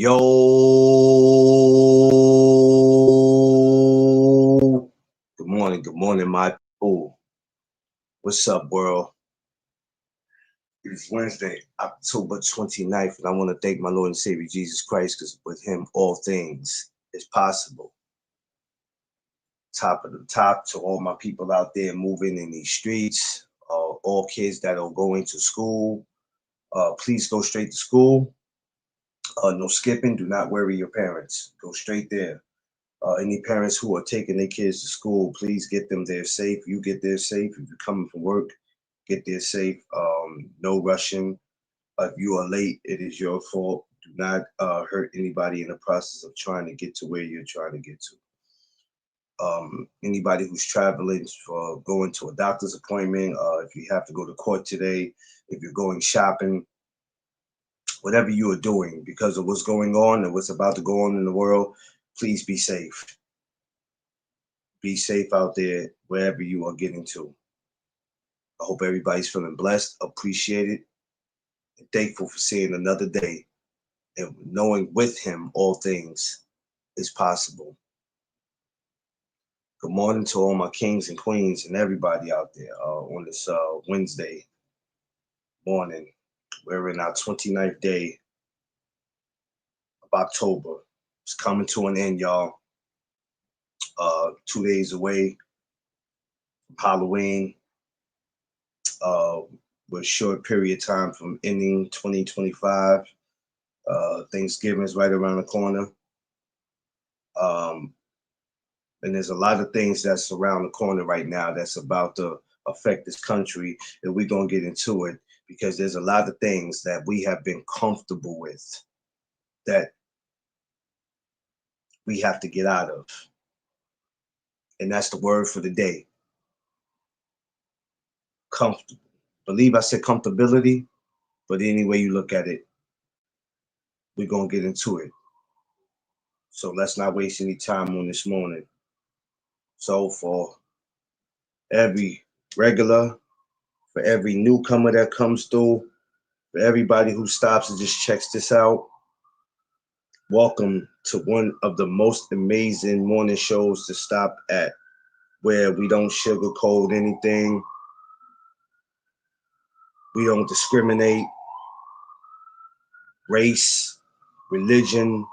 Yo, good morning, my people. What's up, world? It's Wednesday, October 29th, and I want to thank my Lord and Savior Jesus Christ, because with him all things is possible. Top of the top to all my people out there moving in these streets, all kids that are going to school. Please go straight to school. No skipping. Do not worry your parents. Go straight there. Any parents who are taking their kids to school, please get them there safe. You get there safe. If you're coming from work, get there safe. No rushing. If you are late, it is your fault. Do not hurt anybody in the process of trying to get to where you're trying to get to. Anybody who's traveling for going to a doctor's appointment, if you have to go to court today, if you're going shopping, whatever you are doing because of what's going on and what's about to go on in the world, please be safe. Be safe out there wherever you are getting to. I hope everybody's feeling blessed, appreciated, and thankful for seeing another day and knowing with him all things is possible. Good morning to all my kings and queens and everybody out there on this Wednesday morning. We're in our 29th day of October. It's coming to an end, y'all. 2 days away from Halloween. We're a short period of time from ending 2025. Thanksgiving is right around the corner. And there's a lot of things that's around the corner right now that's about to affect this country, and we're going to get into it because there's a lot of things that we have been comfortable with that we have to get out of. And that's the word for the day. Comfortable. Believe I said comfortability, but any way you look at it, we're going to get into it. So let's not waste any time on this morning. So for every regular, for every newcomer that comes through, for everybody who stops and just checks this out, welcome to one of the most amazing morning shows to stop at, where we don't sugarcoat anything. We don't discriminate. Race, religion,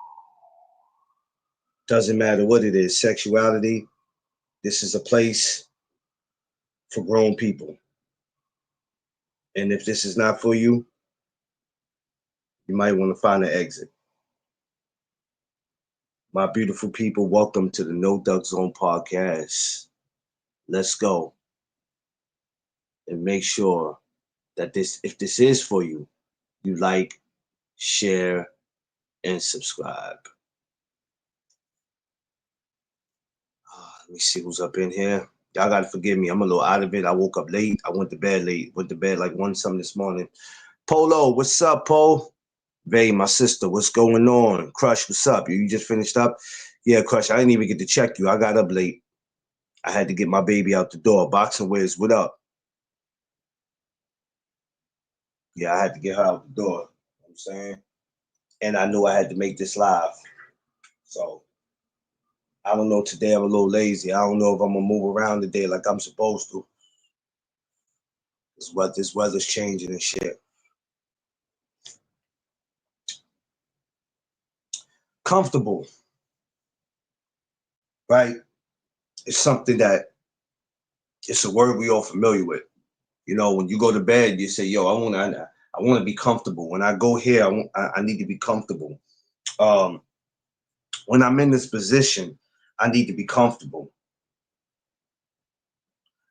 doesn't matter what it is, sexuality. This is a place for grown people. And if this is not for you, you might want to find an exit. My beautiful people, welcome to the No Duck Zone podcast. Let's go. And make sure that if this is for you, you like, share, and subscribe. Let me see who's up in here. Y'all gotta forgive me. I'm a little out of it. I woke up late. I went to bed late. Went to bed like 1-something this morning. Polo, what's up, Po? Vay, my sister, what's going on? Crush, what's up? You just finished up? Yeah, Crush, I didn't even get to check you. I got up late. I had to get my baby out the door. Boxing Wiz, what up? Yeah, I had to get her out the door. You know what I'm saying? And I knew I had to make this live. So I don't know. Today I'm a little lazy. I don't know if I'm gonna move around today like I'm supposed to. This weather's changing and shit. Comfortable, right? It's something that it's a word we all familiar with. You know, when you go to bed, you say, "Yo, I want to be comfortable. When I go here, I need to be comfortable. When I'm in this position, I need to be comfortable."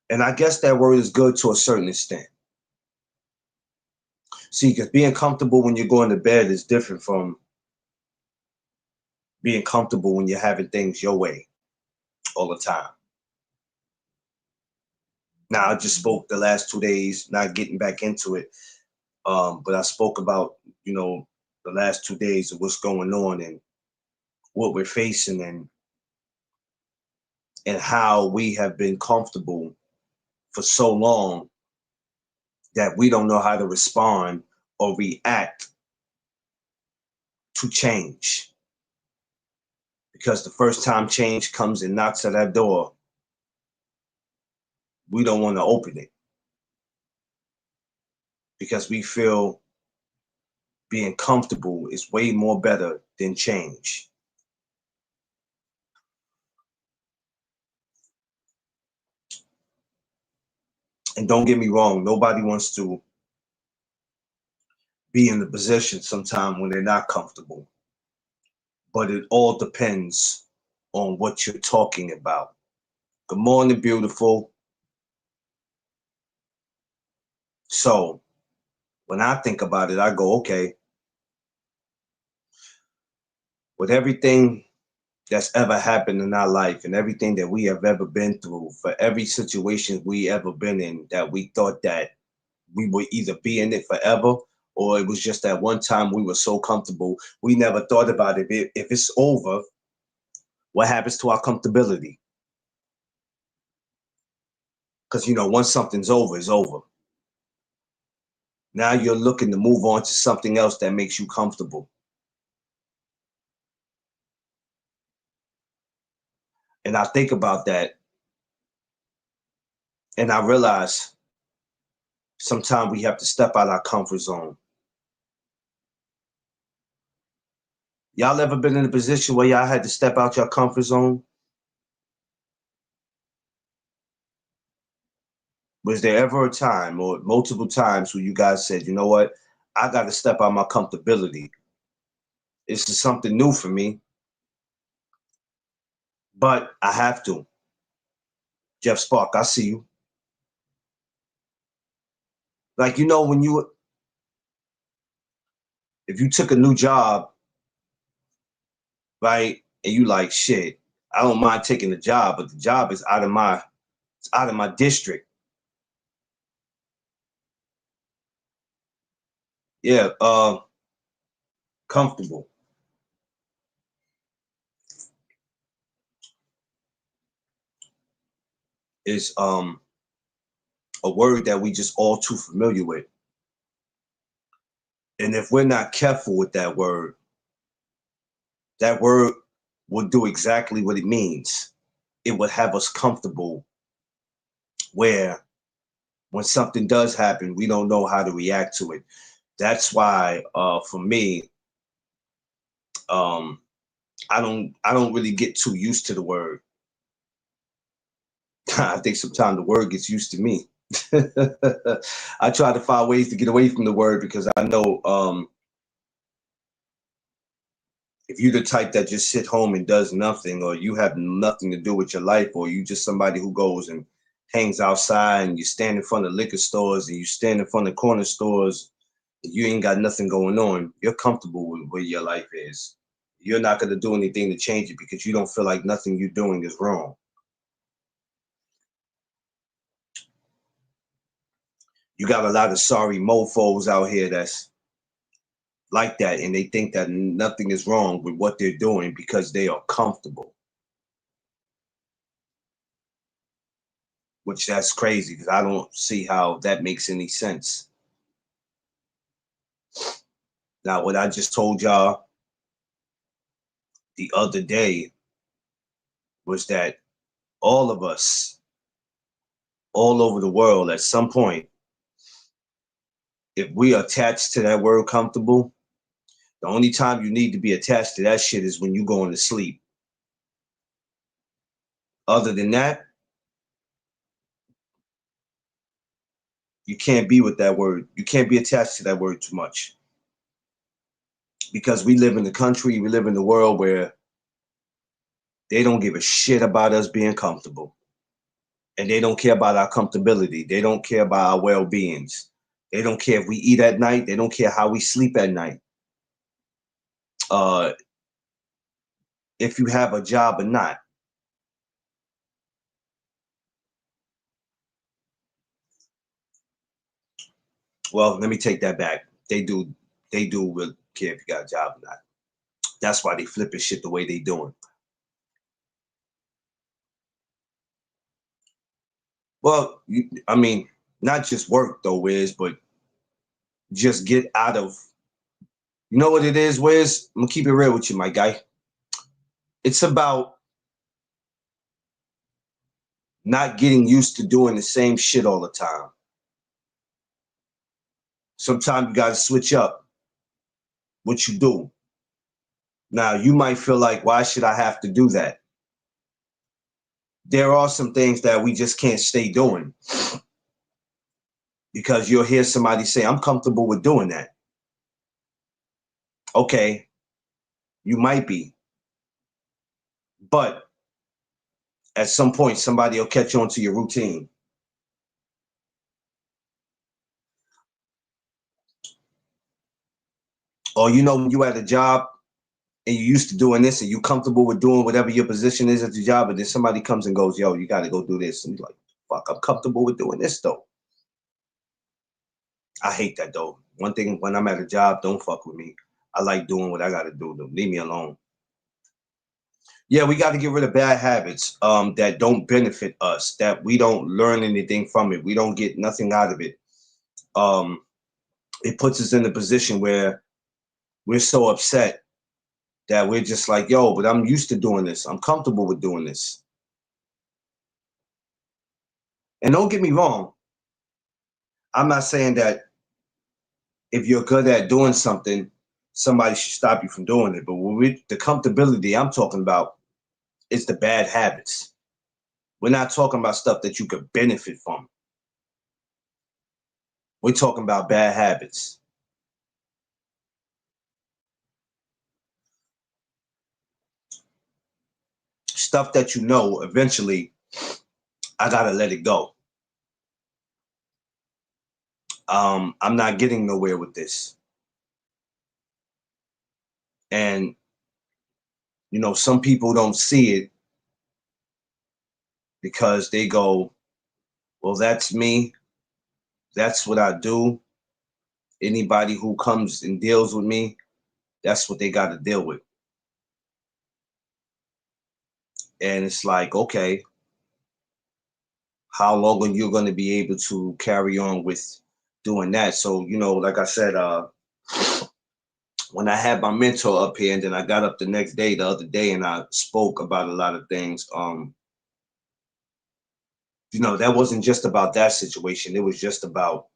And I guess that word is good to a certain extent. See, because being comfortable when you're going to bed is different from being comfortable when you're having things your way all the time. Now, I just spoke the last 2 days, not getting back into it, but I spoke about, the last 2 days of what's going on and what we're facing and how we have been comfortable for so long that we don't know how to respond or react to change. Because the first time change comes and knocks at that door, we don't want to open it. Because we feel being comfortable is way more better than change. And don't get me wrong, nobody wants to be in the position sometime when they're not comfortable. But it all depends on what you're talking about. Good morning, beautiful. So when I think about it, I go, okay, with everything that's ever happened in our life and everything that we have ever been through, for every situation we ever been in that we thought that we would either be in it forever or it was just that one time we were so comfortable, we never thought about it. If it's over, what happens to our comfortability? Because, once something's over, it's over. Now you're looking to move on to something else that makes you comfortable. And I think about that and I realize sometimes we have to step out our comfort zone. Y'all ever been in a position where y'all had to step out your comfort zone? Was there ever a time or multiple times where you guys said, you know what, I got to step out my comfortability. This is something new for me, but I have to. Jeff Spark, I see you. Like, if you took a new job, right, and you like, shit, I don't mind taking the job, but the job is out of my district. Yeah, comfortable is a word that we just all too familiar with. And if we're not careful with that word will do exactly what it means. It would have us comfortable where when something does happen, we don't know how to react to it. That's why for me, I don't really get too used to the word. I think sometimes the word gets used to me. I try to find ways to get away from the word because I know if you're the type that just sit home and does nothing, or you have nothing to do with your life, or you just somebody who goes and hangs outside and you stand in front of liquor stores and you stand in front of corner stores, you ain't got nothing going on, you're comfortable with where your life is. You're not going to do anything to change it because you don't feel like nothing you're doing is wrong. You got a lot of sorry mofos out here that's like that, and they think that nothing is wrong with what they're doing because they are comfortable. Which that's crazy because I don't see how that makes any sense. Now, what I just told y'all the other day was that all of us, all over the world, at some point, if we are attached to that word comfortable, the only time you need to be attached to that shit is when you're going to sleep. Other than that, you can't be with that word. You can't be attached to that word too much. Because we live in the country, we live in the world where they don't give a shit about us being comfortable. And they don't care about our comfortability. They don't care about our well-beings. They don't care if we eat at night. They don't care how we sleep at night. If you have a job or not. Well, let me take that back. They do really care if you got a job or not. That's why they flipping shit the way they doing. Well, I mean, not just work though, Wiz, but just get out of You know what it is, Wiz? I'm gonna keep it real with you, my guy. It's about not getting used to doing the same shit all the time. Sometimes you gotta switch up what you do. Now, you might feel like, why should I have to do that? There are some things that we just can't stay doing because you'll hear somebody say, I'm comfortable with doing that. Okay, you might be. But at some point, somebody will catch on to your routine. Or you know, when you at a job and you used to doing this and you comfortable with doing whatever your position is at the job, and then somebody comes and goes, yo, you got to go do this. And you're like, fuck, I'm comfortable with doing this though. I hate that though. One thing, when I'm at a job, don't fuck with me. I like doing what I got to do. Though. Leave me alone. Yeah, we got to get rid of bad habits that don't benefit us, that we don't learn anything from it. We don't get nothing out of it. It puts us in a position where we're so upset that we're just like, yo, but I'm used to doing this. I'm comfortable with doing this. And don't get me wrong. I'm not saying that if you're good at doing something, somebody should stop you from doing it. But the comfortability I'm talking about is the bad habits. We're not talking about stuff that you could benefit from. We're talking about bad habits. Stuff that you know eventually I gotta let it go. I'm not getting nowhere with this. And you know, some people don't see it because they go, well, that's me. That's what I do. Anybody who comes and deals with me, that's what they got to deal with. And it's like, okay, how long are you going to be able to carry on with doing that? So, you know, like I said, when I had my mentor up here and then I got up the next day, the other day, and I spoke about a lot of things, you know, that wasn't just about that situation. It was just about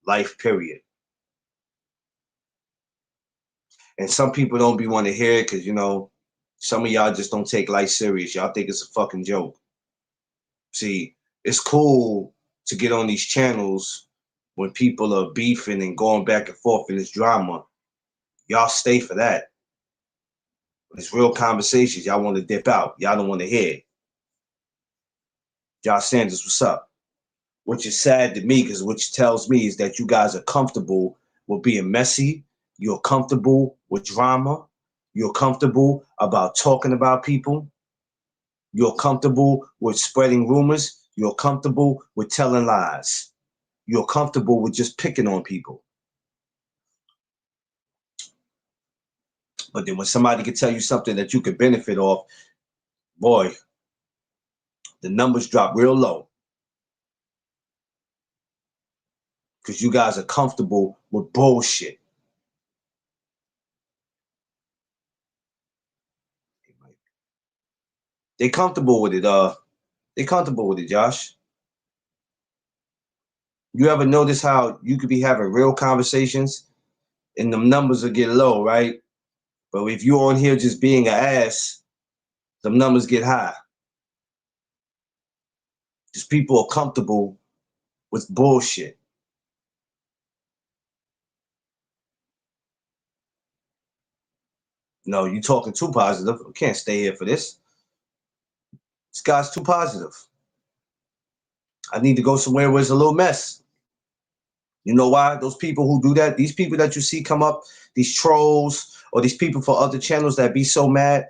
life, period. And some people don't be want to hear it because, you know, some of y'all just don't take life serious. Y'all think it's a fucking joke. See, it's cool to get on these channels when people are beefing and going back and forth in this drama. Y'all stay for that. When it's real conversations, y'all want to dip out. Y'all don't want to hear it. Josh Sanders, what's up? Which is sad to me because what tells me is that you guys are comfortable with being messy. You're comfortable with drama. You're comfortable about talking about people. You're comfortable with spreading rumors. You're comfortable with telling lies. You're comfortable with just picking on people. But then when somebody can tell you something that you could benefit off, boy, the numbers drop real low. Because you guys are comfortable with bullshit. They comfortable with it. They comfortable with it, Josh. You ever notice how you could be having real conversations and the numbers will get low, right? But if you're on here just being an ass, the numbers get high. Just people are comfortable with bullshit. No, you talking too positive. I can't stay here for this. This guy's too positive. I need to go somewhere where it's a little mess. You know why? Those people who do that, these people that you see come up, these trolls or these people for other channels that be so mad,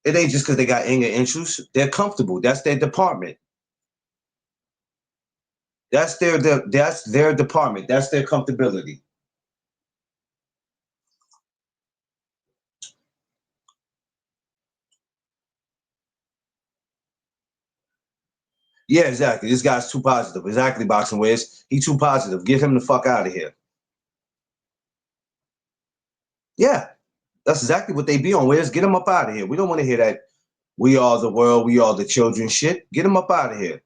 it ain't just because they got anger issues. They're comfortable. That's their department. That's their department. That's their comfortability. Yeah, exactly. This guy's too positive. Exactly, Boxing Wiz. He too positive. Get him the fuck out of here. Yeah, that's exactly what they be on. Where's get them up out of here. We don't want to hear that. We are the world. We are the children. Shit, get them up out of here.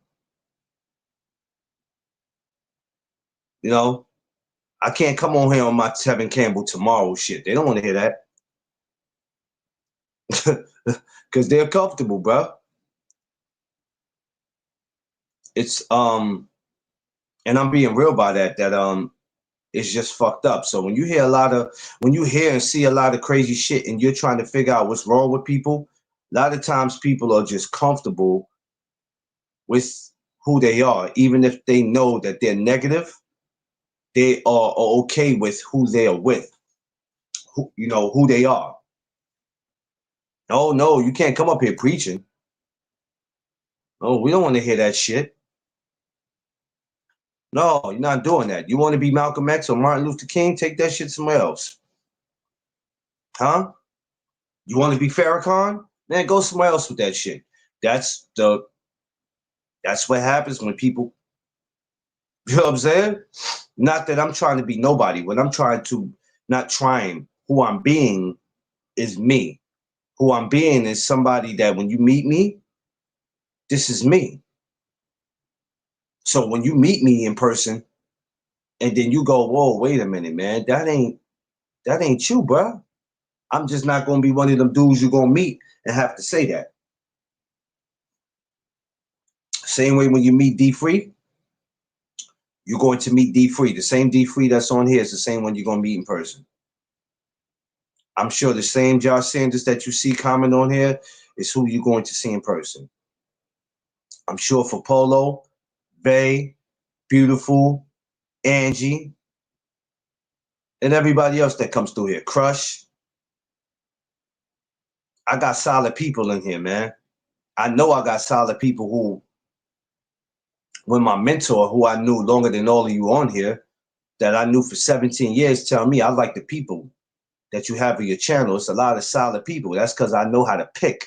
You know, I can't come on here on my Tevin Campbell tomorrow shit. They don't want to hear that because they're comfortable, bro. It's and I'm being real by that. It's just fucked up. So when you hear when you hear and see a lot of crazy shit, and you're trying to figure out what's wrong with people, a lot of times people are just comfortable with who they are, even if they know that they're negative. They are okay with who they are with, who they are. Oh no, you can't come up here preaching. Oh, we don't want to hear that shit. No, you're not doing that. You want to be Malcolm X or Martin Luther King? Take that shit somewhere else. Huh? You want to be Farrakhan? Man, go somewhere else with that shit. That's what happens when people, you know what I'm saying? Not that I'm trying to be nobody. What I'm trying to, not trying, who I'm being is me. Who I'm being is somebody that when you meet me, this is me. So when you meet me in person and then you go, whoa, wait a minute, man, that ain't you, bro. I'm just not gonna be one of them dudes you're gonna meet and have to say that. Same way when you meet D Free, you're going to meet D Free. The same D Free that's on here is the same one you're gonna meet in person. I'm sure the same Josh Sanders that you see comment on here is who you're going to see in person. I'm sure for Polo, Bay, Beautiful, Angie, and everybody else that comes through here. Crush. I got solid people in here, man. I know I got solid people who, when my mentor, who I knew longer than all of you on here, that I knew for 17 years, tell me I like the people that you have on your channel. It's a lot of solid people. That's because I know how to pick.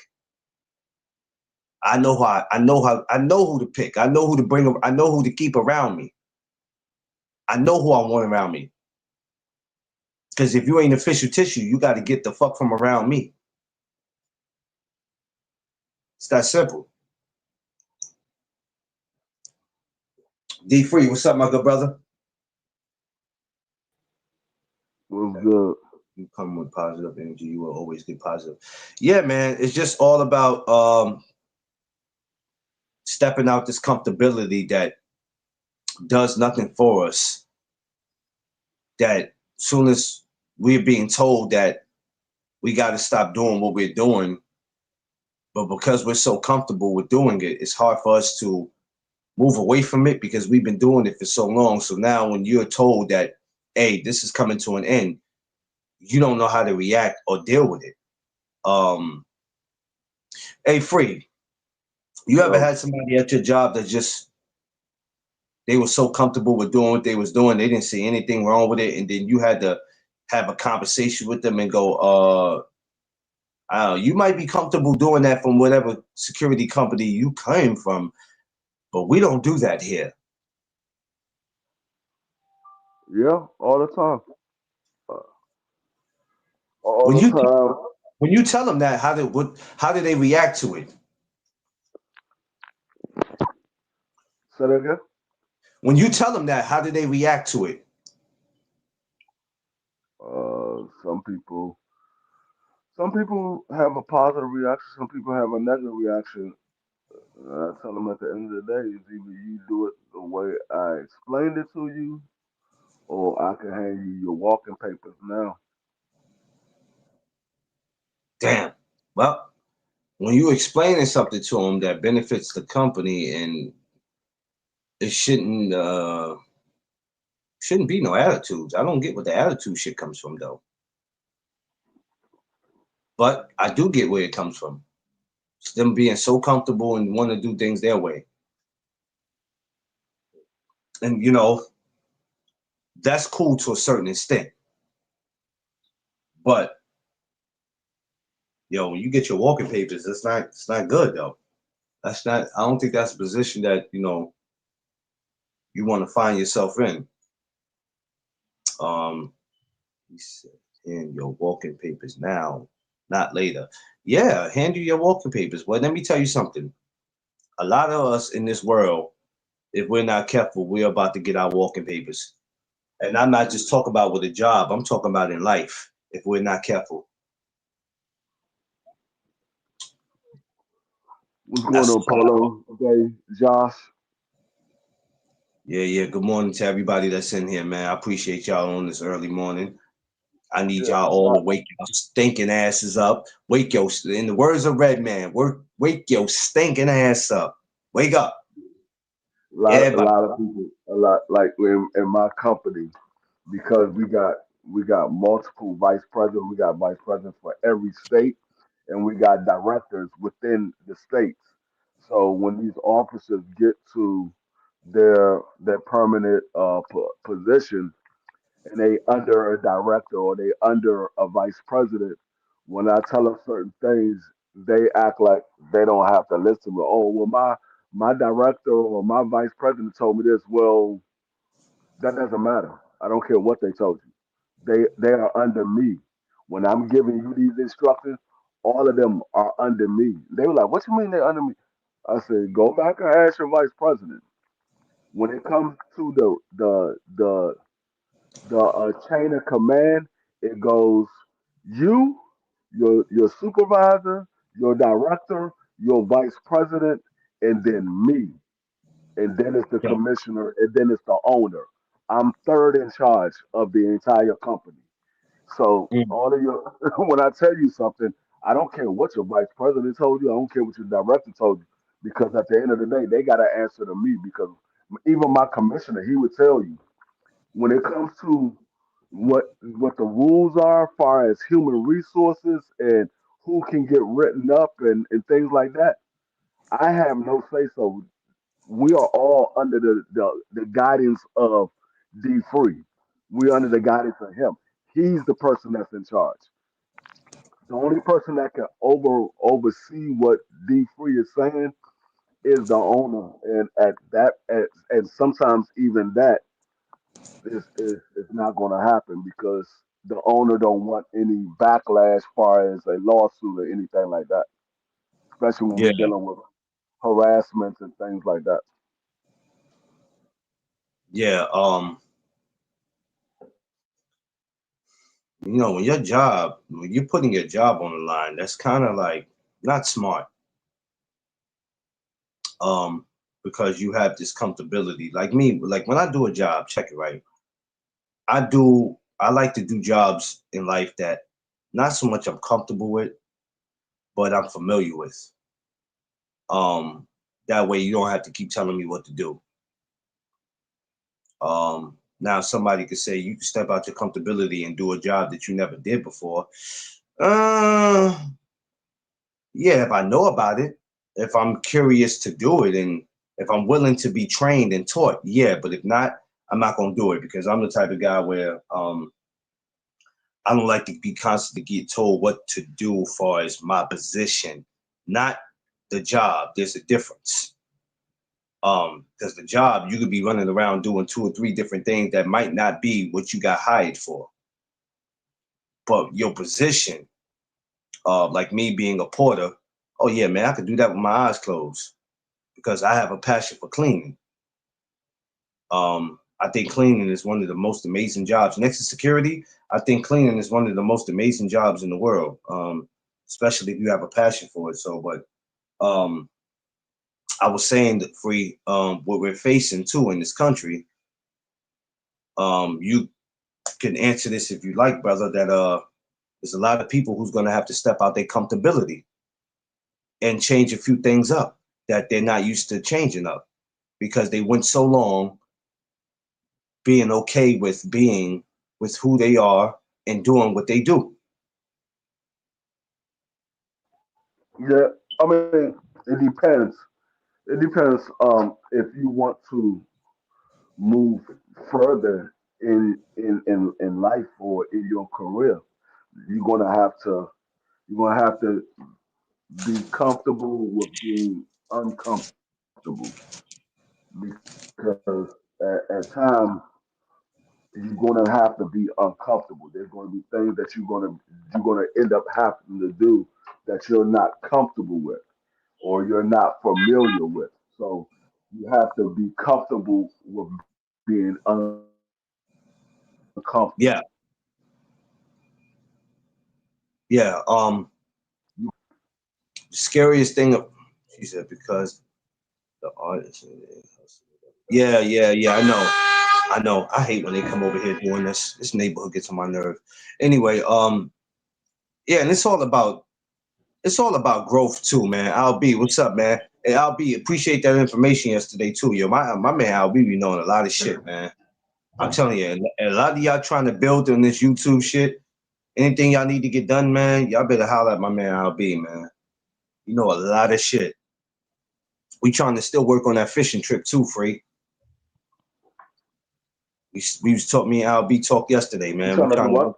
I know who to pick. I know who to bring. I know who to keep around me. I know who I want around me. Because if you ain't official tissue, you got to get the fuck from around me. It's that simple. D Free, what's up, my good brother? What's good? You come with positive energy. You will always get positive. Yeah, man. It's just all about stepping out this comfortability that does nothing for us. That soon as we're being told that we got to stop doing what we're doing, but because we're so comfortable with doing it, it's hard for us to move away from it because we've been doing it for so long. So now when you're told that, hey, this is coming to an end, you don't know how to react or deal with it. Hey, Free, you ever Yo, had somebody at your job that just they were so comfortable with doing what they was doing, they didn't see anything wrong with it, and then you had to have a conversation with them and go, I don't know, you might be comfortable doing that from whatever security company you came from, but we don't do that here. yeah, all the time, uh, all When the you time. when you tell them that, how do they react to it? Say that again. When you tell them that, how do they react to it? Some people, some people have a positive reaction. Some people have a negative reaction. I tell them at the end of the day, is either you do it the way I explained it to you, or I can hand you your walking papers now. Damn. Well, when you explaining something to them that benefits the company, and it shouldn't be no attitudes. I don't get what the attitude shit comes from though. But I do get where it comes from. It's them being so comfortable and want to do things their way. And that's cool to a certain extent. But when you get your walking papers, it's not good though. That's not I don't think that's a position that, you want to find yourself in. Um he said And your walking papers now, not later. Yeah, hand you your walking papers. Well, let me tell you something. A lot of us in this world, if we're not careful, we're about to get our walking papers. And I'm not just talking about with a job, I'm talking about in life, if we're not careful. What's going That's on, Polo? Okay, Josh. yeah, yeah. Good morning to everybody that's in here, man. I appreciate y'all on this early morning. I need Yeah, y'all all to wake your stinking asses up. Wake your, in the words of Redman, wake your stinking ass up. Wake up. a Everybody. lot of people, a lot like in my company because we got multiple vice presidents. We got vice presidents for every state, and we got directors within the states. So when these officers get to their permanent position, and they under a director or they under a vice president, when I tell them certain things, they act like they don't have to listen. Oh, well, my director or my vice president told me this. Well, that doesn't matter. I don't care what they told you. They are under me. When I'm giving you these instructions, all of them are under me. They were like, "What you mean they under me?" I said, "Go back and ask your vice president." When it comes to the chain of command, it goes you, your supervisor, your director, your vice president, and then me, and then it's the Yo, commissioner, and then it's the owner. I'm third in charge of the entire company. So mm, all of your when I tell you something, I don't care what your vice president told you. I don't care what your director told you, because at the end of the day, they got to answer to me. Because even my commissioner, he would tell you when it comes to what the rules are as far as human resources and who can get written up and things like that. I have no say so. We are all under the guidance of D Free. We're under the guidance of him. He's the person that's in charge. The only person that can oversee what D Free is saying is the owner, and and sometimes even that is not going to happen because the owner don't want any backlash far as a lawsuit or anything like that, especially when yeah, we're dealing with harassment and things like that. yeah. When your job, when you're putting your job on the line, that's kind of like not smart. Um, because you have this comfortability. Like me, like when I do a job, check it right. I like to do jobs in life that not so much I'm comfortable with, but I'm familiar with. Um, that way you don't have to keep telling me what to do. Now somebody could say you can step out your comfortability and do a job that you never did before. Uh, yeah, if I know about it, if I'm curious to do it, and if I'm willing to be trained and taught, yeah. But if not, I'm not gonna do it because I'm the type of guy where I don't like to be constantly get told what to do as far as my position, not the job. There's a difference. Because the job you could be running around doing two or three different things that might not be what you got hired for. But your position, like me being a porter, oh yeah, man, I could do that with my eyes closed because I have a passion for cleaning. I think cleaning is one of the most amazing jobs. Next to security, I think cleaning is one of the most amazing jobs in the world, especially if you have a passion for it. So, but um, I was saying that free, what we're facing too in this country, you can answer this if you like, brother, that there's a lot of people who's going to have to step out their comfortability and change a few things up that they're not used to changing up because they went so long being okay with being with who they are and doing what they do. Yeah, I mean, it depends. It depends if you want to move further in life or in your career. You're gonna have to you're gonna have to be comfortable with being uncomfortable because at times you're gonna have to be uncomfortable. There's gonna be things that you're gonna end up having to do that you're not comfortable with or you're not familiar with. So you have to be comfortable with being uncomfortable. Yeah, yeah. Scariest thing. She said because the artist. Yeah, yeah, yeah. I know. I know. I hate when they come over here doing this. This neighborhood gets on my nerve. Anyway, yeah, and it's all about growth too, man. LB, what's up, man? Hey, LB, appreciate that information yesterday too, yo. My man LB be knowing a lot of shit, man. I'm telling you, and a lot of y'all trying to build on this YouTube shit. Anything y'all need to get done, man, y'all better holler at my man LB, man. You know a lot of shit. We trying to still work on that fishing trip too, Free. We was talking, me and LB talked yesterday, You man. We trying to do trying to what? work.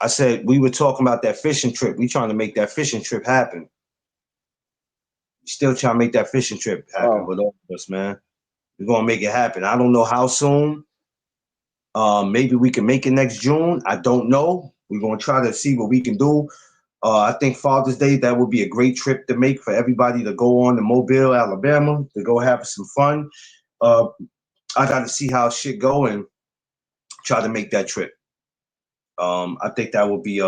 I said we were talking about that fishing trip. We trying to make that fishing trip happen. Still trying to make that fishing trip happen Oh, with all of us, man. We're gonna make it happen. I don't know how soon. Maybe we can make it next June. I don't know. We're gonna try to see what we can do. I think Father's Day that would be a great trip to make for everybody to go on to Mobile, Alabama, to go have some fun. Uh, I got to see how shit go and try to make that trip. I think that would be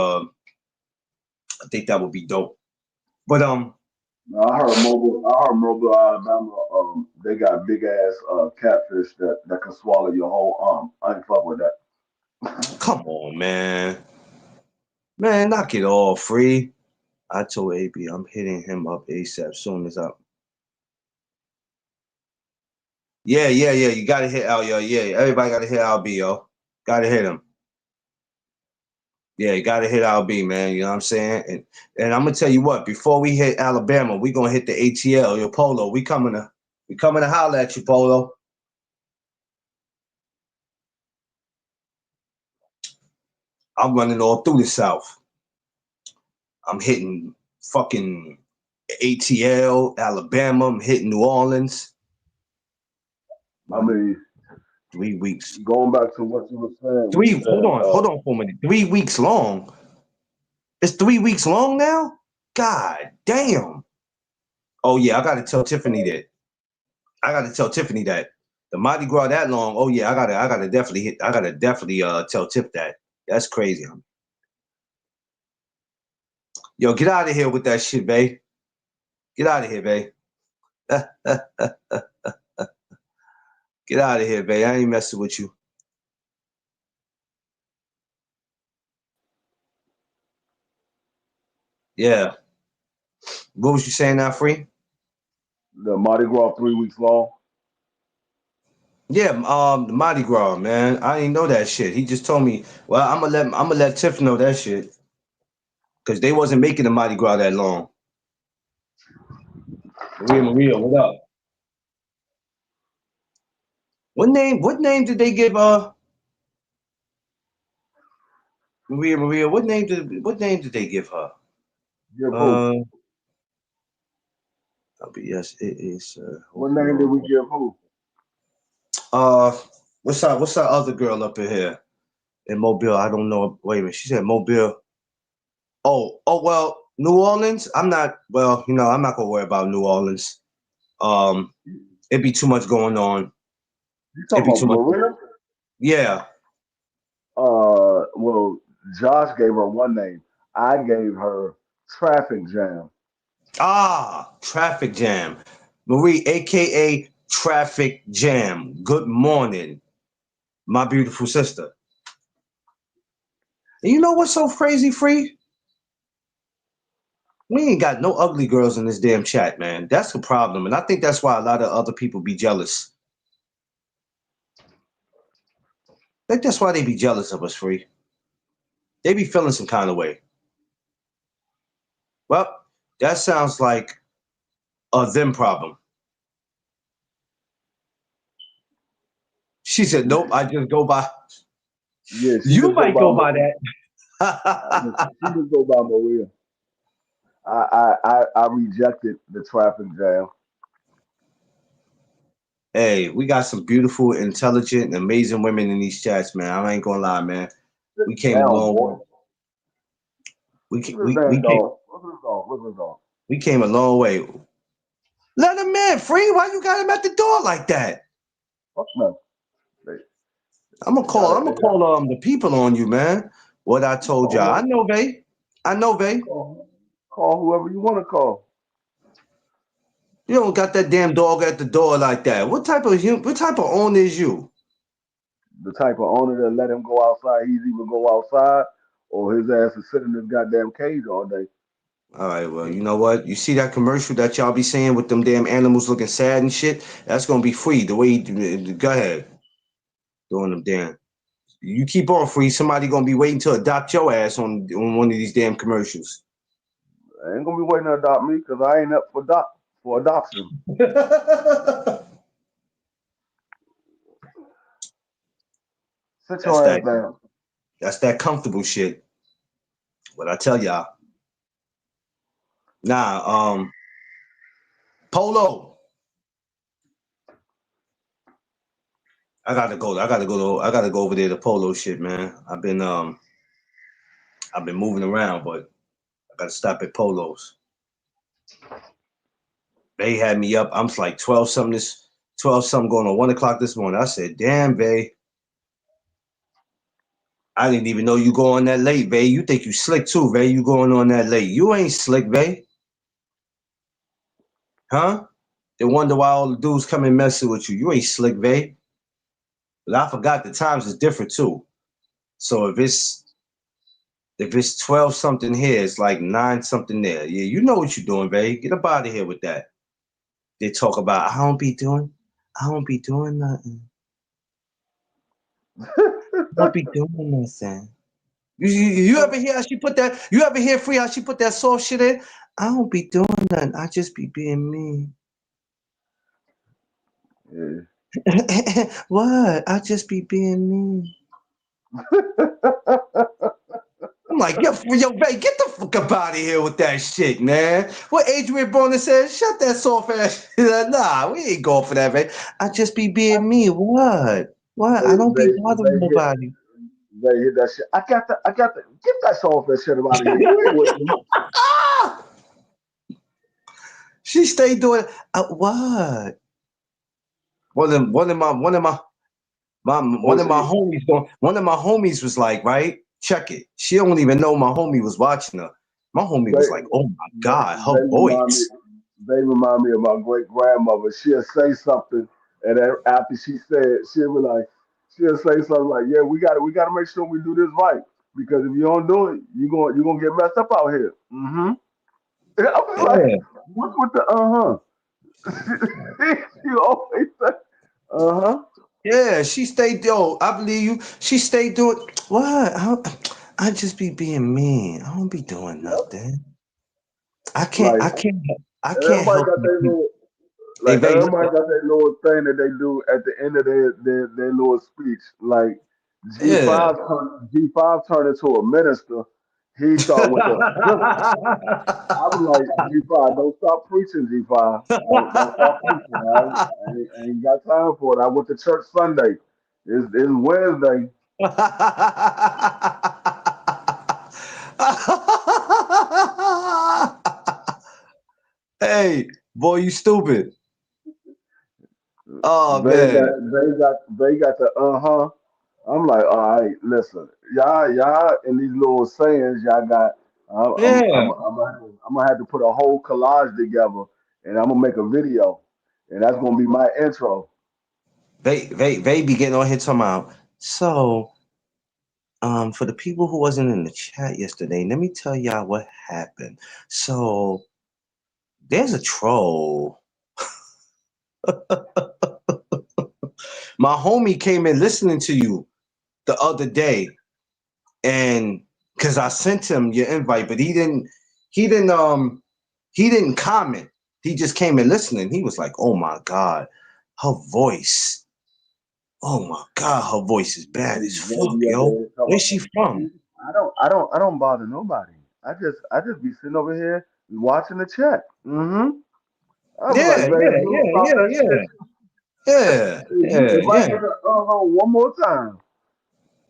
dope. But no, I heard Mobile, Alabama. They got big ass catfish that can swallow your whole arm. I ain't fuck with that. come on, man, man, knock it all free. I told AB I'm hitting him up ASAP soon as I. Yeah, yeah, yeah. You gotta hit Al, yo. Yeah, everybody gotta hit LB, yo. Gotta hit him. Yeah, you gotta hit LB, man. You know what I'm saying? And I'm gonna tell you what. Before we hit Alabama, we gonna hit the ATL. Yo, Polo, we coming to holler at you, Polo. I'm running all through the South. I'm hitting fucking ATL, Alabama. I'm hitting New Orleans. I My mean, 3 weeks. going back to what you were saying when you said, Hold on for a minute. 3 weeks long. It's 3 weeks long now. God damn. Oh yeah, I gotta tell Tiffany that. I gotta tell Tiffany that the Mardi Gras that long. Oh yeah, I gotta definitely hit. I gotta definitely tell Tip that. That's crazy. Yo, get out of here with that shit, babe. Get out of here, babe. Get out of here, babe. I ain't messing with you. Yeah. What was you saying now, Free? the Mardi Gras 3 weeks long. Yeah, the Mardi Gras, man. I ain't know that shit. He just told me. Well, I'm gonna let Tiff know that shit because they wasn't making the Mardi Gras that long. Maria, what up? What name did they give Maria? What name did they give her? Give who? Uh, yes, it is. What Hold name did we on. give who? Uh, what's that other girl up in here in Mobile? I don't know. Wait a minute. She said Mobile. Oh well, New Orleans. I'm not. Well, I'm not gonna worry about New Orleans. Um, it'd be too much going on. You It'd talking be about too much. Maria? Yeah. Well, Josh gave her one name. I gave her Traffic Jam. Traffic Jam. Marie, aka Traffic Jam. Good morning, my beautiful sister. And you know what's so crazy, Free? We ain't got no ugly girls in this damn chat, man. That's the problem. And I think that's why a lot of other people be jealous. I think that's why they be jealous of us, Free. They be feeling some kind of way. Well, that sounds like a them problem. She said, nope, I just go by. Yeah, she You just go might by go by Maria. that. She just go by Maria. I rejected the Traffic Jam. Hey, we got some beautiful, intelligent, amazing women in these chats, man. I ain't gonna lie, man. Sit We came a down, long boy. way. We What's ca- this we damn came dog? What's this dog? What's this dog? we came a long way. Let him in, free. Why you got him at the door like that? What's no? They, I'm gonna they got call. it. I'm They gonna got call the people on you, man. What I told y'all. I call know, Vay. I know, Vay. call whoever you want to call. You don't got that damn dog at the door like that. What type of owner is you? The type of owner that let him go outside, he's either go outside or his ass is sitting in this goddamn cage all day. All right, well, you know what? You see that commercial that y'all be saying with them damn animals looking sad and shit? That's gonna be free. The way you go ahead doing them damn. You keep on free. Somebody gonna be waiting to adopt your ass on one of these damn commercials. I ain't gonna be waiting to adopt me because I ain't up for adoption. Sit That's your ass that. down. That's that comfortable shit. What I tell y'all. Nah, Polo. I gotta go over there to Polo shit, man. I've been moving around, but I gotta stop at Polo's. They had me up. I'm like 12 something going on 1 o'clock this morning. I said, damn, Vay. I didn't even know you go on that late, Vay. You think you slick too, Vay. You going on that late. You ain't slick, Vay. Huh? They wonder why all the dudes come and messing with you. You ain't slick, Vay. But I forgot the times is different too. So if it's 12 something here, it's like 9 something there. Yeah, you know what you're doing, Vay. Get up out of here with that. They talk about I don't be doing nothing. I don't be doing nothing. You ever hear how she put that? You ever hear free how she put that soft shit in? I don't be doing nothing. I just be being me. Yeah. What? I just be being me. I'm like, yo, Vay, get the fuck up out of here with that shit, man. What Adrian Broner said, shut that soft ass. Nah, we ain't going for that, Vay. I just be being me. What? What? I don't be bothering They hit nobody. they hit that shit. I got the get that soft ass shit out of here. You ain't with me. Ah! She stayed doing what? One Oh, of my she homies one of my homies was like, right? Check it. She don't even know my homie was watching her. My homie they was like, oh my they, God, her they remind me voice. they remind me of my great grandmother. She'll say something, and then after she said, she'll say something like, "Yeah, we got to make sure we do this right because if you don't do it, you gonna get messed up out here." Mm-hmm. I was like, Yeah. "What's with the she always say, "Uh huh." Yeah, she stayed, yo, I believe you. She stayed doing what? I just be being mean. I don't be doing Yep. nothing. I can't, Like I can't, I can't everybody help got you. their little Hey, like babe, everybody got their little thing that they do at the end of their little speech. Like yeah. G5 turned into a minister. He started with the I was like, G5, don't stop preaching, G5. Don't stop preaching. I ain't got time for it. I went to church Sunday. It's Wednesday. Hey, boy, you stupid. Oh man. They got the I'm like, all right, listen, y'all, in these little sayings, y'all got. Yeah. I'm gonna have to put a whole collage together, and I'm gonna make a video, and that's gonna be my intro. They be getting on here talking about. So, for the people who wasn't in the chat yesterday, let me tell y'all what happened. So, there's a troll. My homie came in listening to you the other day, and because I sent him your invite, but he didn't he didn't comment. He just came in listening. He was like, "Oh my God, her voice. Oh my God, her voice is bad as They fuck, be up yo. there talking Where's about she from?" I don't bother nobody. I just be sitting over here watching the chat. Mm-hmm. I was like, Yeah, man, yeah, if you don't yeah, stop yeah, that yeah. shit. Yeah, yeah, If I yeah, get the one more time.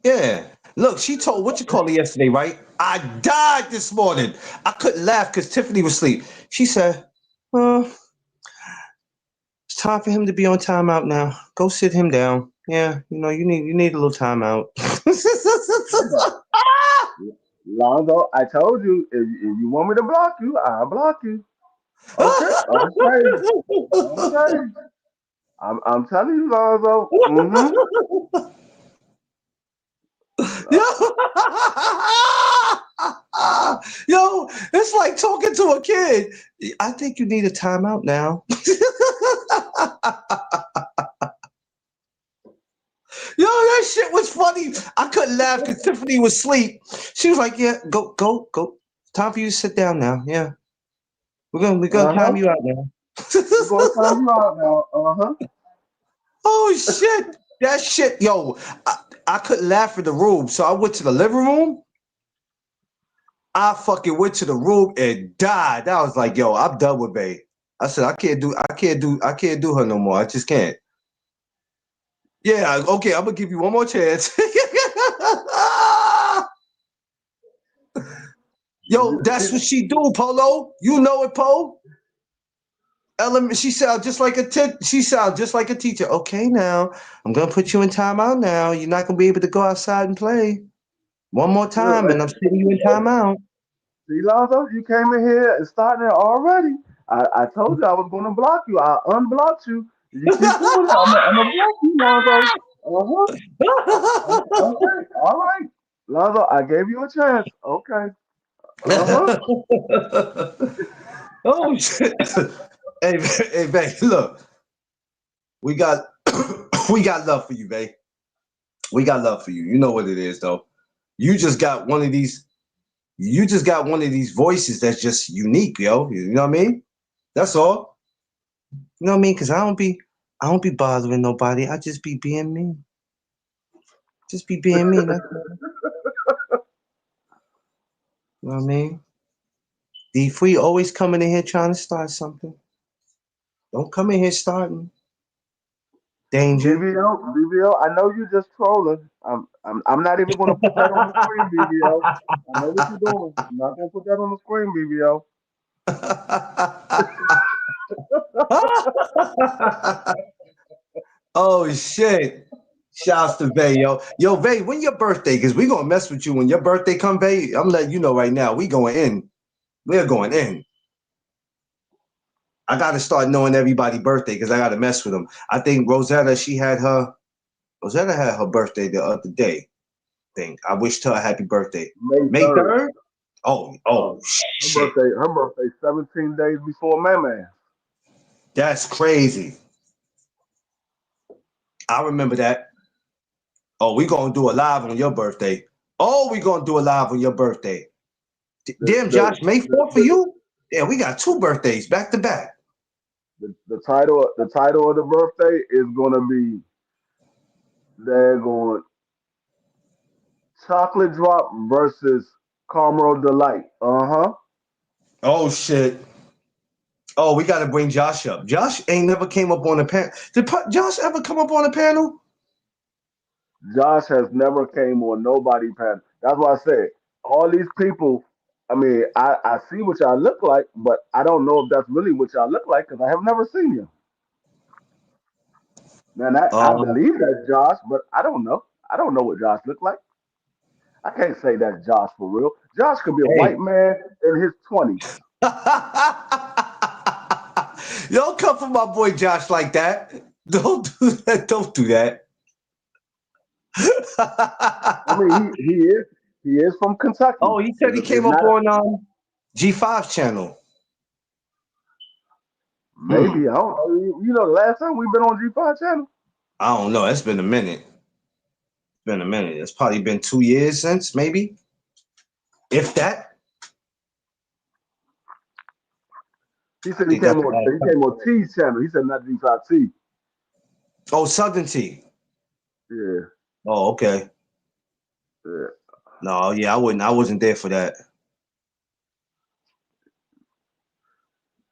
yeah. Look, she told what you call it yesterday, right? I died this morning. I couldn't laugh because Tiffany was asleep. She said, it's time for him to be on timeout now. Go sit him down. Yeah, you need a little timeout. Lonzo, I told you, if you want me to block you, I'll block you. Okay, okay, okay. I'm telling you, Lonzo. Mm-hmm. Yo, yo, it's like talking to a kid. I think you need a timeout now. Yo, that shit was funny. I couldn't laugh because Tiffany was asleep. She was like, "Yeah, go, go, go. Time for you to sit down now. Yeah, we're gonna Uh-huh. time you out now." We're gonna time you out now. Uh-huh. Oh shit, that shit, yo. I couldn't laugh in the room, so I went to the living room. I fucking went to the room and died. I was like, "Yo, I'm done with Bay." I said, I can't do her no more. I just can't." Yeah, okay, I'm gonna give you one more chance. Yo, that's what she do, Polo. You know it, Polo. She sound just like she sound just like a teacher. Okay, now I'm gonna put you in timeout. Now you're not gonna be able to go outside and play one more time, and I'm sitting you in timeout. See, Lonzo, you came in here and started it already. I told you I was gonna block you. I unblocked you. You keep doing it. I'm gonna block you, Lonzo. Uh-huh. Okay. All right. Lonzo, I gave you a chance. Okay. Uh-huh. Oh shit! Hey, babe, look, we got we got love for you, babe. We got love for you. You know what it is, though. You just got one of these. You just got one of these voices that's just unique, yo. You know what I mean? That's all. You know what I mean? Because I don't be bothering nobody. I just be being me. Just be being me. That's all. You know what I mean? D Free always coming in here trying to start something. Don't come in here starting danger. BBO, I know you just trolling. I'm not even gonna put that on the screen, BBO. I know what you're doing. I'm not gonna put that on the screen, BBO. Oh shit. Shouts to Vay, yo. Yo, Vay, when your birthday? Because we gonna mess with you when your birthday come, Vay. I'm letting you know right now. We going in. We're going in. I gotta start knowing everybody's birthday because I gotta mess with them. I think Rosetta had her birthday the other day. I wished her a happy birthday. May May 3rd. 3rd? Oh, Uh, her shit. birthday. Her birthday 17 days before Man. That's crazy. I remember that. Oh, we gonna do a live on your birthday. Oh, we gonna do a live on your birthday. The Damn, the Josh, May the, 4th for you? Yeah, we got two birthdays back to back. the title of the birthday is gonna be they're going chocolate drop versus caramel delight. Uh-huh. Oh shit. Oh, we gotta bring Josh up. Josh ain't never came up on a panel. Did Josh ever come up on a panel? Josh has never came on nobody panel. That's why I said all these people. I mean, I see what y'all look like, but I don't know if that's really what y'all look like because I have never seen you. Man, I Um, believe that's Josh, but I don't know. I don't know what Josh looked like. I can't say that's Josh for real. Josh could be a hey. white man in his 20s. Don't come for my boy Josh like that. Don't do that. Don't do that. I mean, he is from Kentucky. Oh, he said he It's came up not on G5 channel. Hmm. maybe I don't know. The last time we've been on G5 channel. I don't know. It's been a minute. It's been a minute. It's probably been 2 years since, maybe, if that. He I said he think came that's the on last he time. came on T's channel. He said not G5T. Oh, Southern T. Yeah, Oh, okay. yeah. No, yeah, I wouldn't. I wasn't there for that.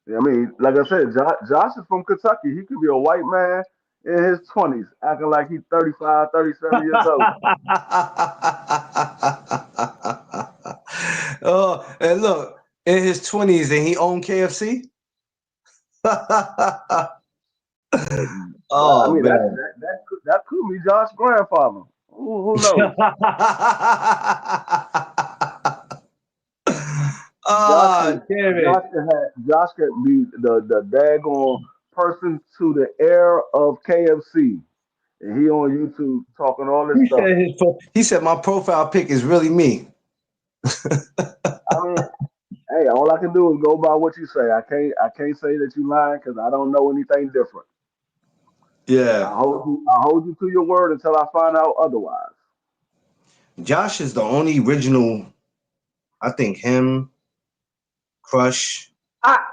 Yeah, I mean, like I said, Josh is from Kentucky. He could be a white man in his 20s, acting like he's 35, 37 years old. Oh, and look, in his 20s and he owned KFC? I Oh mean, man. that could be Josh's grandfather. Who knows? Ah, damn it. Josh could be the daggone person to the heir of KFC, and he on YouTube talking all this stuff. He said my profile pic is really me. I mean, hey, all I can do is go by what you say. I can't say that you lying because I don't know anything different. Yeah. I hold you to your word until I find out otherwise. Josh is the only original, I think him, Crush, Ah,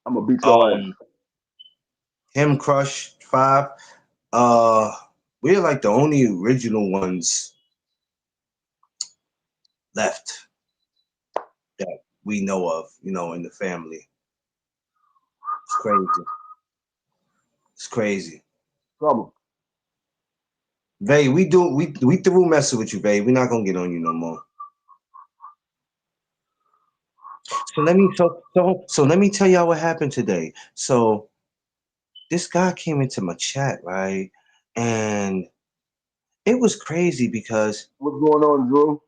I'm gonna beat your ass. um, him, Crush, Five. Uh we're like the only original ones left that we know of, in the family. It's crazy. It's crazy. Trouble. Babe, we through messing with you, babe. We're not gonna get on you no more. So let me tell y'all what happened today. So this guy came into my chat, right? And it was crazy because What's going on, Drew?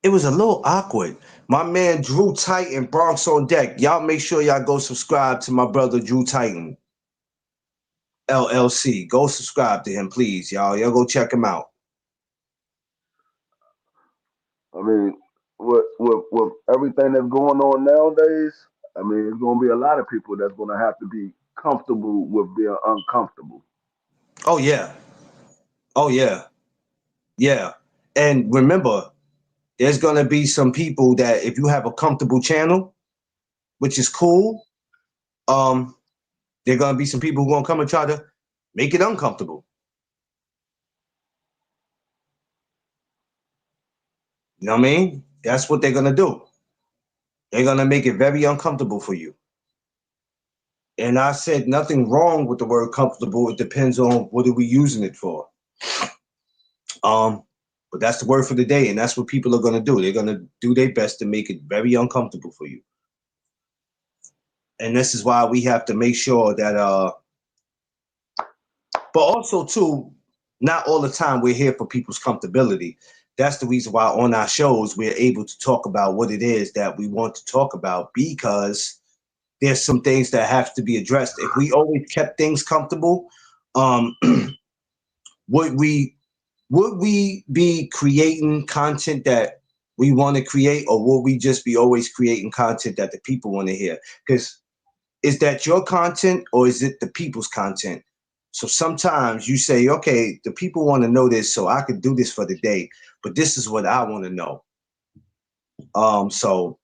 it was a little awkward. My man Drew Titan, Bronx on deck. Y'all make sure y'all go subscribe to my brother Drew Titan, LLC. Go subscribe to him, please, y'all. Y'all go check him out. I mean, with everything that's going on nowadays, I mean, it's gonna be a lot of people that's gonna have to be comfortable with being uncomfortable. Oh yeah. Oh yeah. Yeah. And remember, there's gonna be some people that if you have a comfortable channel, which is cool, there gonna be some people who gonna come and try to make it uncomfortable. You know what I mean? That's what they're gonna do. They're gonna make it very uncomfortable for you. And I said nothing wrong with the word comfortable. It depends on what are we using it for. But that's the word for the day, and that's what people are gonna do. They're gonna do their best to make it very uncomfortable for you. And this is why we have to make sure that but also too, not all the time we're here for people's comfortability. That's the reason why on our shows we're able to talk about what it is that we want to talk about, because there's some things that have to be addressed. If we always kept things comfortable, would we be creating content that we want to create, or will we just be always creating content that the people want to hear? Because is that your content or is it the people's content? So sometimes you say, okay, the people want to know this, so I could do this for the day, but this is what I want to know. So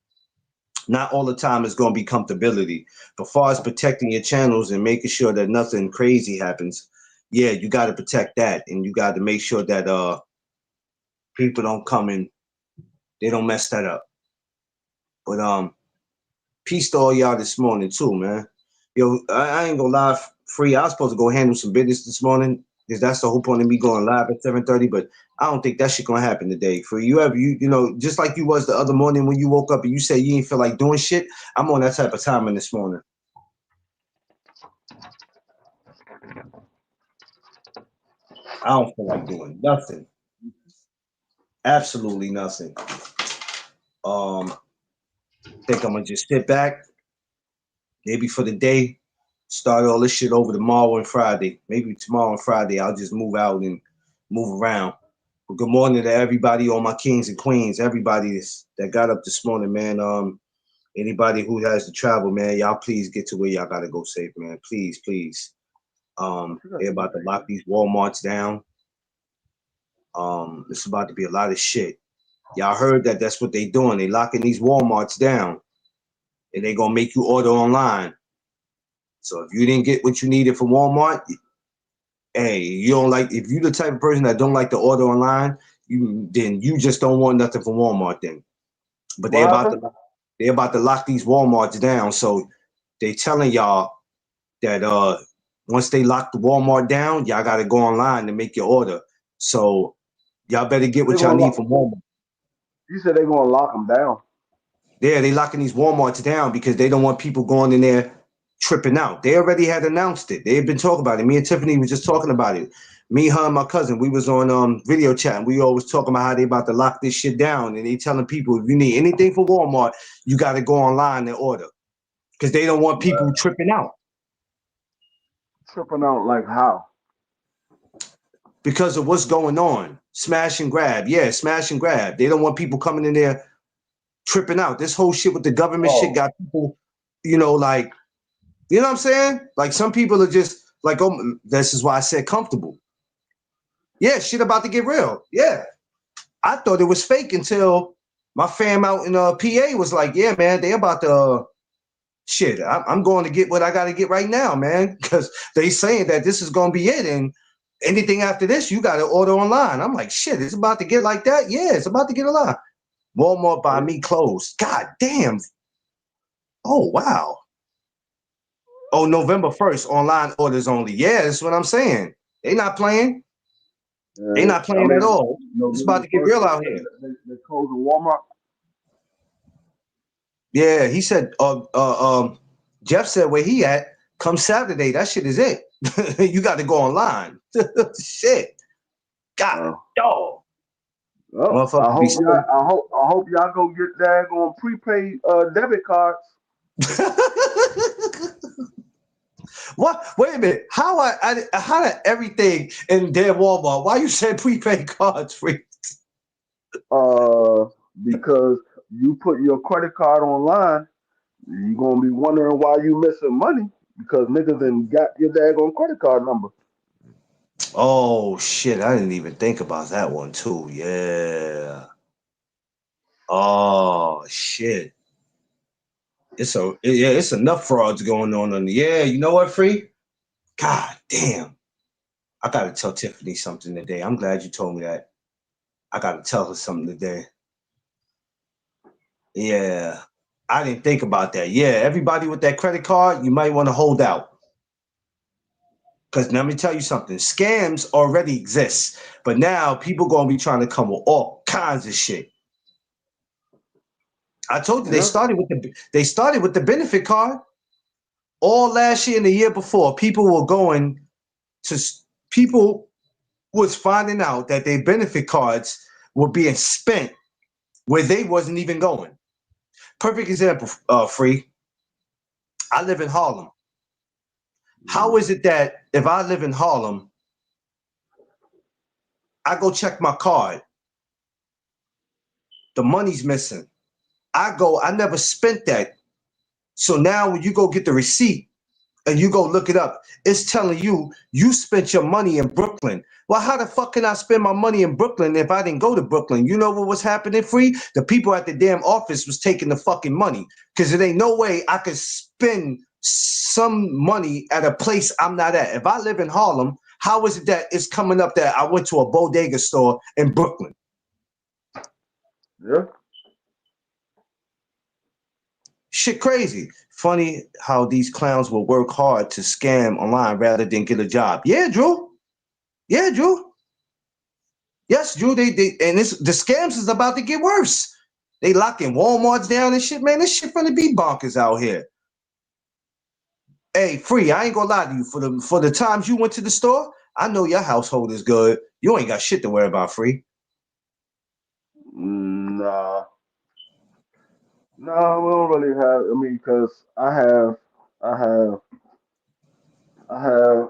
not all the time is going to be comfortability. But far as protecting your channels and making sure that nothing crazy happens, yeah, you got to protect that, and you got to make sure that people don't come and they don't mess that up. But peace to all y'all this morning too, man. Yo, I ain't gonna lie, Free. I was supposed to go handle some business this morning because that's the whole point of me going live at 7:30. But I don't think that shit gonna happen today. Free, you know, just like you was the other morning when you woke up and you said you didn't feel like doing shit. I'm on that type of timing this morning. I don't feel like doing nothing. Absolutely nothing. Think I'm gonna just sit back, maybe for the day, start all this shit over tomorrow and Friday. Maybe tomorrow and Friday I'll just move out and move around. But good morning to everybody, all my kings and queens, everybody that got up this morning, man. Anybody who has to travel, man, y'all please get to where y'all gotta go safe, man. Please, please. They're about to lock these Walmarts down. It's about to be a lot of shit. Y'all heard that that's what they doing. They locking these Walmarts down. And they gonna make you order online. So if you didn't get what you needed from Walmart, hey, you don't like, if you the type of person that don't like to order online, then you just don't want nothing from Walmart then. But they're about to lock these Walmarts down. So they telling y'all that once they lock the Walmart down, y'all got to go online to make your order. So y'all better get what y'all need from Walmart. You said they're gonna lock them down. Yeah, they locking these Walmarts down because they don't want people going in there tripping out. They already had announced it. They had been talking about it. Me and Tiffany was just talking about it. Me, her, and my cousin, we was on video chat, and we always talking about how they about to lock this shit down, and they telling people if you need anything from Walmart, you got to go online and order because they don't want people tripping out. Tripping out like how? Because of what's going on. Smash and grab. Yeah, smash and grab. They don't want people coming in there tripping out. This whole shit with the government shit got people, like, you know what I'm saying? Like some people are just like, oh, this is why I said comfortable. Yeah, shit about to get real. Yeah. I thought it was fake until my fam out in PA was like, yeah, man, they about to shit. I'm going to get what I got to get right now, man, because they saying that this is going to be it. And anything after this, you got to order online. I'm like, shit, it's about to get like that? Yeah, it's about to get a lot. Walmart by me closed. God damn. Oh, wow. Oh, November 1st, online orders only. Yeah, that's what I'm saying. They not playing. They not playing at all. It's about to get real out here. They closed the Walmart. Yeah, he said. Jeff said where he at. Come Saturday, that shit is it. You got to go online. Shit. God, dog. Well, I hope y'all go get daggone prepaid debit cards. What? Wait a minute. How did everything in damn Walmart? Why you said prepaid cards free? Because you put your credit card online, you're gonna be wondering why you missing money because niggas then got your daggone credit card number. Oh shit! I didn't even think about that one too. Yeah. Oh shit! It's enough frauds going on. Yeah, you know what, Free? God damn! I gotta tell Tiffany something today. I'm glad you told me that. I gotta tell her something today. Yeah, I didn't think about that. Yeah, everybody with that credit card, you might want to hold out. Because let me tell you something, scams already exist, but now people gonna be trying to come with all kinds of shit. I told you they started with the benefit card. All last year and the year before, people was finding out that their benefit cards were being spent where they wasn't even going. Perfect example, Free. I live in Harlem. How is it that if I live in Harlem, I go check my card, the money's missing. I never spent that. So now when you go get the receipt and you go look it up, it's telling you spent your money in Brooklyn. Well, how the fuck can I spend my money in Brooklyn if I didn't go to Brooklyn? You know what was happening, Free? The people at the damn office was taking the fucking money because there ain't no way I could spend some money at a place I'm not at. If I live in Harlem, how is it that it's coming up that I went to a bodega store in Brooklyn? Yeah. Shit crazy. Funny how these clowns will work hard to scam online rather than get a job. Yeah, Drew. Yeah, Drew. Yes, Drew. They and the scams is about to get worse. They locking Walmarts down and shit, man. This shit finna be bonkers out here. Hey, Free, I ain't gonna lie to you. For the times you went to the store, I know your household is good. You ain't got shit to worry about, Free. Nah. No, we don't really have. I mean, because I have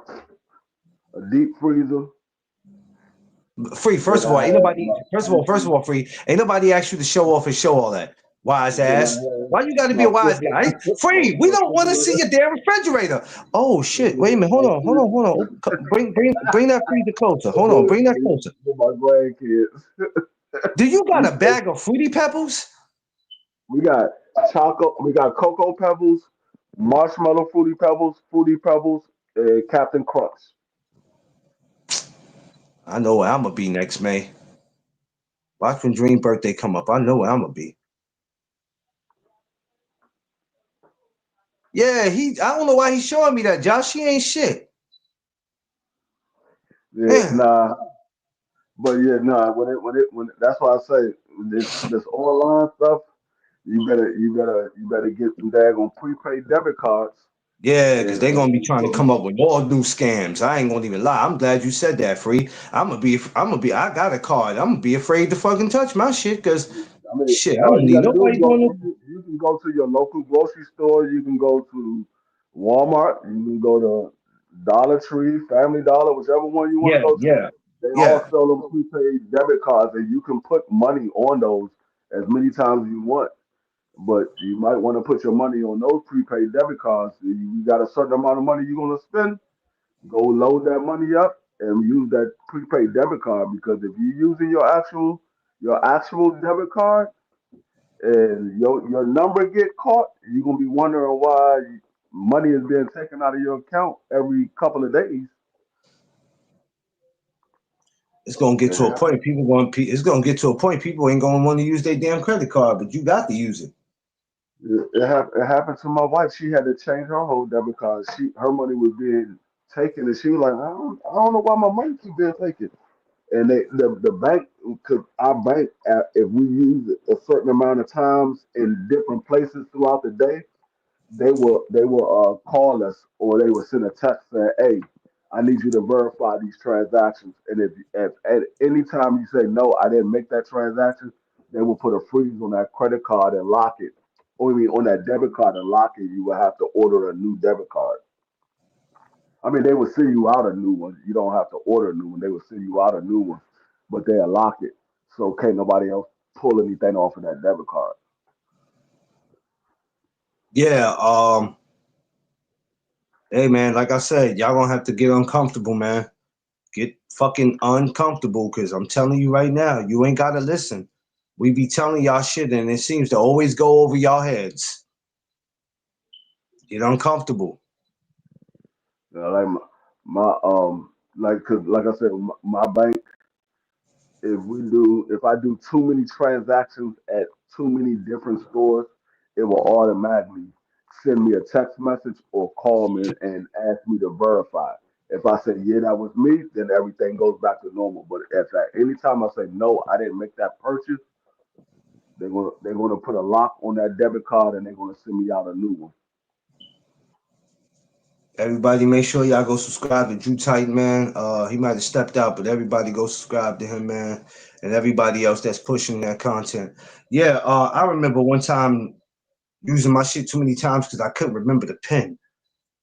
a deep freezer. Free, first of all, Free, ain't nobody asked you to show off and show all that. Wise ass. Why you gotta be a wise guy? Free, we don't want to see your damn refrigerator. Oh shit, wait a minute, hold on. Bring that freezer closer. Hold on, bring that closer. My grandkids. Do you got a bag of Fruity Pebbles? We got Cocoa Pebbles, Marshmallow Fruity Pebbles, Captain Crunch. I know where I'm gonna be next May. Watch when Dream birthday come up. I know where I'm gonna be. Yeah, I don't know why he's showing me that, Josh. She ain't shit. Yeah, Yeah, nah. But yeah, nah. When that's why I say this online stuff. You better get some daggone prepaid debit cards yeah, because they're gonna be and trying to come up with all new scams. I ain't gonna even lie. I'm glad you said that, Free. I got a card. I'm gonna be afraid to fucking touch my shit, because I mean, shit, I all don't you need got to do is nobody go. doing You it. can, you can go to your local grocery store. You can go to Walmart. You can go to Dollar Tree, Family Dollar, whichever one you want to Yeah, go to. yeah, They all yeah. sell them prepaid debit cards, and you can put money on those as many times as you want. But you might want to put your money on those prepaid debit cards. You got a certain amount of money you're gonna spend. Go load that money up and use that prepaid debit card because if you're using your actual debit card and your number get caught, you're gonna be wondering why money is being taken out of your account every couple of days. It's gonna get It, to a hap- point. It's gonna get to a point. People ain't gonna want to use their damn credit card, but you got to use it. it happened to my wife. She had to change her whole debit card. Her money was being taken, and she was like, I don't know why my money keep being taken. And the bank, because our bank, if we use it a certain amount of times in different places throughout the day, they will call us or they will send a text saying, "Hey, I need you to verify these transactions." And if at any time you say no, I didn't make that transaction, they will put a freeze on that credit card and lock it. Or I mean, on that debit card and lock it. You will have to order a new debit card. I mean, they will send you out a new one. You don't have to order a new one. They will send you out a new one, but they'll lock it so can't nobody else pull anything off of that debit card. Yeah. Hey man, like I said, y'all gonna have to get uncomfortable, man. Get fucking uncomfortable, because I'm telling you right now, you ain't gotta listen. We be telling y'all shit, and it seems to always go over y'all heads. Get uncomfortable. Like like I said, my bank. If I do too many transactions at too many different stores, it will automatically send me a text message or call me and ask me to verify. If I say yeah, that was me, then everything goes back to normal. But if at any time I say no, I didn't make that purchase, they're gonna put a lock on that debit card and they're gonna send me out a new one. Everybody, make sure y'all go subscribe to Drew Titan, man. He might have stepped out, but everybody go subscribe to him, man, and everybody else that's pushing that content. Yeah, I remember one time using my shit too many times because I couldn't remember the pin.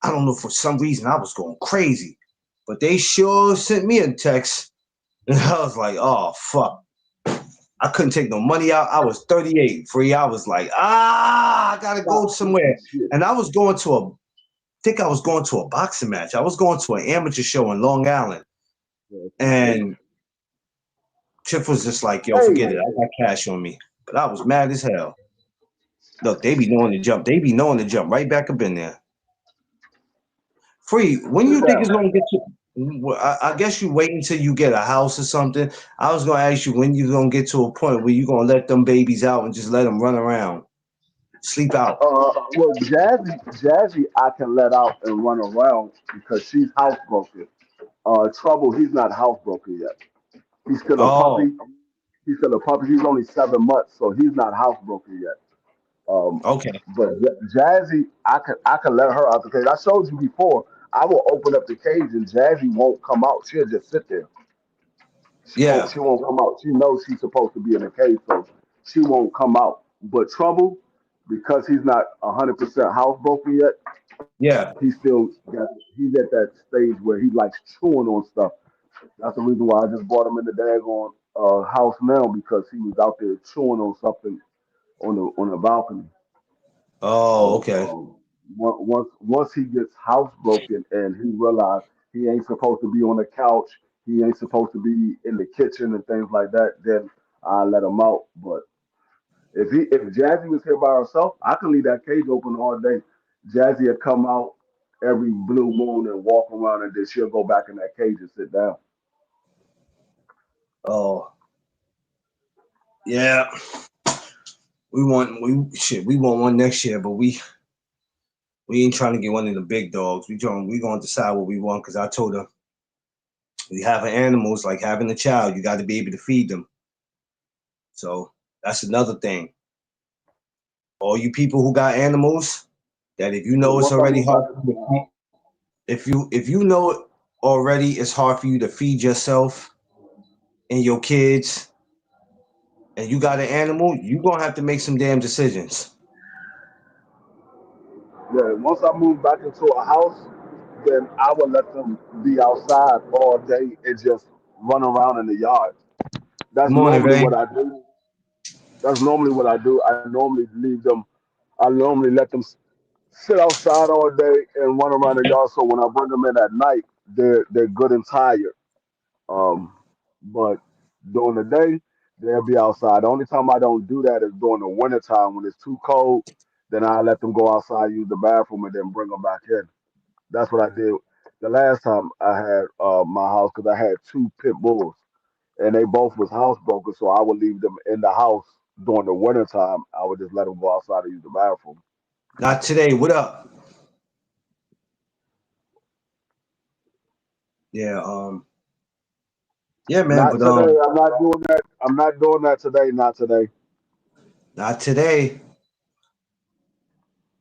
I don't know, for some reason I was going crazy, but they sure sent me a text, and I was like, oh fuck. I couldn't take no money out. I was 38 free. I was like, I gotta go Stop somewhere. pushing shit. And I was going to a boxing match. I was going to an amateur show in Long Island. Yeah, shit. And Tiff was just like, yo, Hey, forget it. I got cash on me. But I was mad as hell. Look, they be knowing to jump. They be knowing to jump right back up in there. Free, when sit you think it's down. gonna get to, well, I guess you wait until you get a house or something. I was gonna ask you when you gonna get to a point where you gonna let them babies out and just let them run around, sleep out. Well, Jazzy, I can let out and run around because she's housebroken. Trouble, he's not housebroken yet. He's still a Oh, puppy. He's still a puppy. He's only 7 months, so he's not housebroken yet. Um, okay. but Jazzy, I can let her out the cage. I showed you before. I will open up the cage and Jazzy won't come out. She'll just sit there. She won't. Yeah, She won't come out. She knows she's supposed to be in the cage, so she won't come out. But Trouble, because he's not 100% housebroken yet, yeah. he's at that stage where he likes chewing on stuff. That's the reason why I just brought him in the daggone house now because he was out there chewing on something on the balcony. Oh, So okay. once he gets housebroken and he realized he ain't supposed to be on the couch, he ain't supposed to be in the kitchen and things like that, then I let him out. But if Jazzy was here by herself, I could leave that cage open all day. Jazzy would come out every blue moon and walk around, and then she'll go back in that cage and sit down. Oh, yeah. We want one next year, but we ain't trying to get one of the big dogs. We going to decide what we want, because I told her You have animals like having a child, you got to be able to feed them. So that's another thing. All you people who got animals, that if you So know it's once I already move hard back for into you to the feed, house, if you know already it's hard for you to feed yourself and your kids, and you got an animal, you gonna have to make some damn decisions. yeah, once I move back into a house, then I will let them be outside all day and just run around in the yard. Good That's morning, normally Ray. what I do. That's normally what I do. I normally leave them. I normally let them sit outside all day and run around the yard. So when I bring them in at night, they're good and tired. Um, but during the day, they'll be outside. The only time I don't do that is during the winter time when it's too cold. Then I let them go outside, use the bathroom, and then bring them back in. That's what I did the last time I had my house because I had two pit bulls and they both was housebroken. So I would leave them in the house during the winter time. I would just let them go outside and use the bathroom. Not today. What up? Yeah, yeah, man. Not But today. I'm not doing that. I'm not doing that today. Not today. not today.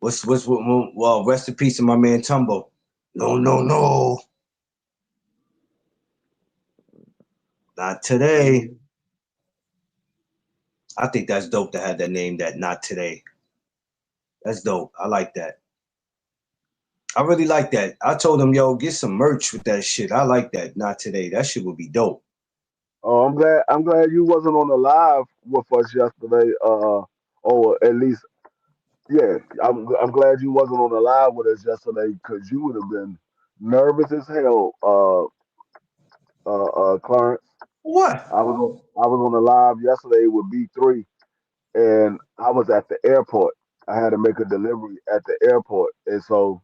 Well, rest in peace to my man Tumbo. No, no, no, not today. Mhm. I think that's dope to have that name. That not today. That's dope. I like that. I really like that. I told him, yo, get some merch with that shit. I like that. Not today. That shit would be dope. Oh, I'm glad. I'm glad you wasn't on the live with us yesterday. Or at least, yeah. I'm glad you wasn't on the live with us yesterday because you would have been nervous as hell. Clarence. What? I was on the live yesterday with B3, and I was at the airport. I had to make a delivery at the airport, and so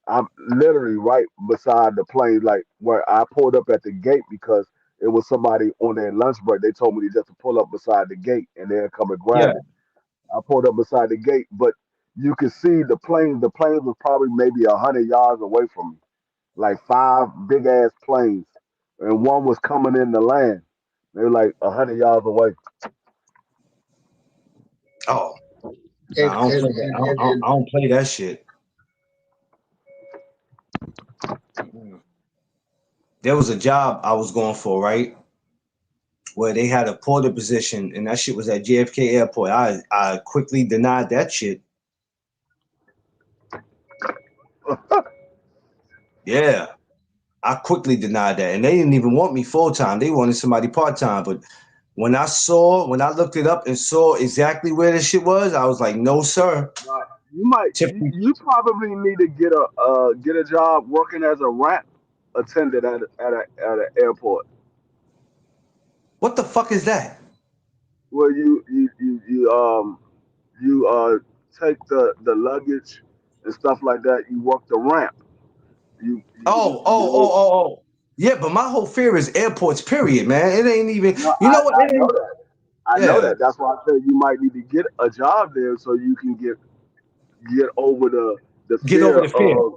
I'm literally right beside the plane, like where I pulled up at the gate because it was somebody on their lunch break. They told me to just to pull up beside the gate, and they'll come and Yeah. grab it. I pulled up beside the gate, but you could see the plane. The plane was probably maybe 100 yards away from me, like five big ass planes, and one was coming in the land. They were like 100 yards away. Oh, And nah, I don't and play that. and and, I don't play that shit. Mm. There was a job I was going for, right? Where they had a porter position, and that shit was at JFK Airport. I quickly denied that shit. Yeah, I quickly denied that, and they didn't even want me full time. They wanted somebody part time. But when I looked it up and saw exactly where this shit was, I was like, no, sir. Right. You probably need to get a job working as a ramp attendant at an airport What the fuck is that? where you take the luggage and stuff like that. You work the ramp. You work. Oh. Yeah, but my whole fear is airports, period, man. It ain't even, No, you know what? I It know ain't, that. I know yeah. that. That's why I said you might need to get a job there so you can get over the Get over fear the fear. of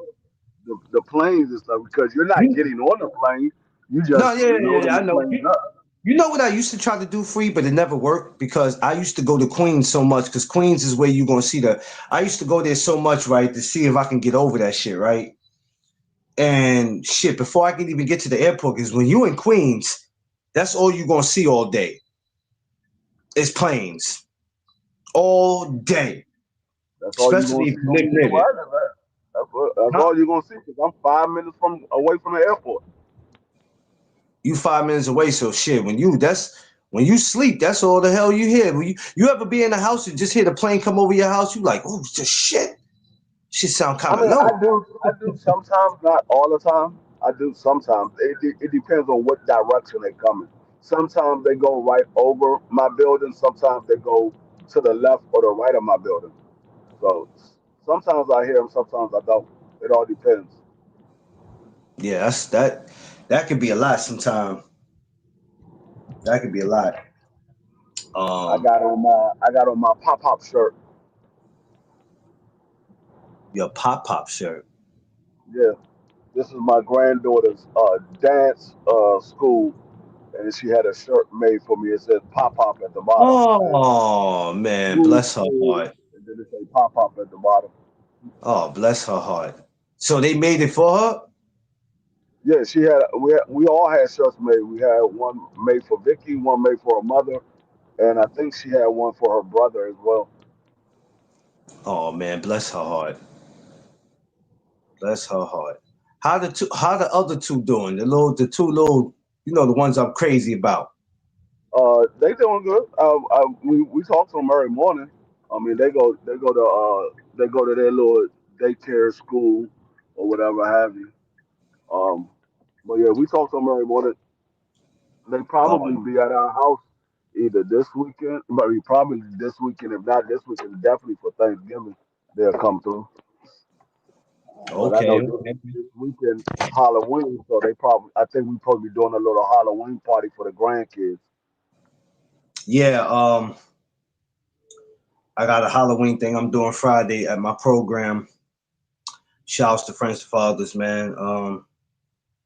the planes and stuff because you're not You, getting on the plane. You no, just yeah, loading I the know. plane up. You know what I used to try to do free, but it never worked because I used to go to Queens so much because Queens is where you're gonna see the. I used to go there so much, right, to see if I can get over that shit, right? And shit, before I can even get to the airport, because when you in Queens, that's all you're gonna see all day. Is planes all day, That's all you're gonna especially if see you on live near it. T-Wagon, man. That's Huh? all you're gonna see because I'm 5 minutes from away from the airport. You 5 minutes away, so shit. When you sleep, that's all the hell you hear. When you ever be in the house and just hear the plane come over your house, you like, oh, just shit. Shit sound I kind of mean, low. I do sometimes, not all the time. I do sometimes. It depends on what direction they coming. Sometimes they go right over my building. Sometimes they go to the left or the right of my building. So sometimes I hear them. Sometimes I don't. It all depends. Yeah, that could be a lot sometime. That could be a lot. Um, I got on my pop pop shirt. your pop shirt. Yeah. this is my granddaughter's dance school, and she had a shirt made for me. It says "Pop Pop" at the bottom, and Oh man, school, bless her school, heart. and then it say "Pop Pop" at the bottom. Oh, bless her heart. So they made it for her? Yeah, she had. We all had shirts made. We had one made for Vicky, one made for her mother, and I think she had one for her brother as well. Oh man, bless her heart. Bless her heart. How the other two doing? The two little, the ones I'm crazy about. They doing good. We talk to them every morning. I mean, they go to their little daycare school or whatever have you. Um, but yeah, we talk to them every morning. They probably Oh, be at our house either this weekend, maybe probably this weekend. If not this weekend, definitely for Thanksgiving they'll come through. But I know okay, okay. this weekend Halloween, so they probably I think we probably be doing a little Halloween party for the grandkids. Yeah, I got a Halloween thing I'm doing Friday at my program. Shouts to Friends to Fathers, man.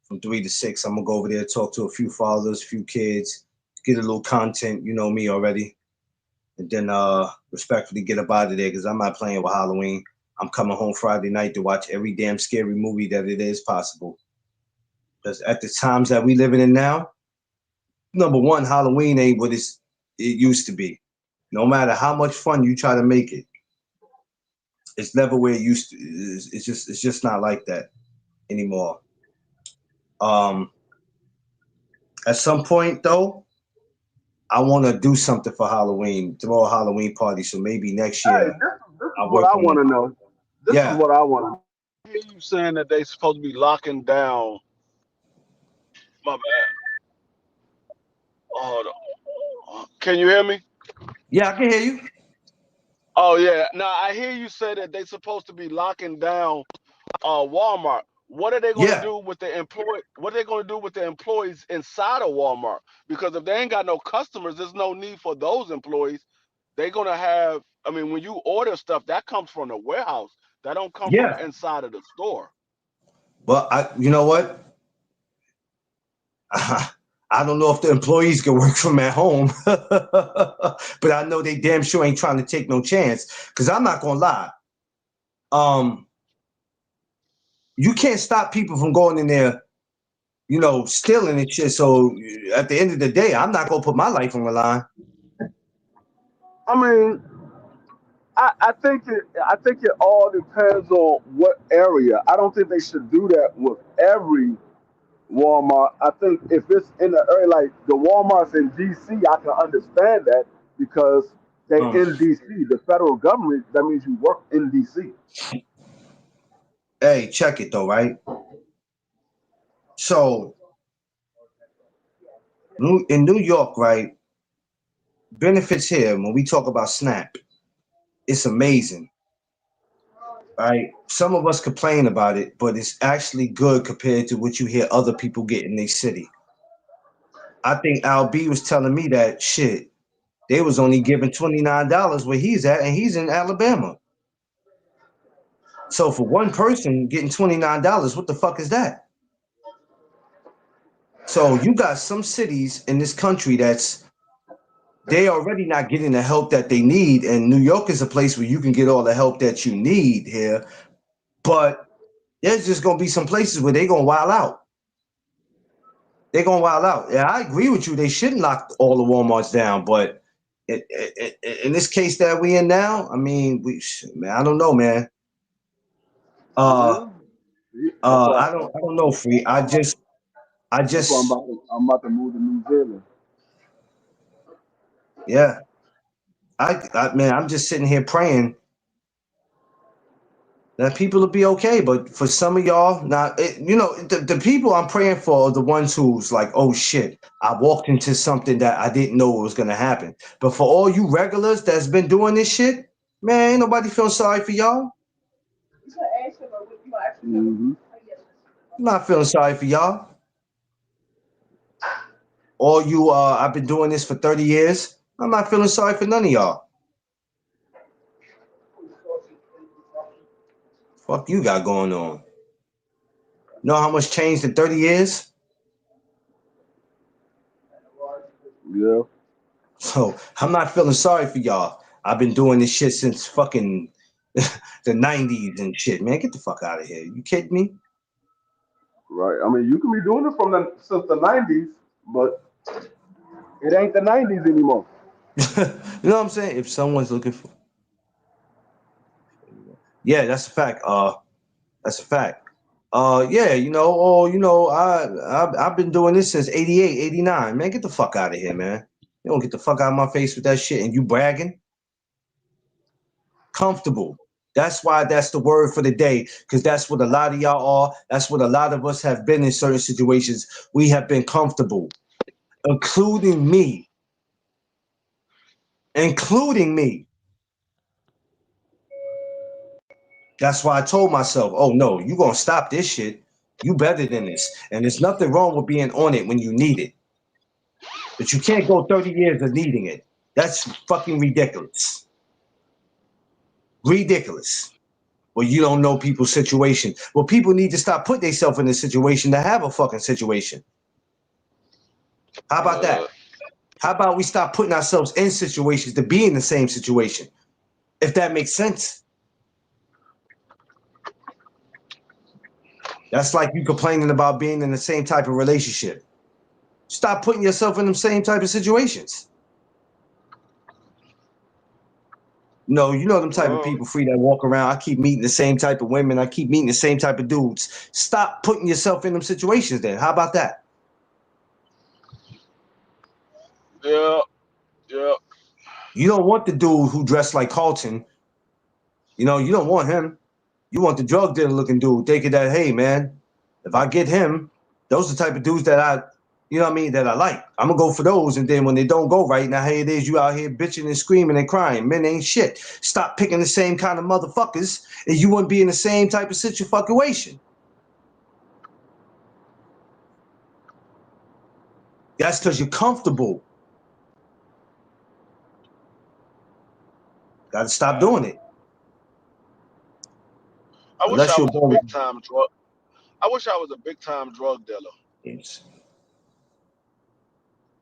From 3 to 6, I'm gonna go over there, talk to a few fathers, a few kids, get a little content, you know me already, and then respectfully get up out of there because I'm not playing with Halloween. I'm coming home Friday night to watch every damn scary movie that it is possible. Because at the times that we living in now, number one, Halloween ain't what it used to be. No matter how much fun you try to make it, it's never where it used to. It's just not like that anymore. Um, at some point though, I want to do something for Halloween, throw a Halloween party. So maybe next Hey, year this is I'll what work I on want it. to know. This is Yeah, what I want to know. I hear you saying that they supposed to be locking down. My bad. Hold on. Can you hear me? yeah, I can hear you. Oh yeah. Now I hear you say that they supposed to be locking down Walmart. What are they going to Yeah, do with the employee? What are they going to do with the employees inside of Walmart? Because if they ain't got no customers, there's no need for those employees. They're going to have. I mean, when you order stuff, that comes from the warehouse. That don't come from yeah. inside of the store. But you know what? I don't know if the employees can work from at home, but I know they damn sure ain't trying to take no chance. Cause I'm not gonna lie, um, you can't stop people from going in there, stealing and shit. So at the end of the day, I'm not gonna put my life on the line. I mean, I think it all depends on what area. I don't think they should do that with every Walmart. I think if it's in the area like the Walmarts in DC, I can understand that because they Um, in DC, the federal government. That means you work in DC. hey, check it though, right? So in New York, right? Benefits here when we talk about SNAP, it's amazing. Right? Some of us complain about it, but it's actually good compared to what you hear other people get in their city. I think Al B was telling me that shit. They was only giving $29 where he's at, and he's in Alabama. So for one person getting $29, what the fuck is that? So you got some cities in this country that's they already not getting the help that they need, and New York is a place where you can get all the help that you need here. But there's just gonna be some places where they're gonna wild out. They're gonna wild out. Yeah, I agree with you. They shouldn't lock all the WalMarts down, but in this case that we in now, I mean, man, I don't know, man. Uh, Yeah, that's why. I don't know, Free. I That's why just, I'm about to move to New Zealand. yeah. Man, I'm just sitting here praying that people will be okay. But for some of y'all, now, the people I'm praying for are the ones who's like, oh shit, I walked into something that I didn't know was gonna happen. But for all you regulars that's been doing this shit, man, ain't nobody feeling sorry for y'all. Hmm. I'm not feeling sorry for y'all. All you, I've been doing this for 30 years. I'm not feeling sorry for none of y'all. Fuck you got going on. Know how much changed in 30 years? Yeah. So I'm not feeling sorry for y'all. I've been doing this shit since fucking the 90s and shit, man. Get the fuck out of here. You kidding me? Right. I mean, you can be doing it from since the '90s, but it ain't the '90s anymore. You know what I'm saying? If someone's looking for, yeah, that's a fact. That's a fact. Yeah, I've been doing this since 88, 89. Man, get the fuck out of here, man. You don't get the fuck out of my face with that shit and you bragging. Comfortable. That's why that's the word for the day, because that's what a lot of y'all are. That's what a lot of us have been in certain situations. We have been comfortable, including me. Including me. That's why I told myself, oh no, you gonna stop this shit. You better than this. And there's nothing wrong with being on it when you need it. But you can't go 30 years of needing it. That's fucking ridiculous. Ridiculous. Well, you don't know people's situation. Well, people need to stop putting themselves in a situation to have a fucking situation. How about Uh, that? How about we stop putting ourselves in situations to be in the same situation? If that makes sense. That's like you complaining about being in the same type of relationship. Stop putting yourself in the same type of situations. No, you know them type of well, people free that walk around. I keep meeting the same type of women. I keep meeting the same type of dudes. Stop putting yourself in them situations then. How about that? yeah, yeah. You don't want the dude who dressed like Carlton. You don't want him. You want the drug dealer looking dude thinking that, hey, man, if I get him, those are the type of dudes that that I like. I'm going to go for those. And then when they don't go right, now, here it is, you out here bitching and screaming and crying. Men ain't shit. Stop picking the same kind of motherfuckers and you wouldn't be in the same type of situation. That's because you're comfortable. Got to stop Uh, doing it. I wish Unless I you're was a born big time drug. I wish I was a big time drug dealer. with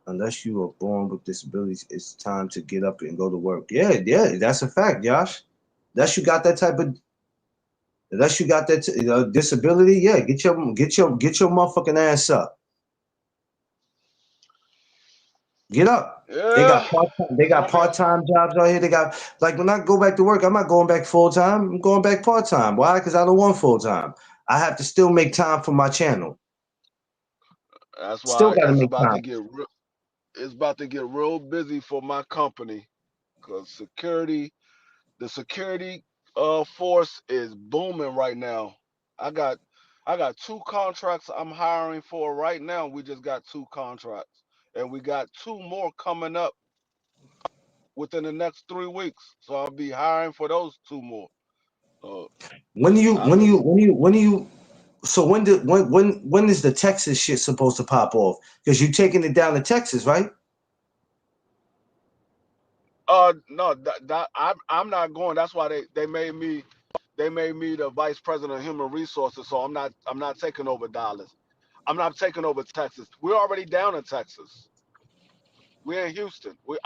unless you are born with disabilities, it's time to get up and go to work. Yeah, yeah, that's a fact, Josh. Unless you got that type of unless you got that disability, yeah, get your motherfucking ass up. Get up. They Yeah, got some people. part-time jobs out here. They got like when I go back to work, I'm not going back full time. I'm going back part-time. Why? Because I don't want full time. I have to still make time for my channel. That's Still why got to make time. it's about to get real busy for my company because the security force is booming right now. I got I got two contracts I'm hiring for right now. We just got two contracts, and we got two more coming up within the next 3 weeks. So I'll be hiring for those two more. So When do you I've when do you been when do you when do you so when is the Texas shit supposed to pop off? Because you taking it down to Texas, right? no, I'm not going. That's why they made me the vice president of human resources. So I'm not taking over Dallas. I'm not taking over Texas. We're already down in Texas. We're in Houston. We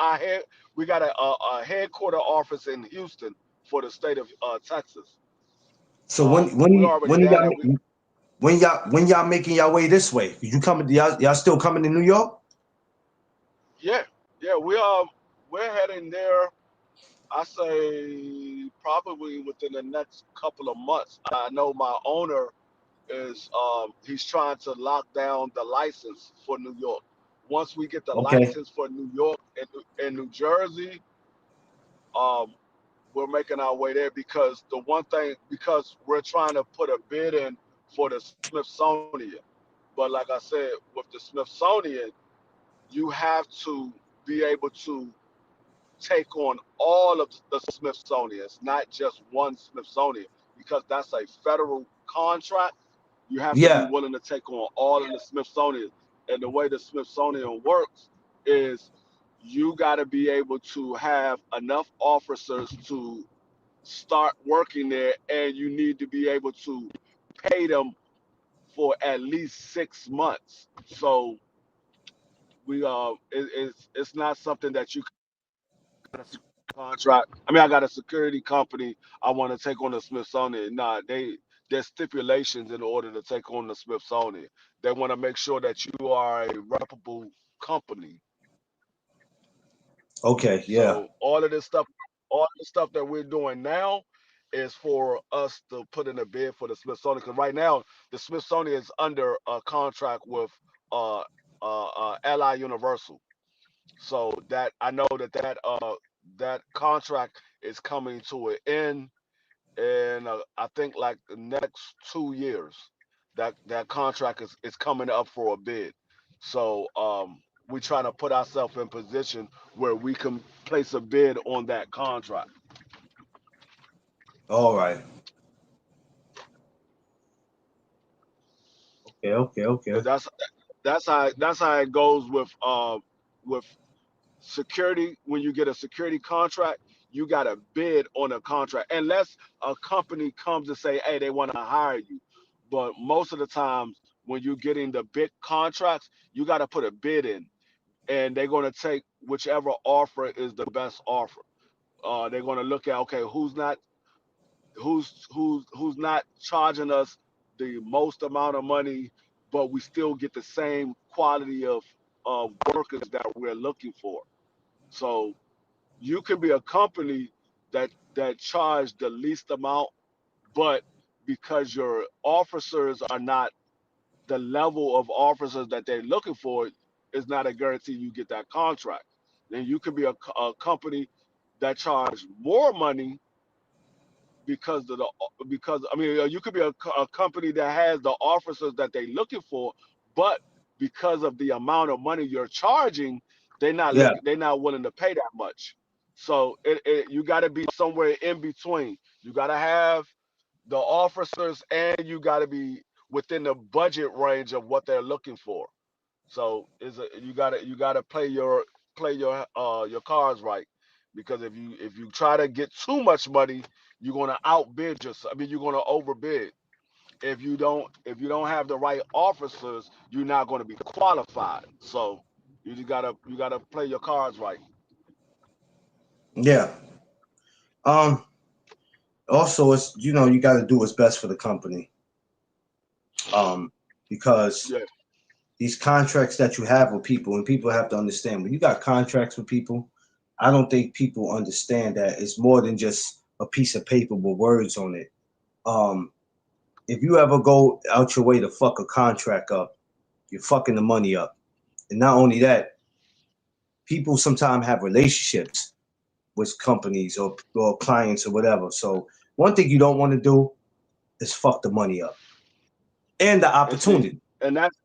got a headquarter office in Houston for the state of Texas. So when We're you already down there. when y'all making y'all way this way? You coming? Y'all still coming to New York? Yeah, yeah, we're heading there. I say probably within the next couple of months. I know my owner is he's trying to lock down the license for New York. Once we get the Okay. license for New York and New Jersey, um, we're making our way there because because we're trying to put a bid in for the Smithsonian. But like I said, with the Smithsonian, you have to be able to take on all of the Smithsonians, not just one Smithsonian, because that's a federal contract. You have to be Yeah. willing to take on all of the Smithsonian. And the way the Smithsonian works is you got to be able to have enough officers to start working there, and you need to be able to pay them for at least 6 months. So we it's not something that you got a contract. I mean, I got a security company. I want to take on the Smithsonian. Nah, there's stipulations in order to take on the Smithsonian. They want to make sure that you are a reputable company. Okay, yeah. So all the stuff that we're doing now is for us to put in a bid for the Smithsonian. Because right now the Smithsonian is under a contract with uh, Ally Universal. So that I know that contract is coming to an end in I think like the next 2 years. That contract is coming up for a bid. So we're trying to put ourselves in position where we can place a bid on that contract. All right. Okay. Because that's how it goes with security. When you get a security contract, you got to bid on a contract unless a company comes and say, hey, they want to hire you. But most of the times when you're getting the big contracts, you got to put a bid in, and they're going to take whichever offer is the best offer. They're going to look at, okay, who's not charging us the most amount of money, but we still get the same quality of workers that we're looking for. So you can be a company that charge the least amount, but because your officers are not the level of officers that they're looking for, is not a guarantee you get that contract. Then you could be a company that charge more money because of the because I mean you could be a company that has the officers that they're looking for, but because of the amount of money you're charging, Yeah. they're not willing to pay that much. So you got to be somewhere in between. You got to have the officers and you got to be within the budget range of what they're looking for. So you gotta play your cards right, because if you try to get too much money, you're gonna outbid yourself. I mean, you're gonna overbid. If you don't have the right officers, you're not gonna be qualified. So you gotta play your cards right. Yeah. Um, also it's you gotta do what's best for the company. Because Yeah, these contracts that you have with people, and people have to understand when you got contracts with people, I don't think people understand that it's more than just a piece of paper with words on it. Um, if you ever go out your way to fuck a contract up, you're fucking the money up. And not only that, people sometimes have relationships with companies or clients or whatever. So one thing you don't want to do is fuck the money up and the and see, opportunity. and that's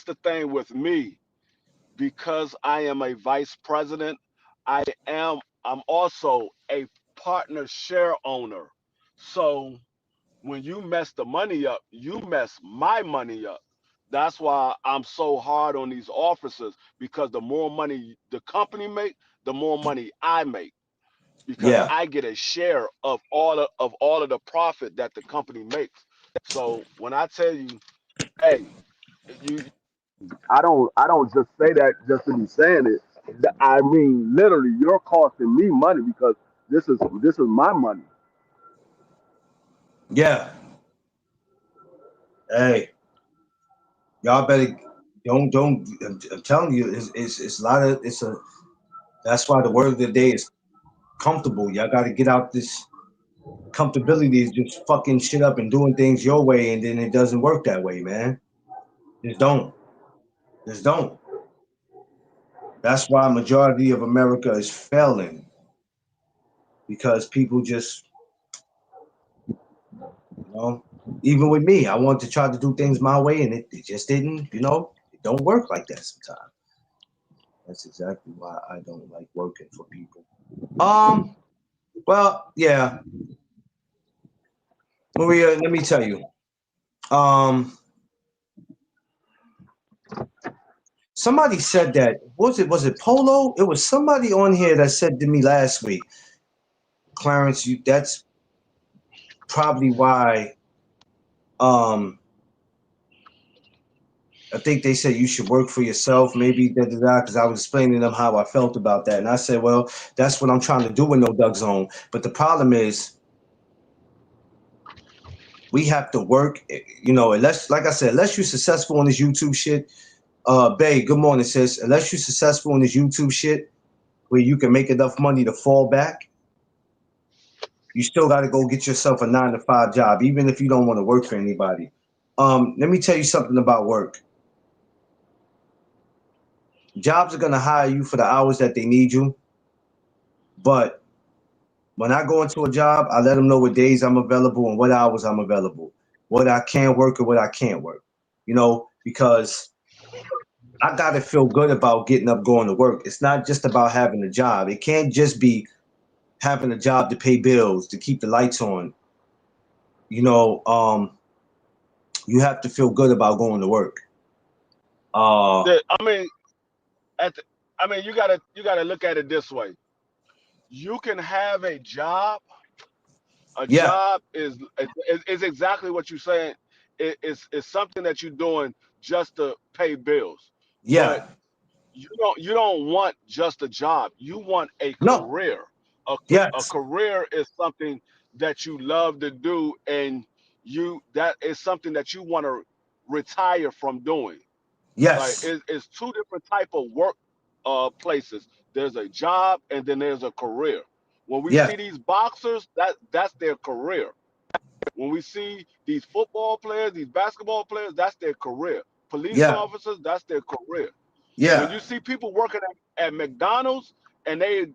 the thing with me, because I am a vice president. I'm also a partner share owner. So when you mess the money up, you mess my money up. That's why I'm so hard on these officers, because the more money the company make, the more money I make, because Yeah. I get a share of all of the profit that the company makes. So when I tell you, hey, you I don't just say that just to be saying it. I mean, literally, you're costing me money because this is my money. Yeah. Hey, y'all better don't. I'm telling you, it's a lot of it's a. That's why the word of the day is comfortable. Y'all got to get out this comfortability is just fucking shit up and doing things your way, and then it doesn't work that way, man. Just don't. Just don't. That's why majority of America is failing, because people just, you know, even with me, I want to try to do things my way, and it just didn't, it don't work like that sometimes. That's exactly why I don't like working for people. Well, yeah, Maria, let me tell you. Um, Somebody said that, was it Polo? It was somebody on here that said to me last week, Clarence, that's probably why Um, I think they said you should work for yourself, maybe da da da. Because I was explaining to them how I felt about that, and I said, well, that's what I'm trying to do in No Doug Zone. But the problem is, we have to work. You know, unless, like I said, unless you're successful on this YouTube shit. Bay, good morning, sis. Unless you're successful in this YouTube shit, where you can make enough money to fall back, you still got to go get yourself a 9 to 5 job, even if you don't want to work for anybody. Let me tell you something about work. Jobs are gonna hire you for the hours that they need you, but when I go into a job, I let them know what days I'm available and what hours I'm available, what I can work and what I can't work. You know, because I gotta feel good about getting up, going to work. It's not just about having a job. It can't just be having a job to pay bills, to keep the lights on. You know, you have to feel good about going to work. Uh, I mean, at the, I mean, you gotta look at it this way. You can have a job. A yeah, job is exactly what you're saying. It's something that you're doing just to pay bills. But yeah, you don't want just a job. You want a no, career. A yes, career is something that you love to do, and that is something that you want to retire from doing. Like yes, it's two different type of work places. There's a job and then there's a career. When we yeah, see these boxers, that's their career. When we see these football players, these basketball players, that's their career. Police yeah, officers, that's their career. When yeah, you see people working at McDonald's and they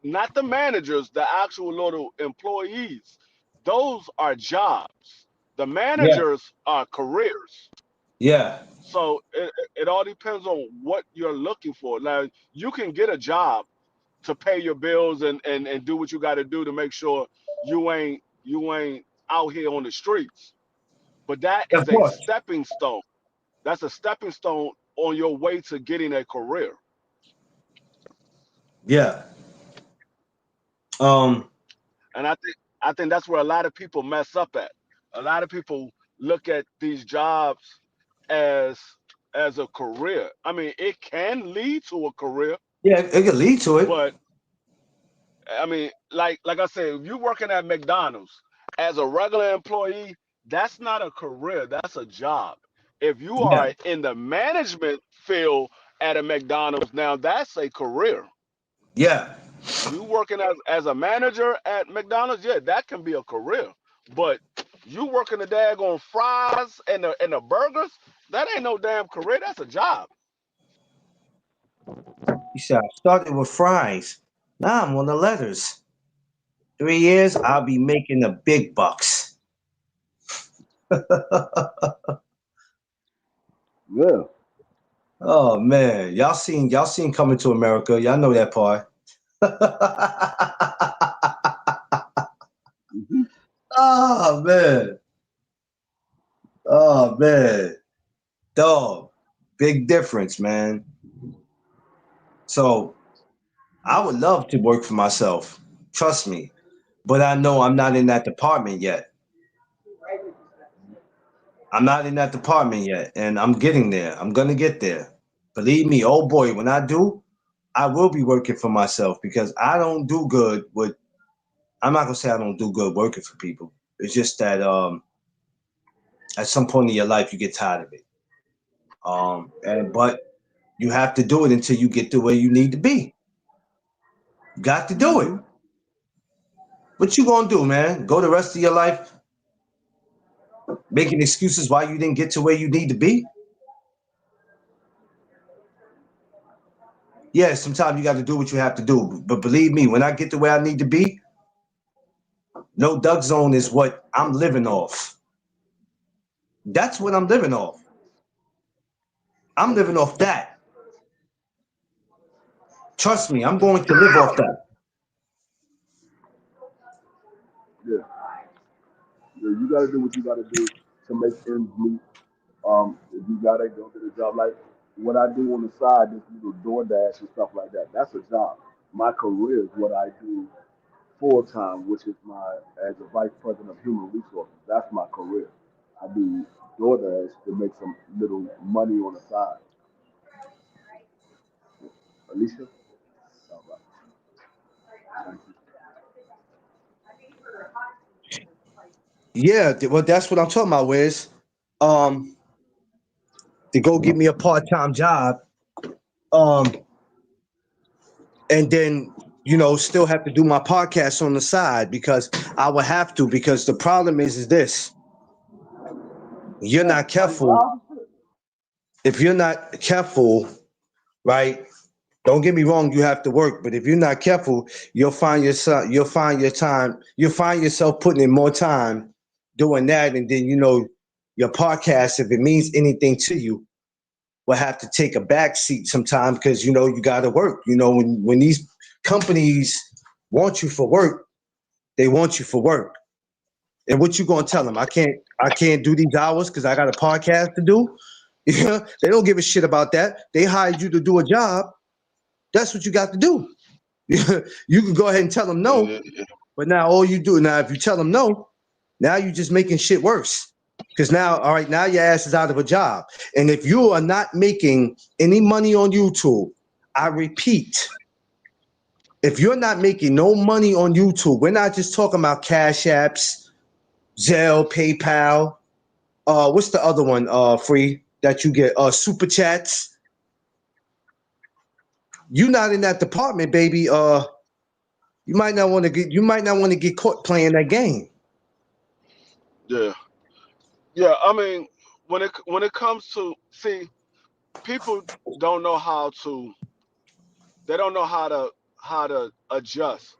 not the managers, the actual little employees, those are jobs. The yeah, managers are careers. yeah, So it all depends on what you're looking for. Now you can get a job to pay your bills and do what you got to do to make sure you ain't out here on the streets. But that of is a course, stepping stone. That's a stepping stone on your way to getting a career. yeah, um, And I think that's where a lot of people mess up at. A lot of people look at these jobs as as a career. I mean, it can lead to a career, yeah, it could lead to it. but I mean, like I said, if you're working at McDonald's as a regular employee, that's not a career, that's a job. If you Yeah, are in the management field at a McDonald's, now that's a career. yeah, You working as a manager at McDonald's, yeah, that can be a career. But you working the daggone fries and the burgers, that ain't no damn career. That's a job. you said I started with fries. Now I'm on the letters. 3 years, I'll be making the big bucks. Yeah. Oh man, y'all seen Coming to America. Y'all know that part. Hmm. Oh man. Oh man. Dog. Big difference, man. So I would love to work for myself. Trust me. But I know I'm not in that department yet. I'm not in that department yet. And I'm getting there. I'm gonna get there. Believe me, oh boy, when I do, I will be working for myself because I don't do good with I'm not gonna say I don't do good working for people. It's just that at some point in your life you get tired of it. And but you have to do it until you get to where you need to be. You got to do it. Hmm. What you gonna do, man? Go the rest of your life making excuses why you didn't get to where you need to be? Yeah, sometimes you got to do what you have to do. But believe me, when I get to where I need to be, no Doug Zone is what I'm living off. That's what I'm living off. I'm living off that. Trust me, I'm going to live off that. Yeah. Yeah. You got to do what you got to do to make ends meet. If you got to go to the job, like what I do on the side, this little DoorDash and stuff like that, that's a job. My career is what I do full time, which is my as a vice president of human resources. That's my career. I do DoorDash to make some little money on the side. Alicia? All right. Thank you. Yeah, well, that's what I'm talking about, Wiz. Um, to go get me a part-time job, um, and then still have to do my podcast on the side because I would have to. Because the problem is this: you're Yeah, not like careful. wild as shit. If you're not careful, right? Don't get me wrong, you have to work, but if you're not careful, you'll find yourself putting in more time doing that, and then your podcast, if it means anything to you, will have to take a back seat sometime because you got to work. When these companies want you for work, they want you for work. And what you gonna tell them? I can't do these hours because I got a podcast to do. They don't give a shit about that. They hired you to do a job. That's what you got to do. You can go ahead and tell them no, but now all you do now, if you tell them no, now you're just making shit worse. Because now, all right, now your ass is out of a job. And if you are not making any money on YouTube, I repeat, if you're not making no money on YouTube, we're not just talking about Cash Apps, Zelle, PayPal. What's the other one? Free that you get? Super Chats. You're not in that department, baby. You might not want to get caught playing that game. Yeah, yeah. I mean, when it comes to people don't know how to they don't know how to adjust,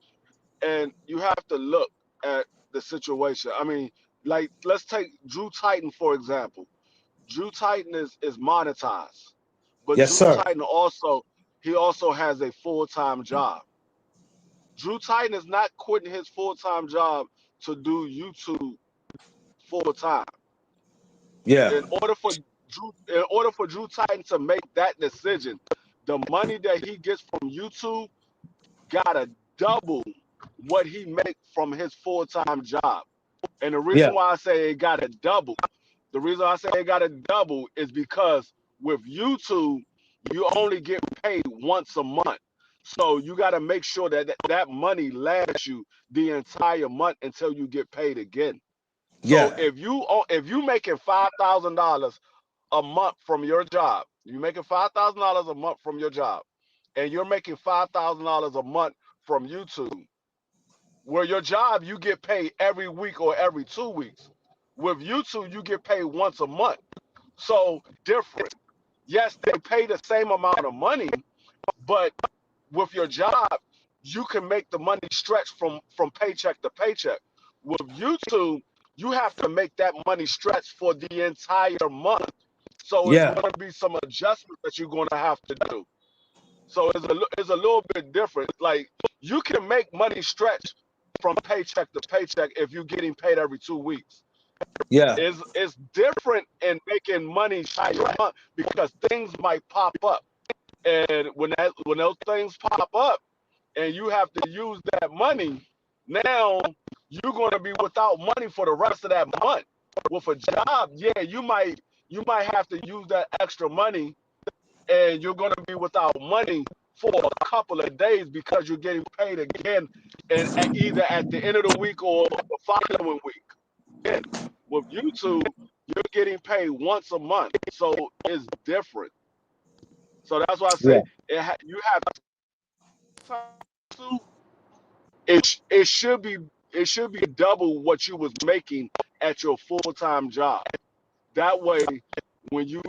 and you have to look at the situation. I mean, like let's take Drew Titan for example. Drew Titan is monetized, but Yes, Drew sir. Titan also has a full-time job. Drew Titan is not quitting his full-time job to do YouTube full time. Yeah, In order for Drew Titan to make that decision, the money that he gets from YouTube gotta double what he makes from his full-time job. And the yeah, reason why I say it gotta double, is because with YouTube, you only get paid once a month. So you gotta make sure that money lasts you the entire month until you get paid again. So yeah, if you making $5,000 a month from your job, you're making $5,000 a month from your job, and you're making $5,000 a month from YouTube. Where your job you get paid every week or every 2 weeks. With YouTube, you get paid once a month. So different. Yes, they pay the same amount of money, but with your job, you can make the money stretch from paycheck to paycheck. With YouTube, you have to make that money stretch for the entire month. So it's yeah, going to be some adjustments that you're going to have to do. So it's a little bit different. Like you can make money stretch from paycheck to paycheck if you're getting paid every 2 weeks. yeah, It's different in making money month because things might pop up, and when those things pop up, and you have to use that money, now you're going to be without money for the rest of that month. With a job, yeah, you might have to use that extra money, and you're going to be without money for a couple of days because you're getting paid again, and either at the end of the week or the following week. Again, with YouTube, you're getting paid once a month, so it's different. So that's why I yeah, say you have to. It should be double what you was making at your full-time job. That way, when you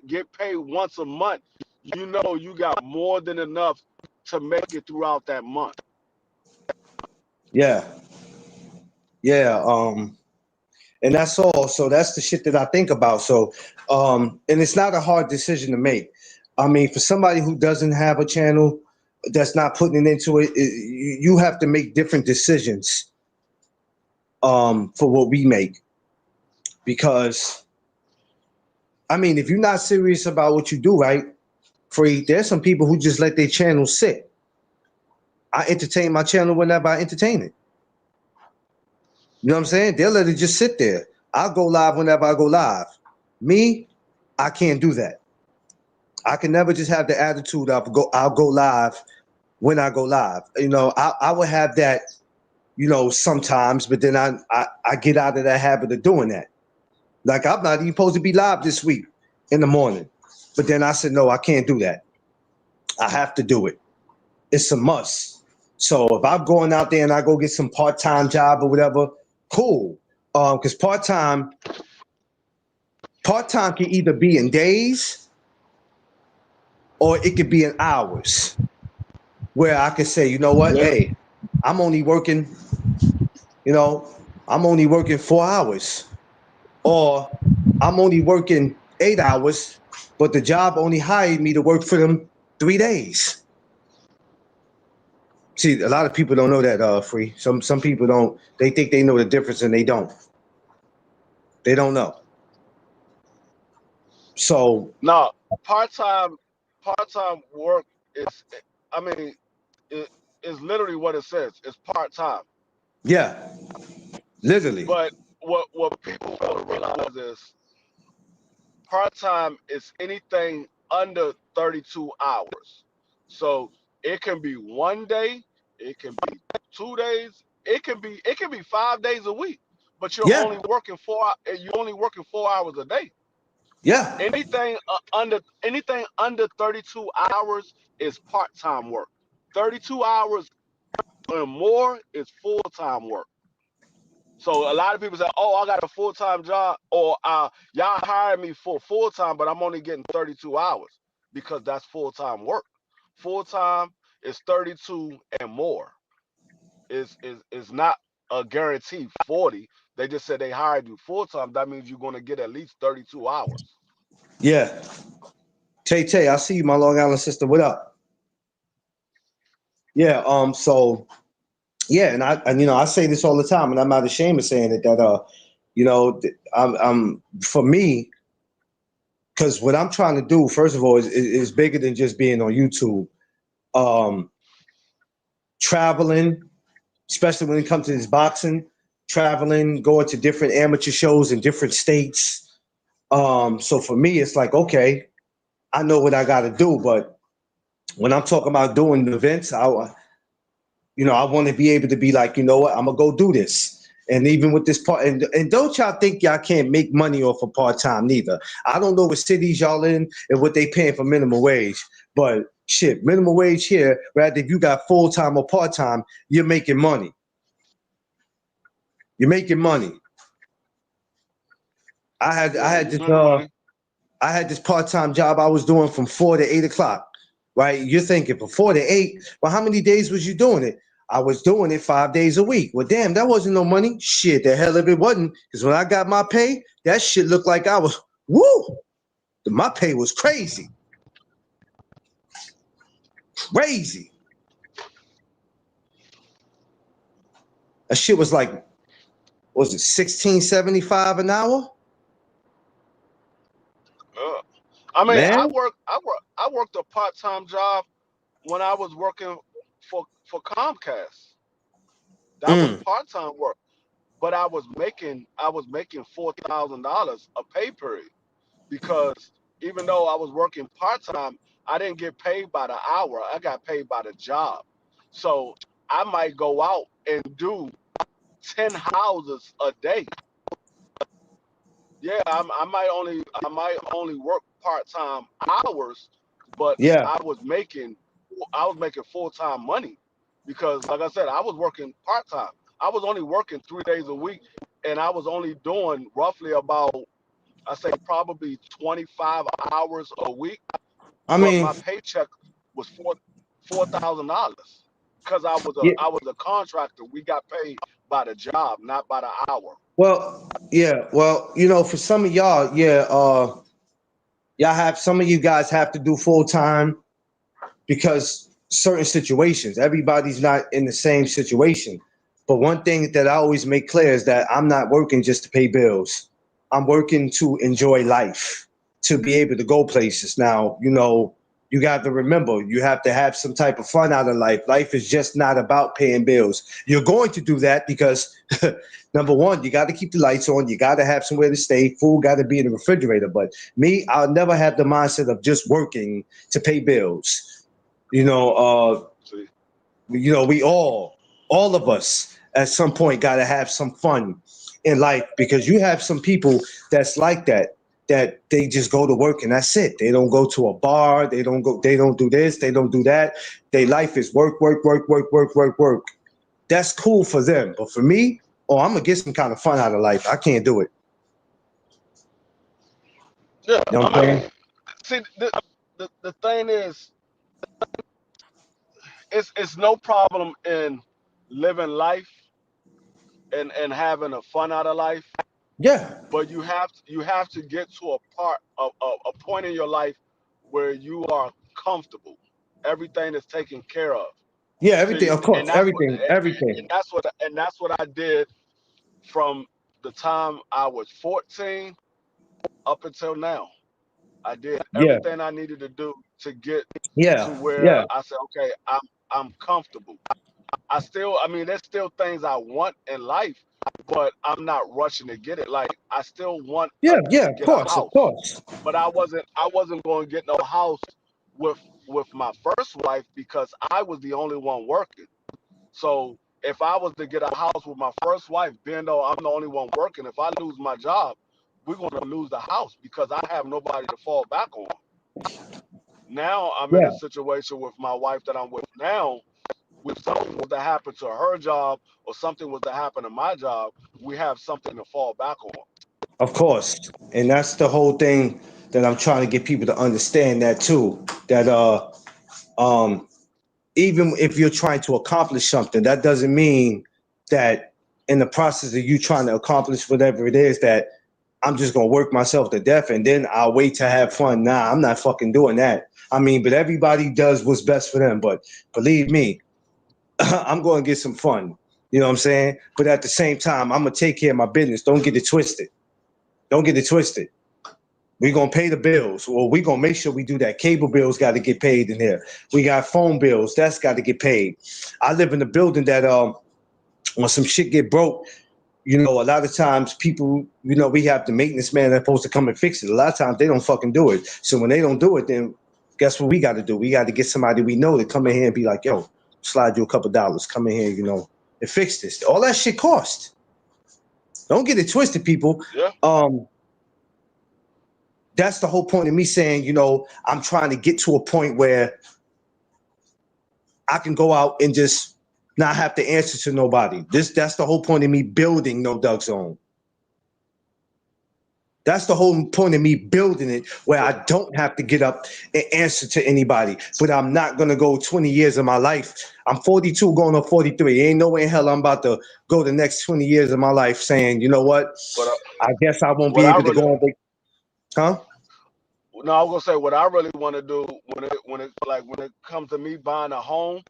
get paid once a month, you got more than enough to make it throughout that month. yeah, yeah. And that's all. So that's the shit that I think about. So, and it's not a hard decision to make. I mean, for somebody who doesn't have a channel, that's not putting it into it, you have to make different decisions for what we make. Because, I mean, if you're not serious about what you do, right, Free, there's some people who just let their channel sit. I entertain my channel whenever I entertain it. You know what I'm saying? They'll let it just sit there. I'll go live whenever I go live. Me, I can't do that. I can never just have the attitude of I'll go live when I go live. You know, I would have that, you know, sometimes, but then I get out of that habit of doing that. Like I'm not even supposed to be live this week in the morning. But then I said, no, I can't do that. I have to do it. It's a must. So if I'm going out there and I go get some part-time job or whatever, cool. Because part-time can either be in days or it could be in hours where I could say, you know what, hey, I'm only working, you know, I'm only working 4 hours or I'm only working 8 hours, but the job only hired me to work for them 3 days. See, a lot of people don't know that, Free. Some people don't. They think they know the difference, and they don't. They don't know. So No, part-time work is, I mean, it is literally what it says. It's part-time. yeah, literally. But what people fail to realize is part-time is anything under 32 hours. So it can be 1 day, it can be 2 days, it can be 5 days a week, but you're Yeah, only working 4 hours a day. yeah, Anything under 32 hours is part-time work. 32 hours or more is full-time work. So a lot of people say, "Oh, I got a full-time job," or "Y'all hired me for full-time, but I'm only getting 32 hours," because that's full-time work. Full-time is 32 and more. Is not a guaranteed 40. They just said they hired you full-time. That means you're going to get at least 32 hours. yeah. Tay, I see you, my Long Island sister. What up? Yeah. So yeah, and you know, I say this all the time, and I'm not ashamed of saying it. That you know, I'm for me, because what I'm trying to do, first of all, is bigger than just being on YouTube. Um, Traveling, especially when it comes to this boxing, traveling, going to different amateur shows in different states. So for me, it's like, okay, I know what I got to do, but when I'm talking about doing events, I want to be able to be like, you know what, I'm gonna go do this. And even with this part, and don't y'all think y'all can't make money off of part time neither. I don't know what cities y'all in and what they paying for minimum wage, but shit, minimum wage here, rather if you got full time or part time, you're making money. You're making money. Yeah, I had you this making money. I had this part-time job I was doing from 4 to 8 o'clock. Right? You're thinking from 4 to 8. Well, how many days was you doing it? I was doing it 5 days a week. Well, damn, that wasn't no money. Shit, the hell if it wasn't. Because when I got my pay, that shit looked like I was woo. My pay was crazy. Crazy. That shit was like, what was it, 16.75 an hour? Uh, I mean, Man. I worked a part-time job when I was working for Comcast. That was Mm. part-time work, but I was making $4,000 a pay period, because even though I was working part-time, I didn't get paid by the hour. I got paid by the job. So I might go out and do 10 houses a day. Yeah, I might only work part-time hours, but Yeah. I was making full-time money, because like I said, I was working part-time. I was only working 3 days a week, and I was only doing roughly about, I say, probably 25 hours a week, I but mean, my paycheck was $4,000, because I was a yeah. I was a contractor. We got paid by the job, not by the hour. Well, yeah. Well, for some of y'all, yeah, y'all have some of you guys have to do full time because certain situations. Everybody's not in the same situation. But one thing that I always make clear is that I'm not working just to pay bills. I'm working to enjoy life, to be able to go places. Now, You got to remember, you have to have some type of fun out of life. Life is just not about paying bills. You're going to do that because, number one, you got to keep the lights on. You got to have somewhere to stay. Food got to be in the refrigerator. But me, I'll never have the mindset of just working to pay bills. You know, See, we all of us at some point got to have some fun in life, because you have some people that's like that they just go to work and that's it. They don't go to a bar, they don't do this, they don't do that. Their life is work, work, work, work, work, work, work. That's cool for them, but for me, I'm gonna get some kind of fun out of life. I can't do it. yeah, You know what I'm I mean, saying? see, the thing is, it's no problem in living life and having a fun out of life, Yeah, but you have to get to a point in your life where you are comfortable. Everything is taken care of. yeah, everything, See, of and course, that's what everything, everything. and that's what I did from the time I was 14 up until now. I did Yeah, everything I needed to do to get to yeah, where yeah, I said, okay, I'm comfortable. I mean, there's still things I want in life, but I'm not rushing to get it. Like I still want yeah, yeah, to of get a course, of house, course. but I wasn't going to get no house with my first wife because I was the only one working. So if I was to get a house with my first wife, being though I'm the only one working, if I lose my job, we're going to lose the house because I have nobody to fall back on. Now I'm in Yeah, a situation with my wife that I'm with now. If something was to happen to her job or something was to happen to my job, we have something to fall back on. of course. And that's the whole thing that I'm trying to get people to understand that too. That um even if you're trying to accomplish something, that doesn't mean that in the process of you trying to accomplish whatever it is that I'm just gonna work myself to death and then I'll wait to have fun. Nah, I'm not fucking doing that. I mean, but everybody does what's best for them. But believe me, I'm going to get some fun. You know what I'm saying? But at the same time, I'm gonna take care of my business. Don't get it twisted. Don't get it twisted. We're gonna pay the bills. Well, we're gonna make sure we do that. Cable bills got to get paid in here. We got phone bills, that's got to get paid. I live in a building that when some shit get broke, a lot of times people, we have the maintenance man that's supposed to come and fix it. A lot of times they don't fucking do it. So when they don't do it, then guess what we got to do? We got to get somebody we know to come in here and be like, yo, slide you a couple dollars. Come in here, and fix this. All that shit cost. Don't get it twisted, people. Yeah, Um, that's the whole point of me saying, I'm trying to get to a point where I can go out and just not have to answer to nobody. That's the whole point of me building No Doug Zone. That's the whole point of me building it, where yeah, I don't have to get up and answer to anybody. But I'm not gonna go 20 years of my life. I'm 42 going on 43. Ain't no way in hell I'm about to go the next 20 years of my life saying, you know what? but I guess I won't what be I able to really, go on huh? no, I was gonna say what I really want to do when it comes to me buying a home,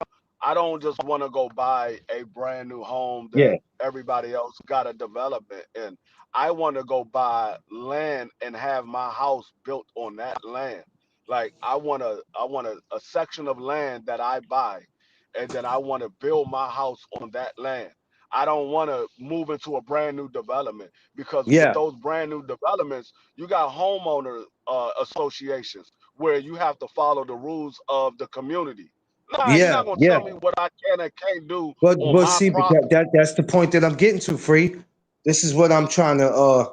I don't just want to go buy a brand new home Yeah, that everybody else got a development in. I want to go buy land and have my house built on that land. Like I want a section of land that I buy, and then I want to build my house on that land. I don't want to move into a brand new development because with yeah, those brand new developments, you got homeowner associations where you have to follow the rules of the community. Nah, you're yeah, not gonna yeah. tell me what I can and can't do on But my see, but property. that's the point that I'm getting to, Free. This is what I'm trying to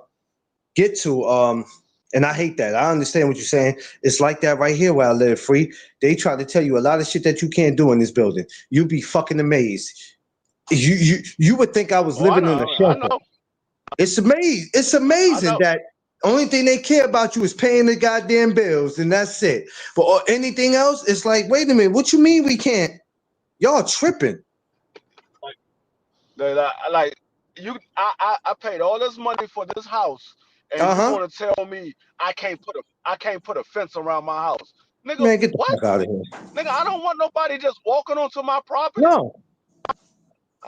get to. And I hate that. I understand what you're saying. It's like that right here where I live, Free. They try to tell you a lot of shit that you can't do in this building. You'd be fucking amazed. You would think I was Oh, I living in a know, I shelter. know, It's amazing. It's I amazing know. that only thing they care about you is paying the goddamn bills, and that's it. But anything else, it's like, wait a minute, what you mean we can't? Y'all tripping. Like I paid all this money for this house, and Uh you huh. want to tell me I can't put a fence around my house, nigga? Man, get the What? fuck out of here. Nigga, I don't want nobody just walking onto my property. No.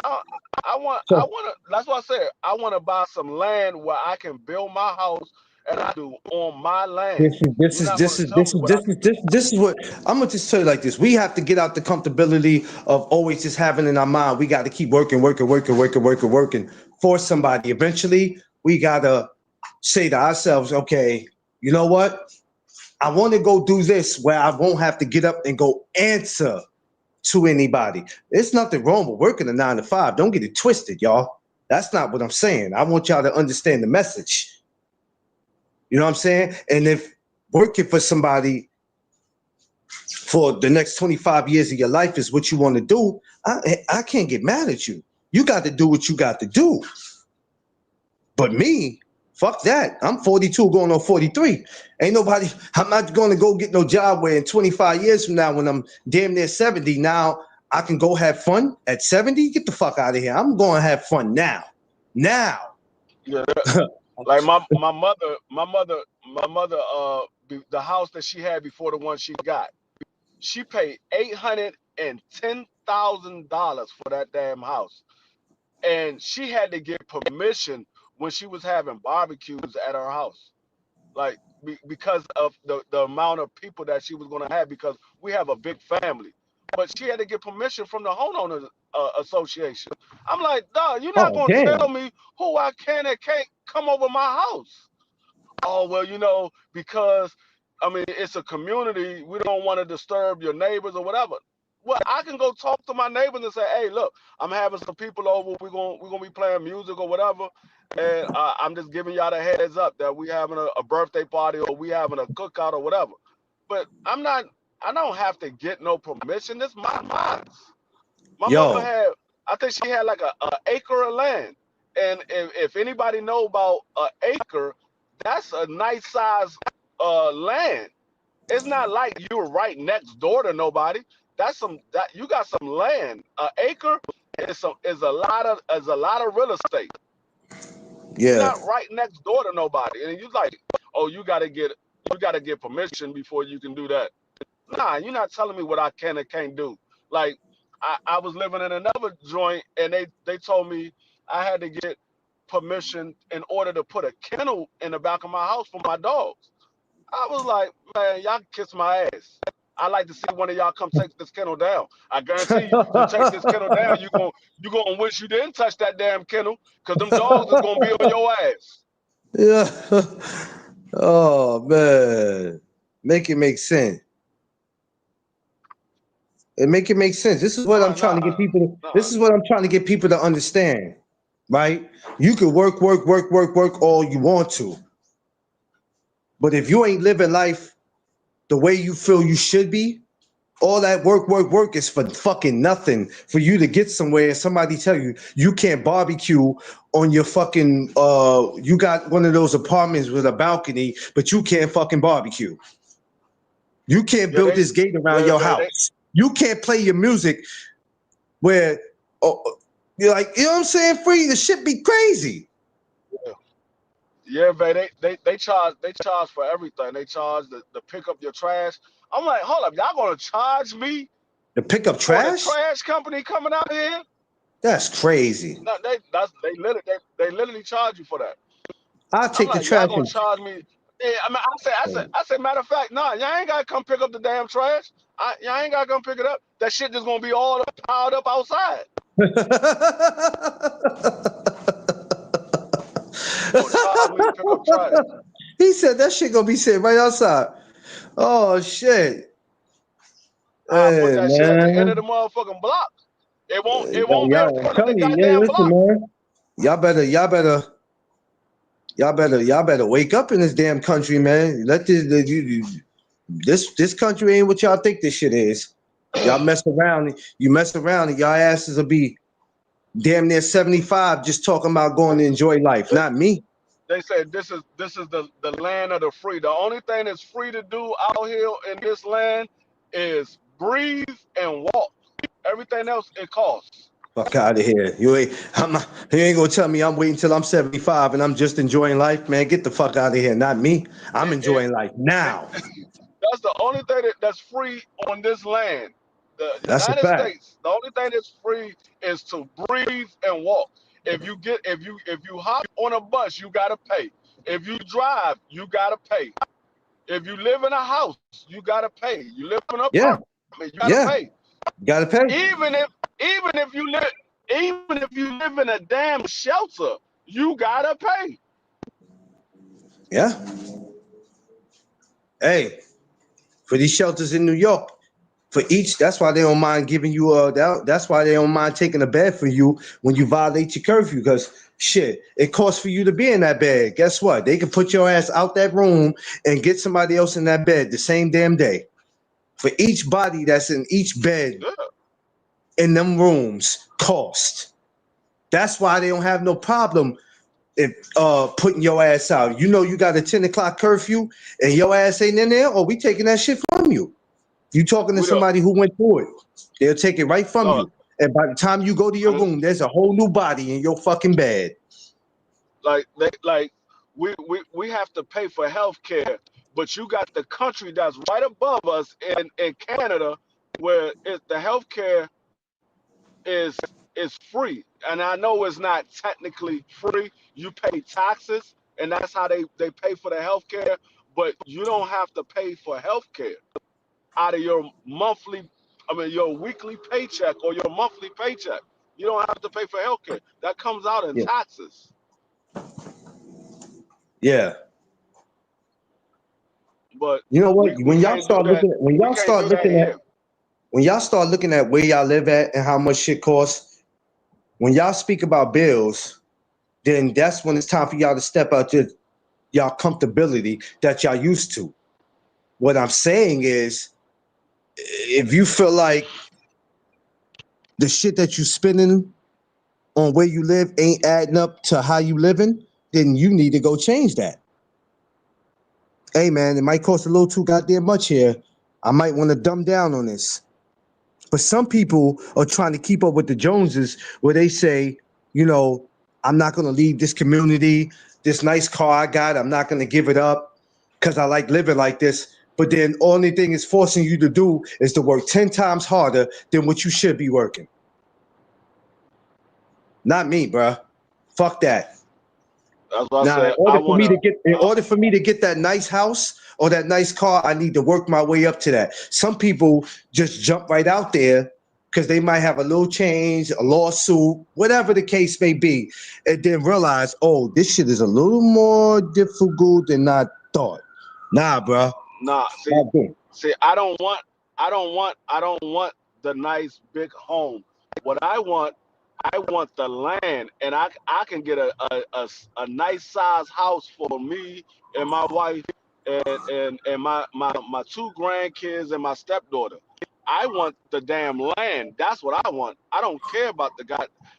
I, I want, I So want to. That's what I said. I want to buy some land where I can build my house and I do on my land. This is this You're is not this gonna is tell this me is what I this can is do. this is what I'm gonna just tell you like this. We have to get out the comfortability of always just having in our mind. We got to keep working for somebody. Eventually, we gotta say to ourselves, okay, you know what? I want to go do this where I won't have to get up and go answer to anybody. There's nothing wrong with working a 9 to 5. Don't get it twisted, y'all. That's not what I'm saying. I want y'all to understand the message. You know what I'm saying? And if working for somebody for the next 25 years of your life is what you want to do, I can't get mad at you. You got to do what you got to do. But me, fuck that. I'm 42 going on 43. Ain't nobody, I'm not going to go get no job where in 25 years from now, when I'm damn near 70, now I can go have fun at 70. Get the fuck out of here. I'm going to have fun now. Now. Yeah, like my mother, the house that she had before the one she got, she paid $810,000 for that damn house, and she had to get permission when she was having barbecues at her house, like because of the amount of people that she was gonna have, because we have a big family. But she had to get permission from the homeowners association. I'm like, dog, you're not Oh, gonna tell damn. me who I can and can't come over my house. Oh, well, because I mean it's a community. We don't want to disturb your neighbors or whatever. Well, I can go talk to my neighbors and say, hey, look, I'm having some people over. We're gonna be playing music or whatever, and I'm just giving y'all the heads up that we having a birthday party or we having a cookout or whatever. But I'm not. I don't have to get no permission. This my mine. My mother Yo, had, I think she had like a acre of land. And if anybody know about an acre, that's a nice size land. It's not like you're right next door to nobody. That you got some land. An acre is a lot of real estate. You're yeah. not right next door to nobody. And you like, oh, you gotta get permission before you can do that. Nah, you're not telling me what I can and can't do. Like I was living in another joint and they told me I had to get permission in order to put a kennel in the back of my house for my dogs. I was like, man, y'all can kiss my ass. I like to see one of y'all come take this kennel down. I guarantee you take this kennel down, you gonna wish you didn't touch that damn kennel, cause them dogs is gonna be on your ass. Yeah. Oh man. Make it make sense. And make it make sense. This is what I'm Oh trying to get nah, people to, nah. this is what I'm trying to get people to understand, right? You can work all you want to. But if you ain't living life the way you feel you should be, all that work is for fucking nothing. For you to get somewhere and somebody tell you you can't barbecue on your fucking you got one of those apartments with a balcony, but you can't fucking barbecue. You can't Yeah, build this gate around yeah, your they house. You can't play your music where you're like, you know what I'm saying? Free, the shit be crazy. Yeah, man, they charge for everything. They charge to pick up your trash. I'm like, hold up, y'all gonna charge me To pick up for the trash? trash company coming out here? That's crazy. No, they literally charge you for that. I'll I'm take the like, y'all trash gonna and charge me? Yeah, I mean, I said, matter of fact, nah, y'all ain't gotta come pick up the damn trash. Y'all ain't gotta come pick it up. That shit just gonna be all piled up outside. You gonna charge me to pick up trash? he said that shit gonna be sitting right outside. Oh shit. I put Hey that shit at the end of the man. motherfucking block. It won't be in Y'all, I'm front of the telling you, yeah, goddamn listen, block. man. Y'all better wake up in this damn country, man. Let this country ain't what y'all think this shit is. Y'all mess around, you mess around, and y'all asses will be damn near 75 just talking about going to enjoy life. They, Not me. they said this is the land of the free. The only thing that's free to do out here in this land is breathe and walk. Everything else it costs. Fuck out of here. You ain't gonna tell me I'm waiting till I'm 75 and I'm just enjoying life, man. Get the fuck out of here. Not me. I'm It, it, enjoying life now. that's the only thing that's free on this land. The That's a United fact. States, the only thing that's free is to breathe and walk. If you hop on a bus, you gotta pay. If you drive, you gotta pay. If you live in a house, you gotta pay. You live in an Yeah, apartment, you gotta yeah. pay. You gotta pay. Even if you live in a damn shelter, you gotta pay. Yeah. Hey, for these shelters in New York, for each, that's why they don't mind giving you that's why they don't mind taking a bed for you when you violate your curfew, because shit, it costs for you to be in that bed. Guess what? They can put your ass out that room and get somebody else in that bed the same damn day. For each body that's in each bed Yeah. in them rooms cost. That's why they don't have no problem if putting your ass out. You know you got a 10 o'clock curfew and your ass ain't in there, or we taking that shit from you. You talking to We don't somebody who went through it. They'll take it right from no you. And by the time you go to your room, there's a whole new body in your fucking bed. like we have to pay for health care, but you got the country that's right above us in Canada where the health care is free. And I know it's not technically free. You pay taxes, and that's how they pay for the health care, but you don't have to pay for health care out of your your weekly paycheck or your monthly paycheck. You don't have to pay for health care. That comes out in Yeah. taxes. Yeah. But You know what? we When y'all can't do start that. looking at when We y'all can't start do that looking at here. when y'all start looking at where y'all live at and how much shit costs, when y'all speak about bills, then that's when it's time for y'all to step out to y'all comfortability that y'all used to. What I'm saying is, if you feel like the shit that you spending on where you live ain't adding up to how you living, then you need to go change that. Hey man, it might cost a little too goddamn much here. I might want to dumb down on this. But some people are trying to keep up with the Joneses where they say, you know, I'm not going to leave this community, this nice car I got, I'm not going to give it up because I like living like this. But then only thing it's forcing you to do is to work 10 times harder than what you should be working. Not me, bruh. Fuck that. That's why I Now, said I wanna. in order for me to get that nice house or that nice car, I need to work my way up to that. Some people just jump right out there because they might have a little change, a lawsuit, whatever the case may be, and then realize, oh, this shit is a little more difficult than I thought. Nah, bro. Nah, Not good. see, I don't want the nice big home. What I want the land, and I can get a nice size house for me and my wife and my two grandkids and my stepdaughter. I want the damn land. That's what I want. I don't care about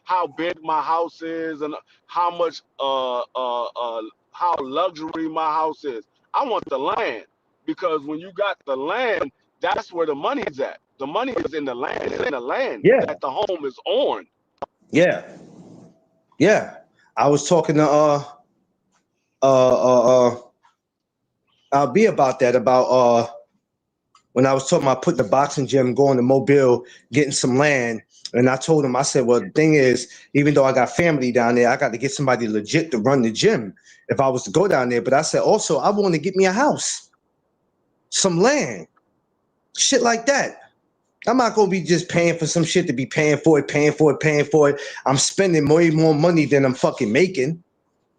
how big my house is and how much how luxury my house is. I want the land, because when you got the land, that's where the money's at. The money is in the land. It's in the land Yeah, that the home is on. yeah, yeah. I was talking to uh I'll be about that about when I was talking about putting the boxing gym, going to Mobile, getting some land. And I told him, I said, well, the thing is, even though I got family down there, I got to get somebody legit to run the gym if I was to go down there. But I said, also, I want to get me a house, some land, shit like that. I'm not going to be just paying for some shit to be paying for it, paying for it, paying for it. I'm spending way more money than I'm fucking making.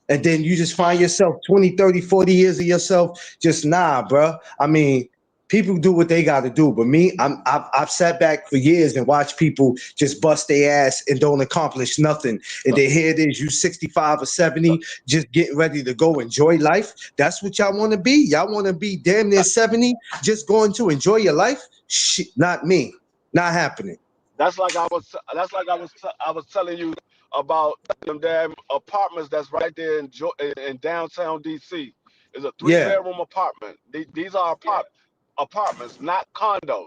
And then you just find yourself 20, 30, 40 years of yourself. Just nah, bro. I mean, people do what they got to do. But me, I've sat back for years and watched people just bust their ass and don't accomplish nothing. And then here it is, you 65 or 70, just getting ready to go enjoy life. That's what y'all want to be? Y'all want to be damn near 70, just going to enjoy your life? Shit, not me. Not happening. I was telling you about them damn apartments that's right there in downtown DC. It's a three Yeah, bedroom apartment. These are apartments, not condos.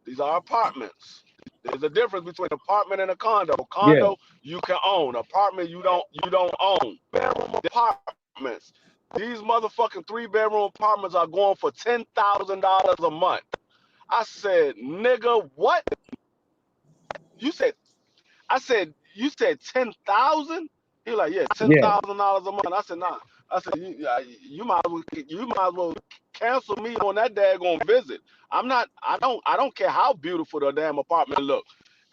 These are apartments. There's a difference between apartment and a condo. yeah, Condo you can own. Apartment you don't own. Bedroom apartments. These motherfucking 3 bedroom apartments are going for $10,000 a month. I said, nigga, what? You said you said 10,000? He was like, yeah, ten yeah, thousand dollars a month. I said, nah. I said, you might as well cancel me on that daggone visit. I don't care how beautiful the damn apartment look,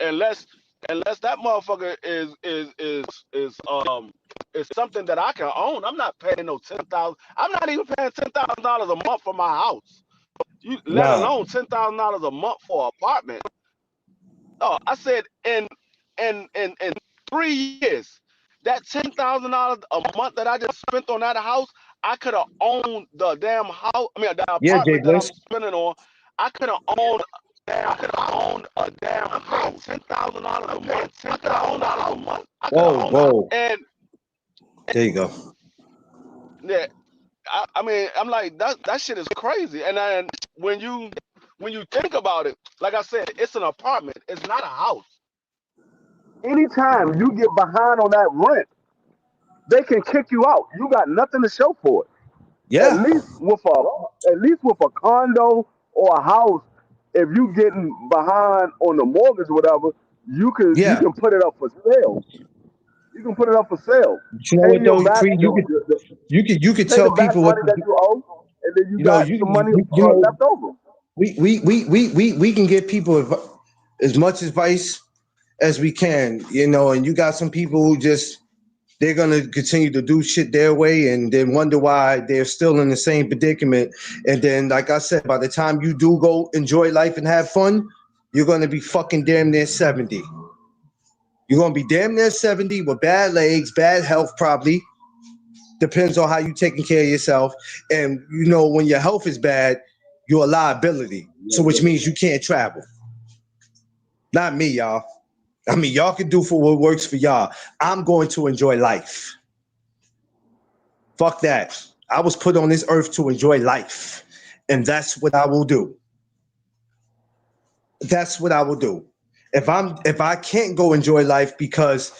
unless that motherfucker is something that I can own. I'm not paying no 10,000. I'm not even paying $10,000 a month for my house. You let Nah. alone $10,000 a month for an apartment. Oh, I said in 3 years, that $10,000 a month that I just spent on that house, I could have owned the damn house. I mean, the Yeah, Jay apartment that I'm Bliss. spending on. I could have owned. I could have owned a damn house. $10,000 a month. I could have owned a house a month. I could have Whoa, owned a house. whoa. And There you go. yeah, I mean, I'm like that shit is crazy. And then when you think about it, like I said, it's an apartment. It's not a house. Anytime you get behind on that rent, they can kick you out. You got nothing to show for it. At Yeah. least with a condo or a house, if you getting behind on the mortgage or whatever, you Yeah. can put it up for sale. You can put it up for sale. But you know Pay what your though, back, Free? You could pay the tell back people what money to that do. you owe, and then you You know, got some money left over. we can give people as much advice as we can, and you got some people who just they're gonna continue to do shit their way and then wonder why they're still in the same predicament. And then, like I said, by the time you do go enjoy life and have fun, you're gonna be fucking damn near 70. You're gonna be damn near 70 with bad legs, bad health, probably. Depends on how you taking care of yourself. And when your health is bad, you're a liability. So which means you can't travel. Not me, y'all. I mean, y'all can do for what works for y'all. I'm going to enjoy life. Fuck that. I was put on this earth to enjoy life. And that's what I will do. That's what I will do. If I can't go enjoy life because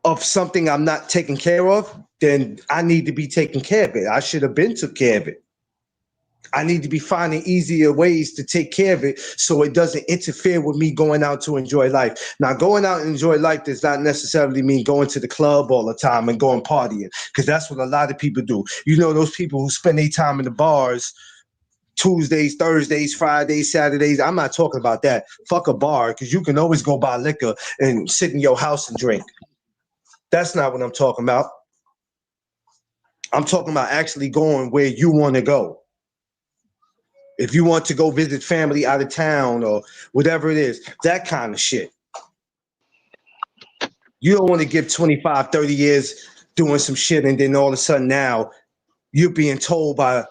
of something I'm not taking care of, then I need to be taking care of it. I should have been took care of it. I need to be finding easier ways to take care of it so it doesn't interfere with me going out to enjoy life. Now, going out and enjoy life does not necessarily mean going to the club all the time and going partying, because that's what a lot of people do. Those people who spend their time in the bars Tuesdays, Thursdays, Fridays, Saturdays. I'm not talking about that. Fuck a bar, because you can always go buy liquor and sit in your house and drink. That's not what I'm talking about. I'm talking about actually going where you want to go. If you want to go visit family out of town or whatever it is, that kind of shit. You don't want to give 25, 30 years doing some shit and then all of a sudden now you're being told by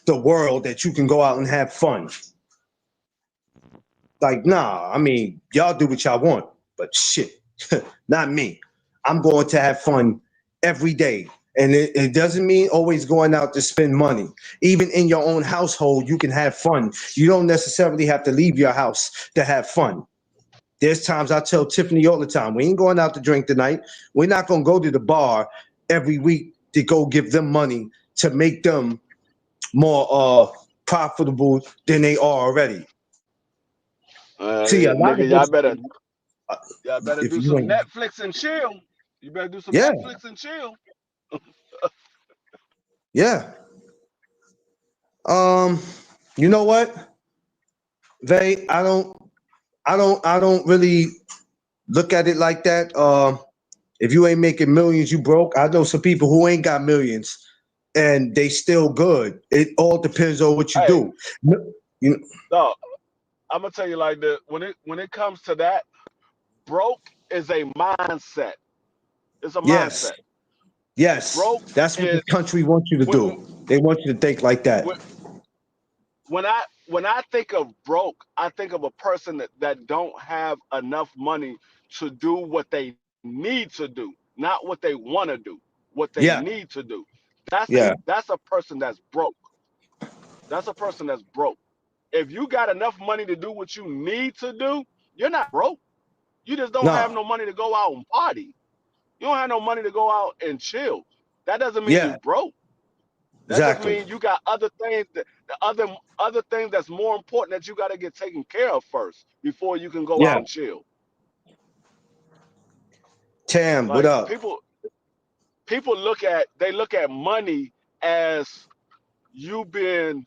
the world that you can go out and have fun. Like, nah, I mean, y'all do what y'all want, but shit, not me. I'm going to have fun every day. And it doesn't mean always going out to spend money. Even in your own household, you can have fun. You don't necessarily have to leave your house to have fun. There's times I tell Tiffany all the time, we ain't going out to drink tonight. We're not going to go to the bar every week to go give them money to make them more profitable than they are already. See, a lot Nigga, of us, y'all better if do you some ain't, Netflix and chill. You better do some yeah, Netflix and chill. yeah. Um, you know what, Vay, I don't really look at it like that. If you ain't making millions, you broke. I know some people who ain't got millions and they still good. It all depends on what you Hey, do. You know, no, I'm gonna tell you like this. When it comes to that, broke is a mindset. It's a yes, mindset. yes. Broke That's what is this country wants you to when do. They want you to think like that. when when I think of broke, I think of a person that don't have enough money to do what they need to do, not what they want to do, what they Yeah, need to do. yeah. That's a person that's broke. That's a person that's broke. If you got enough money to do what you need to do, you're not broke. You just don't have No, no money to go out and party. You don't have no money to go out and chill. That doesn't mean you yeah, broke. That just exactly. means you got other things the other things that's more important that you got to get taken care of first before you can go out Yeah. and chill. Tam, what Like up? people look at money as you being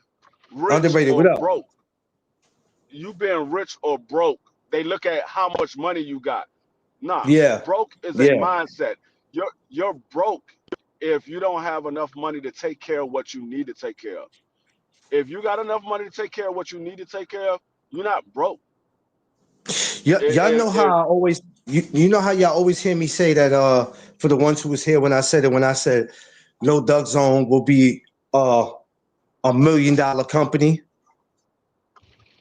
rich Underrated, or what up? broke. You being rich or broke. They look at how much money you got. Nah, Yeah, broke is a yeah. mindset. You're broke if you don't have enough money to take care of what you need to take care of. If you got enough money to take care of what you need to take care of, you're not broke. Y'all know how If I always you know how y'all always hear me say that for the ones who was here when I said it, when I said No Duck Zone will be $1 million company.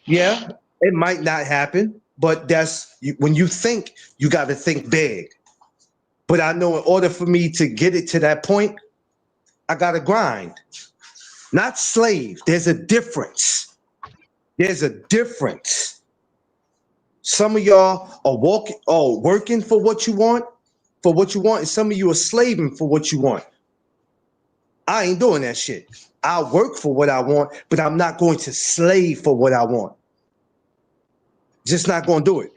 Yeah, it might not happen, but when you think, you got to think big. But I know in order for me to get it to that point, I got to grind, not slave. There's a difference. There's a difference. Some of y'all are working for what you want, and some of you are slaving for what you want. I ain't doing that shit. I work for what I want, but I'm not going to slave for what I want. Just not going to do it.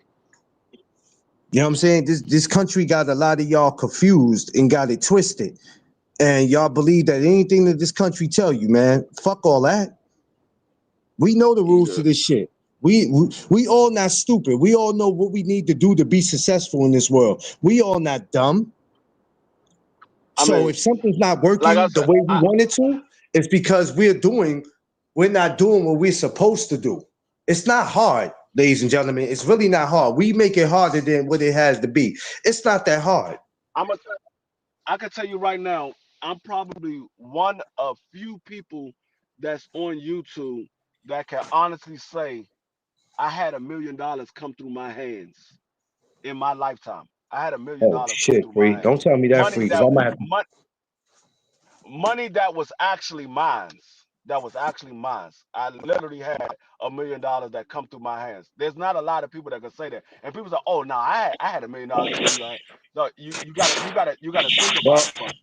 You know what I'm saying? This country got a lot of y'all confused and got it twisted. And y'all believe that anything that this country tell you, man, fuck all that. We know the rules to yeah, this shit. We all not stupid. We all know what we need to do to be successful in this world. We all not dumb. I So mean, if something's not like I working the said, way we want it to, it's because we're not doing what we're supposed to do. It's not hard, ladies and gentlemen. It's really not hard. We make it harder than what it has to be. It's not that hard. I'm a, I can tell you right now, I'm probably one of few people that's on YouTube that can honestly say I had $1 million come through my hands in my lifetime. I had a million Oh dollars come shit, through my free. hands. Don't tell me that Money free, because that I might have mon- money that was actually mine. That was actually mine. I literally had $1 million that come through my hands. There's not a lot of people that can say that. And people say, "Oh no, I had $1 million come through your hands." No, you gotta think about well it first.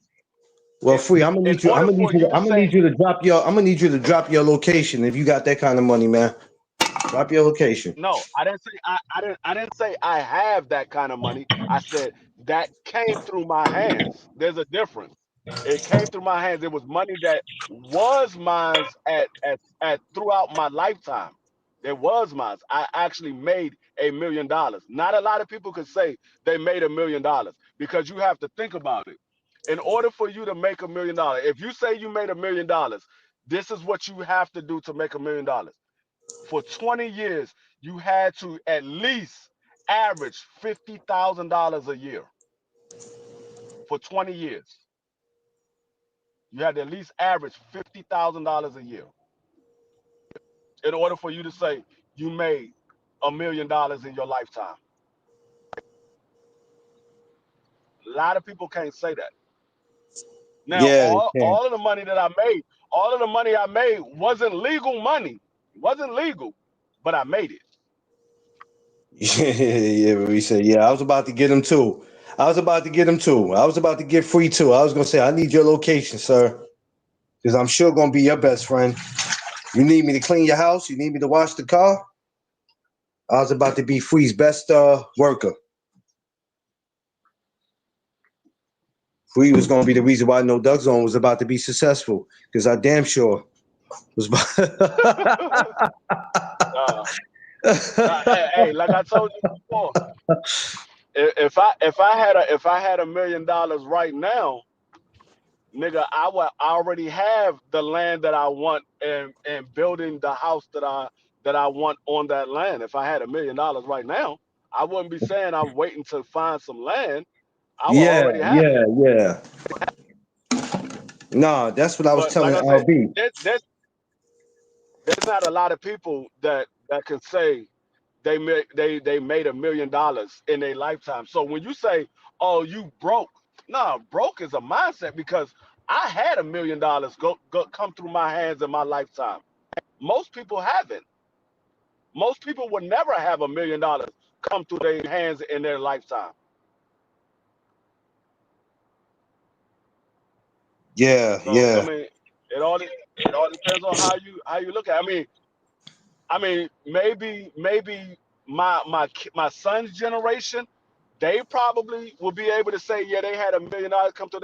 well free. I'm gonna In need you. order for you to I'm gonna say need you to drop your location if you got that kind of money, man. Drop your location. no, I didn't say I have that kind of money. I said that came through my hands. There's a difference. It came through my hands. It was money that was mine at throughout my lifetime. It was mine. I actually made $1 million. Not a lot of people could say they made $1 million because you have to think about it. In order for you to make $1 million, if you say you made $1 million, this is what you have to do to make $1 million. For 20 years, you had to at least average $50,000 a year. For 20 years, you had to at least average $50,000 a year in order for you to say you made $1 million in your lifetime. A lot of people can't say that. Now, Yeah, you can. all of the money that I made, all of the money I made wasn't legal money. It wasn't legal, but I made it. Yeah, we said, yeah, I was about to get him too. I was about to get him too. I was about to get free too. I was gonna say, I need your location, sir, because I'm sure gonna be your best friend. You need me to clean your house? You need me to wash the car? I was about to be Free's best worker. Free was gonna be the reason why No Duck Zone was about to be successful, because I damn sure was Uh, hey, like I told you before, if I had $1 million right now, nigga, I would already have the land that I want and building the house that I want on that land. If I had $1 million right now, I wouldn't be saying I'm waiting to find some land. I would Yeah, already have it. yeah, yeah. Nah, that's what I was But like telling I said, LB. there's not a lot of people that can say they made $1 million in their lifetime. So when you say, "Oh, you broke," no, broke is a mindset because I had $1 million go come through my hands in my lifetime. Most people haven't. Most people would never have $1 million come through their hands in their lifetime. Yeah, So I yeah. mean, it all depends on how you look at it. I mean, maybe my son's generation, they probably will be able to say, yeah, they had $1 million come to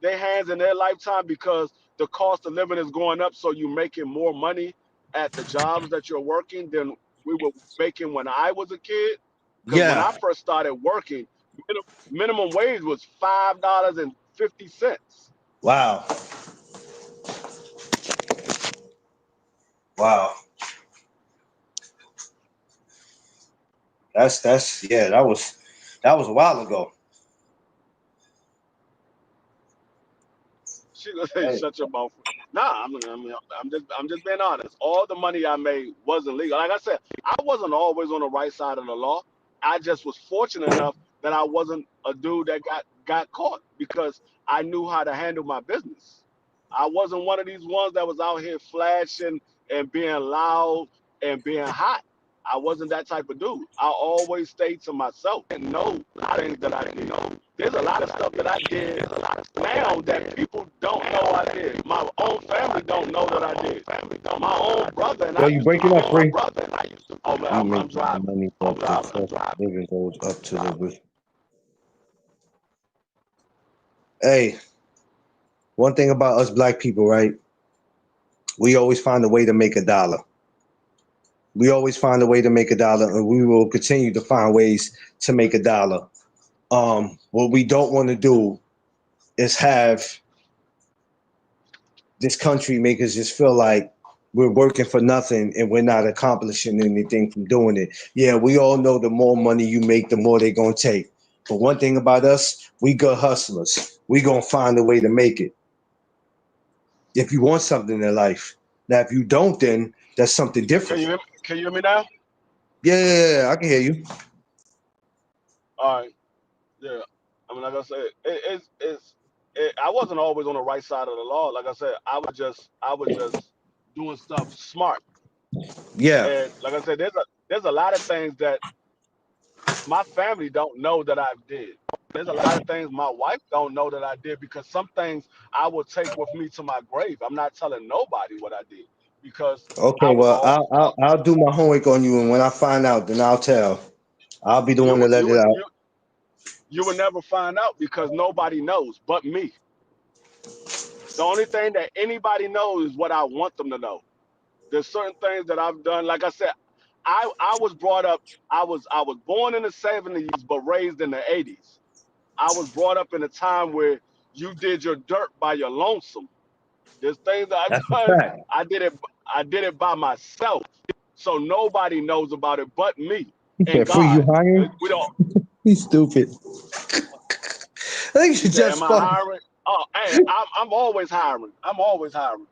their hands in their lifetime because the cost of living is going up, so you're making more money at the jobs that you're working than we were making when I was a kid. Because when Yeah. I first started working, minimum wage was $5.50. Wow. Wow. That's yeah, that was a while ago. She gonna say, Hey. "Shut your mouth." Nah, I'm just being honest. All the money I made wasn't legal. Like I said, I wasn't always on the right side of the law. I just was fortunate enough that I wasn't a dude that got caught because I knew how to handle my business. I wasn't one of these ones that was out here flashing and being loud and being hot. I wasn't that type of dude. I always stayed to myself and know things that I didn't know. There's a lot of stuff that I did now that people don't know I did. My own family don't know that I did. My own brother and Yo, I you used to breaking up, my free? brother and I used to. Oh man, You I'm make driving. money, but the cost of living goes up to the. Hey, one thing about us black people, right? We always find a way to make a dollar. We always find a way to make a dollar, and we will continue to find ways to make a dollar. What we don't want to do is have this country make us just feel like we're working for nothing and we're not accomplishing anything from doing it. Yeah, we all know the more money you make, the more they're gonna take. But one thing about us, we good hustlers. We gonna find a way to make it. If you want something in life. Now, if you don't, then that's something Can different. you hear me? Can you hear me now? Yeah, I can hear you. All right. Yeah. I mean, like I said, I wasn't always on the right side of the law. Like I said, I was just doing stuff smart. Yeah. And like I said, there's a lot of things that my family don't know that I did. There's a lot of things my wife don't know that I did because some things I will take with me to my grave. I'm not telling nobody what I did because I Okay, was well, all I'll do my homework on you, and when I find out, then I'll tell. I'll be the you one to would let you it would out. you would never find out because nobody knows but me. The only thing that anybody knows is what I want them to know. There's certain things that I've done. Like I said, I was brought up. I was born in the '70s but raised in the '80s. I was brought up in a time where you did your dirt by your lonesome. There's things that That's I've a done. fact. I did it by myself. So nobody knows about it but me He and said, "Free, you God. hiring?" We don't. He's stupid. I think He you said, "Am just I fuck. hiring?" Oh, hey, I'm always hiring. I'm always hiring.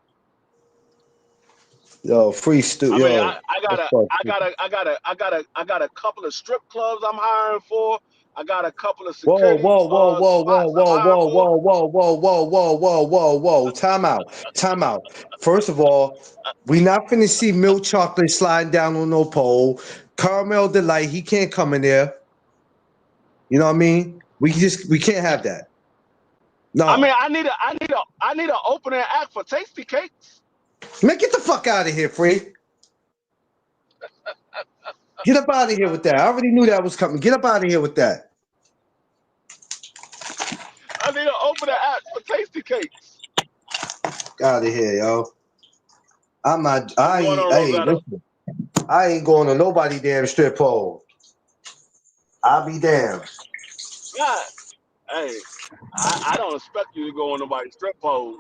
Yo, free stu. I mean, Yo, I got that's a, fuck I got stupid. a, I got a, I got a, I got a couple of strip clubs I'm hiring for. I got a couple of Whoa, security whoa, whoa, whoa, whoa, spots I'm whoa, hiring whoa, for. whoa, whoa, whoa, whoa, whoa, whoa, whoa, whoa. Time out. Time out. First of all, we not finna see milk chocolate sliding down on no pole. Caramel Delight, he can't come in there. You know what I mean? We can't have that. I No. mean, I need a opening act for Tasty Cakes. Man, get the fuck out of here, free. Get up out of here with that. I already knew that was coming. Get up out of here with that. I need an opening act for Tasty Cakes. Out of here, yo. I'm not. What's I going ain't. on, Hey, Rosetta? listen. I ain't going to nobody damn strip pole. I'll be damned. God, hey, I don't expect you to go on nobody's strip pole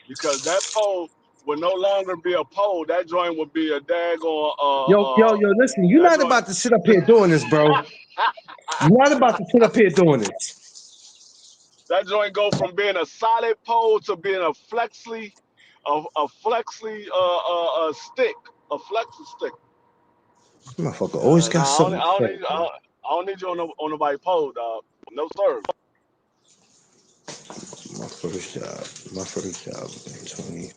because that pole would no longer be a pole. That joint would be a daggone Yo, listen, you're that not joint about to sit up here doing this, bro. You're not about to sit up here doing this. that joint go from being a solid pole to being a flexly stick, a flexi stick. Motherfucker always got Nah, something I to don't say, need man. I don't need you on nobody's pole, dog. No sir. My first job. My first job was in 20.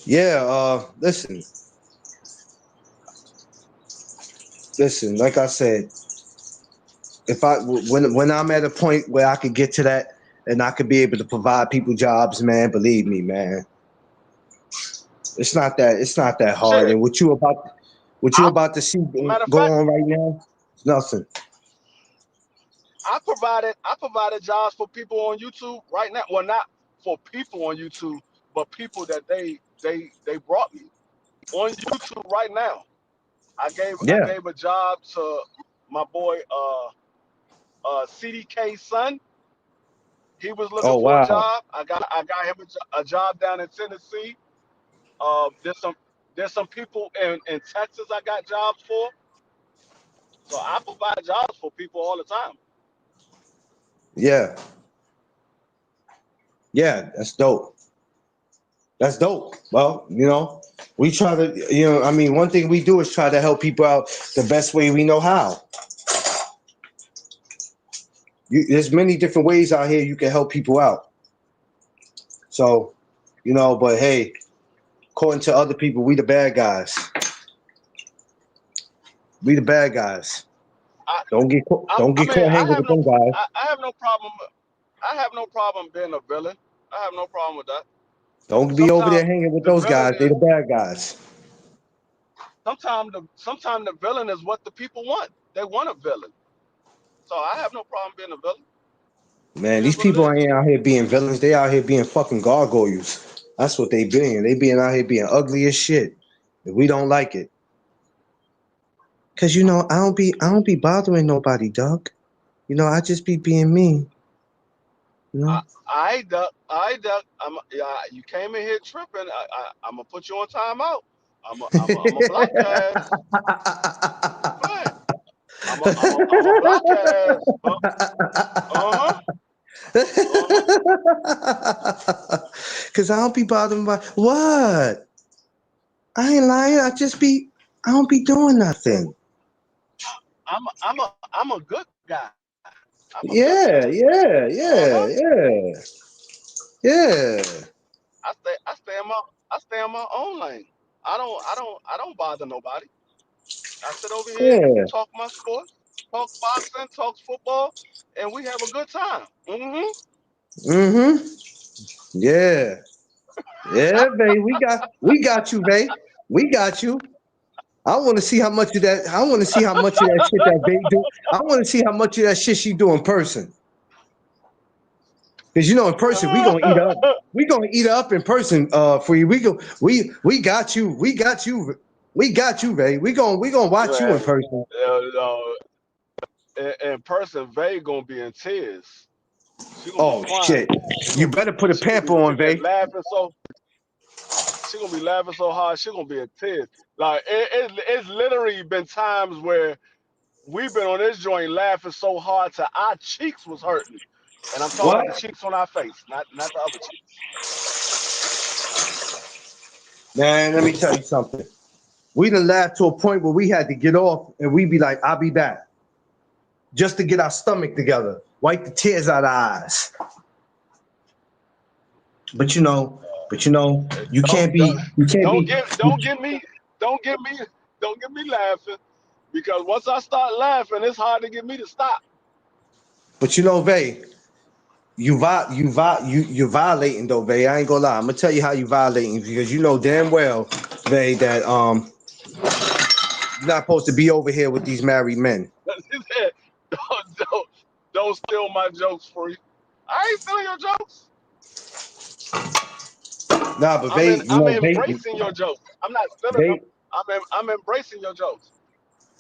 Yeah, listen, like I said, if I when I'm at a point where I could get to that and I could be able to provide people jobs, man, believe me, man. It's not that hard. Shit. And what you I about to see matter of go fact, on right now, it's nothing. I provided jobs for people on YouTube right now. Well, not for people on YouTube, but people that they brought me on YouTube right now. I Yeah. gave a job to my boy CDK son. He was looking Oh for a wow. job. I got him a job down in Tennessee. There's some people in Texas I got jobs for. So I provide jobs for people all the time. Yeah. Yeah. That's dope. That's dope. Well, we try to, I mean, one thing we do is try to help people out the best way we know how. There's many different ways out here you can help people out. So, but hey, according to other people, we the bad guys. We the bad guys. I Don't get I mean caught hanging with them guys. I have no problem. I have no problem being a villain. I have no problem with that. Don't be over there Sometimes hanging with the those villain guys. They is the bad guys. sometimes the villain is what the people want. They want a villain. So I have no problem being a villain. Man, It is these what it people is. ain't out here being villains. They out here being fucking gargoyles. That's what they being. They being out here being ugly as shit. If we don't like it. Cause I don't be bothering nobody, Doug. I just be being me. I duck. You came in here tripping. I'm gonna put you on timeout. I'm a block your ass. Right. I'm a block your ass. Uh-huh. Uh-huh. Cause I don't be bothering by what? I ain't lying. I don't be doing nothing. I'm a good guy. I'm a good Yeah, guy. yeah, Uh-huh. yeah, yeah, yeah, I stay in my own lane. I don't bother nobody. I sit over here, yeah. talk my sports, talk boxing, talk football, and we have a good time. Mm-hmm. Mm-hmm. Yeah. Yeah, babe. We got you, babe. We got you. I want to see how much of that. I want to see how much of that shit that babe do. I want to see how much of that shit she do in person. Cause in person we gonna eat up. We gonna eat up in person. For you, we got you. We got you. We got you, babe. We gonna watch you in Man, person. in person, Vay gonna be in tears. She gonna be Oh crying. shit! You better put a She gonna pamper be on, babe. laughing so. She gonna be laughing so hard. She gonna be in tears. Like it's literally been times where we've been on this joint laughing so hard to our cheeks was hurting, and I'm talking about the What? cheeks on our face, not the other cheeks. Man, let me tell you something. We done laughed to a point where we had to get off and we be like, I'll be back. Just to get our stomach together. Wipe the tears out of our eyes. But you Don't can't be, you can't don't be, get don't get me don't get me don't get me laughing, because once I start laughing, it's hard to get me to stop. but Vay, you're violating though, Vay. I ain't gonna lie. I'm gonna tell you how you violating because you know damn well, Vay, that you're not supposed to be over here with these married men. Don't steal my jokes, free. I ain't stealing your jokes. Nah, but Vay, I'm Vay, embracing your jokes. I'm not stealing them. Vay, I'm embracing your jokes.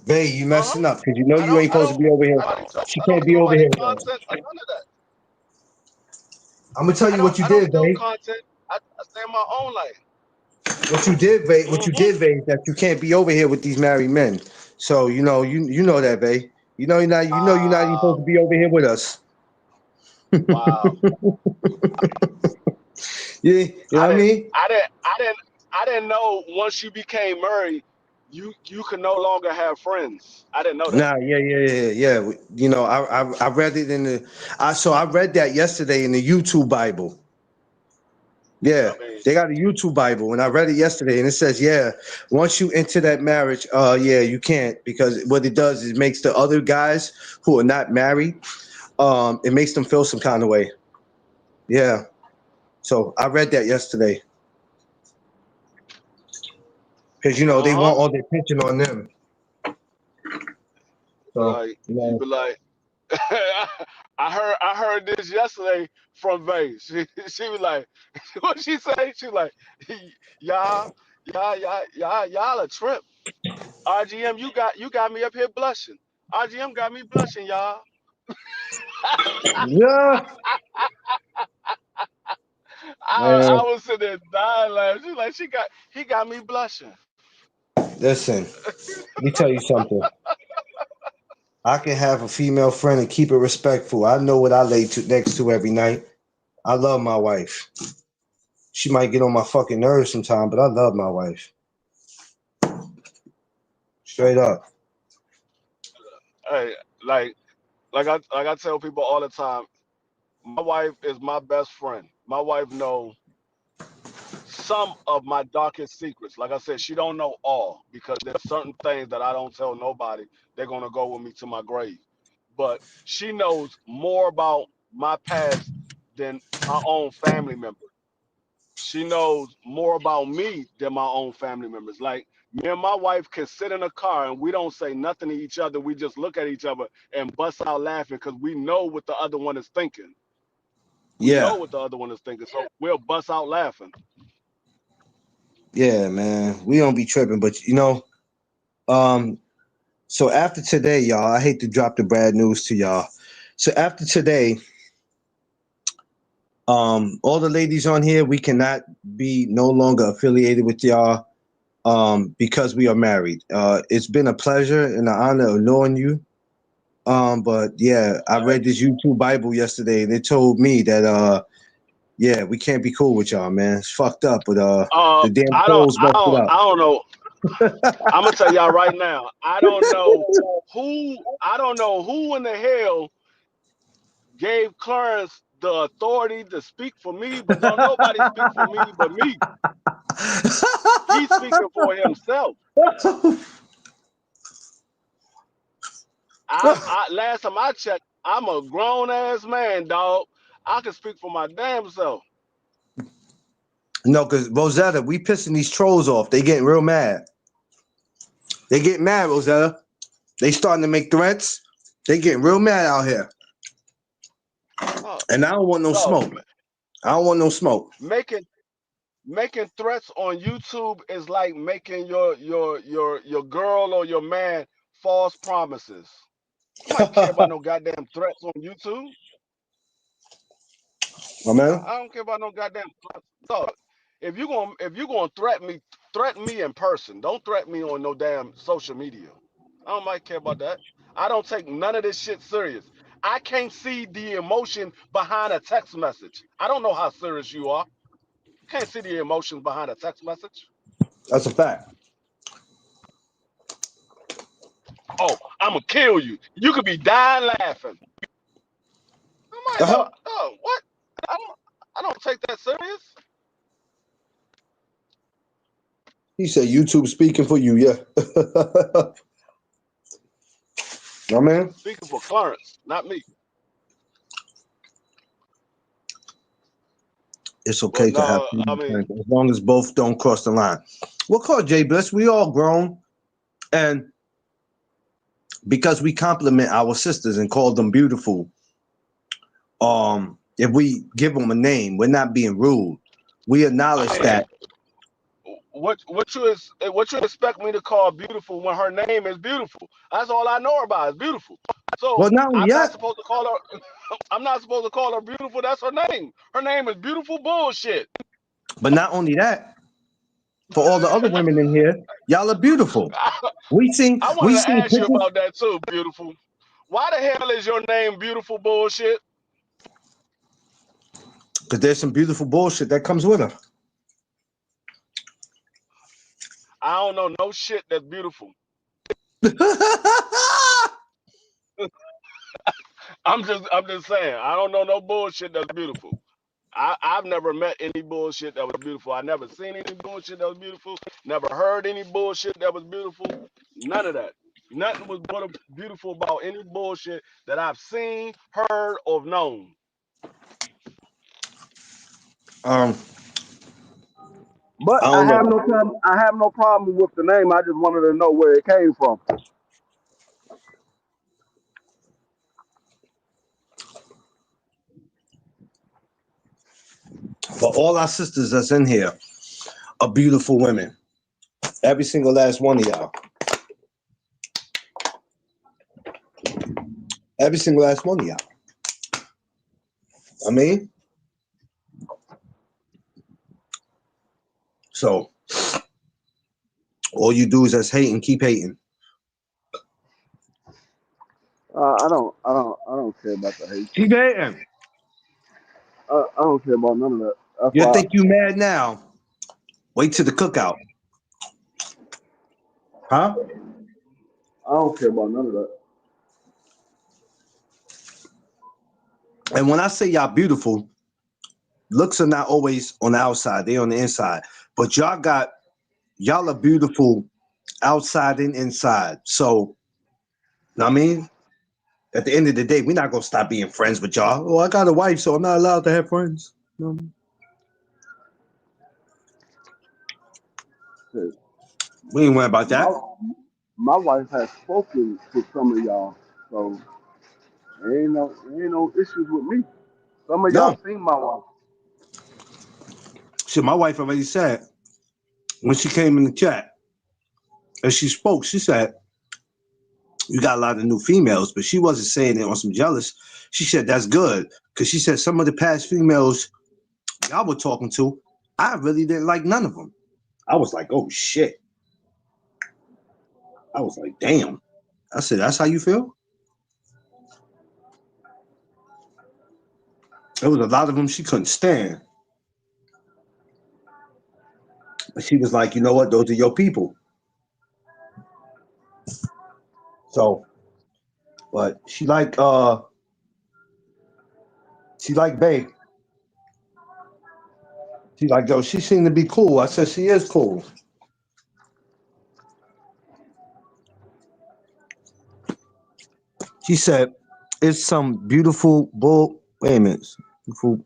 Vay, you Uh huh. messing up because you know you ain't supposed to be over here. She I don't can't be steal over nobody here with us. content or none of that. I'm gonna tell you what you I don't did, steal Vay. content. I stay in my own lane. What you Mm-hmm. did, Vay, is that you can't be over here with these married men. So you know that, Vay. You're not even Wow. supposed to be over here with us. Wow. Yeah, you know what I I didn't mean? I didn't I didn't I didn't know once you became married, you could no longer have friends. I didn't know that. Nah, yeah. I read it in I read that yesterday in the YouTube Bible. Yeah, I mean, they got a YouTube Bible, and I read it yesterday, and it says, yeah, once you enter that marriage, yeah, you can't because what it does is it makes the other guys who are not married, it makes them feel some kind of way. Yeah. So I read that yesterday because they uh-huh. want all the attention on them. So Like you be like I heard this yesterday from Vase. She was like, what she say? She was like, y'all, y'all a trip. RGM, you got me up here blushing. RGM got me blushing, y'all. Yeah, I man. was sitting there dying laughing. She was like, he got me blushing. Listen, let me tell you something. I can have a female friend and keep it respectful. I know what I lay next to every night. I love my wife. She might get on my fucking nerves sometimes, but I love my wife. Straight up. Hey, like I tell people all the time, my wife is my best friend. My wife know some of my darkest secrets. Like I said, she don't know all because there's certain things that I don't tell nobody. They're gonna go with me to my grave. But she knows more about my past than my own family members. She knows more about me than my own family members. Like me and my wife can sit in a car and we don't say nothing to each other. We just look at each other and bust out laughing because we know what the other one is thinking. We know Yeah, what the other one is thinking, so we'll bust out laughing. yeah, man. We don't be tripping, but um, so after today, y'all, I hate to drop the bad news to y'all. So after today, all the ladies on here, we cannot be no longer affiliated with y'all because we are married. It's been a pleasure and an honor of knowing you. But yeah, I read this YouTube Bible yesterday and it told me that yeah, we can't be cool with y'all, man. It's fucked up, but the damn trolls messed it up. I don't know. I'm gonna tell y'all right now. I don't know who in the hell gave Clarence the authority to speak for me, but don't nobody speak for me but me. He's speaking for himself. I last time I checked, I'm a grown ass man, dog. I can speak for my damn self. No, because Rosetta, we pissing these trolls off. They getting real mad. They get mad, Rosetta. They starting to make threats. They getting real mad out here. Oh, And I don't want no dog, smoke. I don't want no smoke. making threats on YouTube is like making your girl or your man false promises. Nobody care about no goddamn threats on YouTube. My man. I don't care about no goddamn threats. Dog, if you gonna threaten me in person. Don't threaten me on no damn social media. I don't might care about that. I don't take none of this shit serious. I can't see the emotion behind a text message. I don't know how serious you are. Can't see the emotions behind a text message. That's a fact. Oh, I'm gonna kill you. You could be dying laughing. I'm like, Uh-huh. what? I don't, I don't take that serious. He said YouTube speaking for you, yeah. My man. Speaking for Clarence, not me. It's But okay to have no, I female mean, friends as long as both don't cross the line. We'll call Jay Bliss. We all grown. And because we compliment our sisters and call them beautiful, if we give them a name, we're not being rude. We acknowledge hey, that. what you expect me to call beautiful when her name is beautiful? That's all I know about is beautiful. So Well, not only I'm not that, supposed to call her. I'm not supposed to call her beautiful. That's her name. Her name is beautiful bullshit. but not only that, for all the other women in here, y'all are beautiful. I, I We wanted to seen ask you pictures about that too, beautiful. Why the hell is your name beautiful bullshit? because there's some beautiful bullshit that comes with her. I don't know no shit that's beautiful. I'm just saying. I don't know no bullshit that's beautiful. I've never met any bullshit that was beautiful. I never seen any bullshit that was beautiful. Never heard any bullshit that was beautiful. None of that. Nothing was beautiful about any bullshit that I've seen, heard, or known. um, But I don't know. I have no problem with the name. I just wanted to know where it came from. But all our sisters that's in here are beautiful women. Every single last one of y'all. Every single last one of y'all. I mean, so all you do is just hate and keep hating. I don't care about the hate. Keep hating. I don't care about none of that. That's You why think you mad now? Wait till the cookout. Huh? I don't care about none of that. And when I say y'all beautiful, looks are not always on the outside, they on the inside. But y'all are beautiful outside and inside. So, I mean, at the end of the day, we're not gonna stop being friends with y'all. Oh, I got a wife, so I'm not allowed to have friends. No. Shit. We ain't worried about that. My wife has spoken to some of y'all, so there ain't no issues with me. Some of y'all No. seen my wife. Shit, my wife already said when she came in the chat and she spoke, she said, you got a lot of new females, but she wasn't saying it on some jealous. She said that's good. Because she said some of the past females y'all were talking to, I really didn't like none of them. I was like, oh shit. I was like, damn. I said, that's how you feel? There was a lot of them she couldn't stand. But she was like, you know what? Those are your people. So, but she like Bae. She like, yo, she seemed to be cool. I said, she is cool. She said, it's some beautiful wait a minute. Beautiful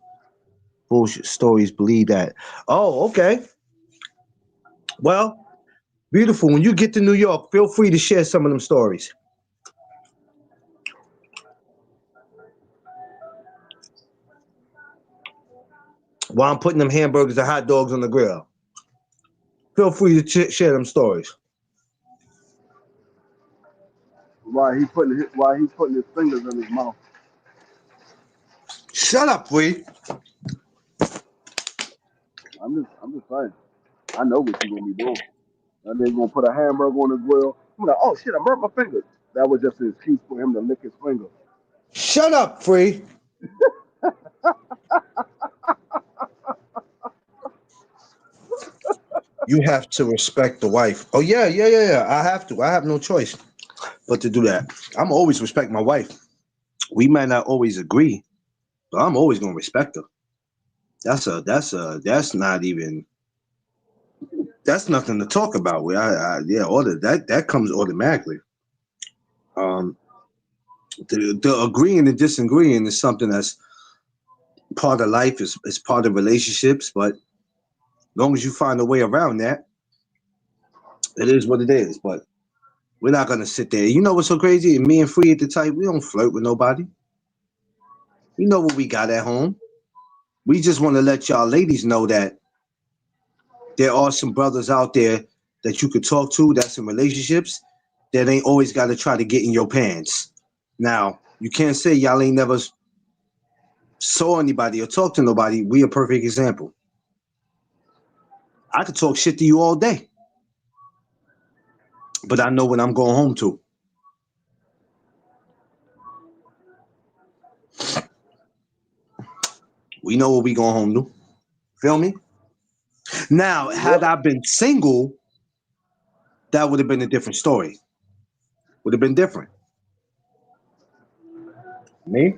bullshit stories believe that. Oh, okay. Well, beautiful. When you get to New York, feel free to share some of them stories. While I'm putting them hamburgers and hot dogs on the grill. Feel free to share them stories. While he putting his fingers in his mouth. Shut up, Bree. I'm just saying. I know what you gonna be doing. And then gonna put a hamburger on the grill. I'm like, oh shit, I burnt my finger. That was just an excuse for him to lick his finger. Shut up, Free. You have to respect the wife. Oh yeah. I have to. I have no choice but to do that. I'm always respect my wife. We might not always agree, but I'm always gonna respect her. That's not even that's nothing to talk about. Yeah, all that comes automatically. Um, the agreeing and disagreeing is something that's part of life. Is part of relationships, but as long as you find a way around that, it is what it is. But we're not gonna sit there. You know what's so crazy? Me and Free at the type, we don't flirt with nobody. We know what we got at home. We just want to let y'all ladies know that there are some brothers out there that you could talk to that's in relationships that ain't always got to try to get in your pants. Now, you can't say y'all ain't never saw anybody or talked to nobody. We a perfect example. I could talk shit to you all day, but I know what I'm going home to. We know what we going home to. Feel me? Now, had I been single, that would have been a different story. Would have been different. Me?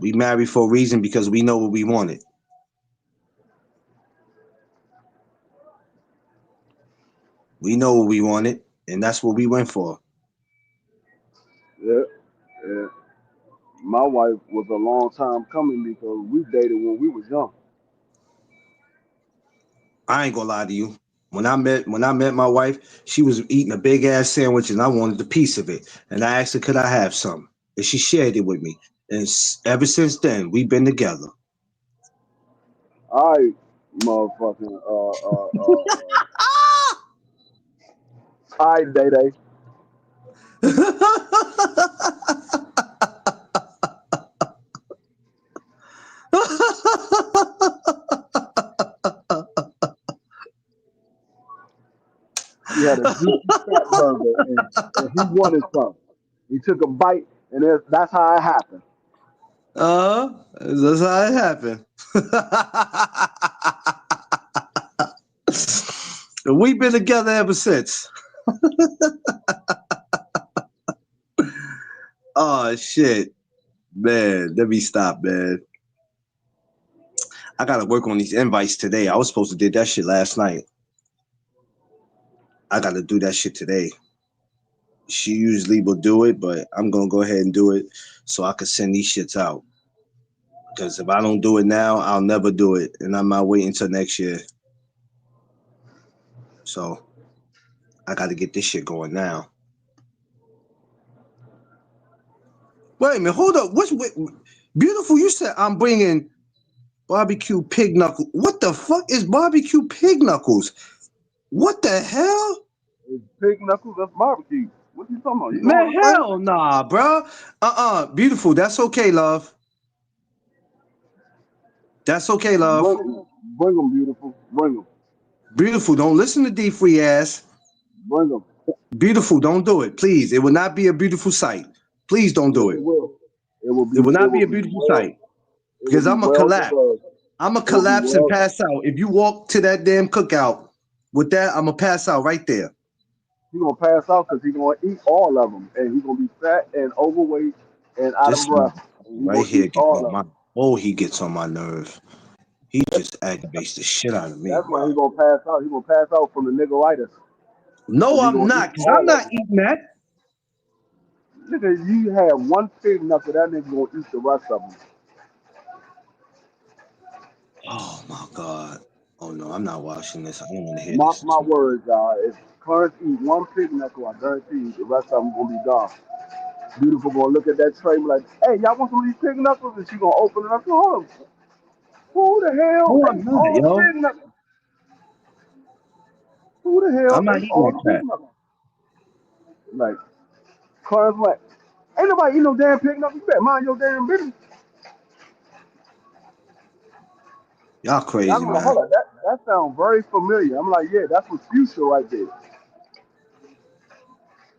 We married for a reason because we know what we wanted. We know what we wanted, and that's what we went for. Yeah, yeah. My wife was a long time coming because we dated when we was young. I ain't gonna lie to you. When I met my wife, she was eating a big ass sandwich, and I wanted a piece of it. And I asked her, could I have some? And she shared it with me. And ever since then, we've been together. All right, motherfucking all right, Day Day. He had a juicy fat burger, and he wanted some. He took a bite, and that's how it happened. That's how it happened. We've been together ever since. Oh shit, man. Let me stop, man. I gotta work on these invites today. I was supposed to do that shit last night. I gotta do that shit today. She usually will do it, but I'm gonna go ahead and do it so I can send these shits out. Because if I don't do it now, I'll never do it, and I might wait until next year. So I got to get this shit going now. Wait a minute, hold up. What's beautiful? You said I'm bringing barbecue pig knuckles. What the fuck is barbecue pig knuckles? What the hell? It's pig knuckles. That's barbecue. What you talking about? You know Man, what I'm saying? hell nah, bro. Beautiful. That's okay, love. That's okay, love. Bring them, beautiful. Bring them. Beautiful. Don't listen to D Free ass. Bring them. Beautiful. Don't do it, please. It will not be a beautiful sight. Please don't do it. It will. It will be. It will not be a beautiful sight because I'm gonna collapse. I'm gonna collapse and pass out. If you walk to that damn cookout with that, I'm gonna pass out right there. He's gonna pass out because he's gonna eat all of them, and he's gonna be fat and overweight and out of breath. Right here gets on my. Oh, he gets on my nerve. He just aggravates the shit out of me. That's why he's gonna pass out. He's gonna pass out from the niggeritis. No, I'm not, because I'm not eating that. Nigga, you have one pig knuckle, that nigga gonna eat the rest of them. Oh my God. Oh no, I'm not watching this. I don't want to hear Mark this. my words, y'all. If Clarence eat one pig knuckle, I guarantee you the rest of them gonna be gone. Beautiful gonna look at that tray and be like, hey, y'all want some of these pig knuckles? And she gonna open it up to hold them. Who the hell ate all the pig knuckles? Who the hell ate all the pig knuckles? Like, Clarence like, ain't nobody eat no damn pig knuckles. You better mind your damn business. Y'all crazy, man. Hold on, that sounds very familiar. I'm like, yeah, that's what Fuchsia right there.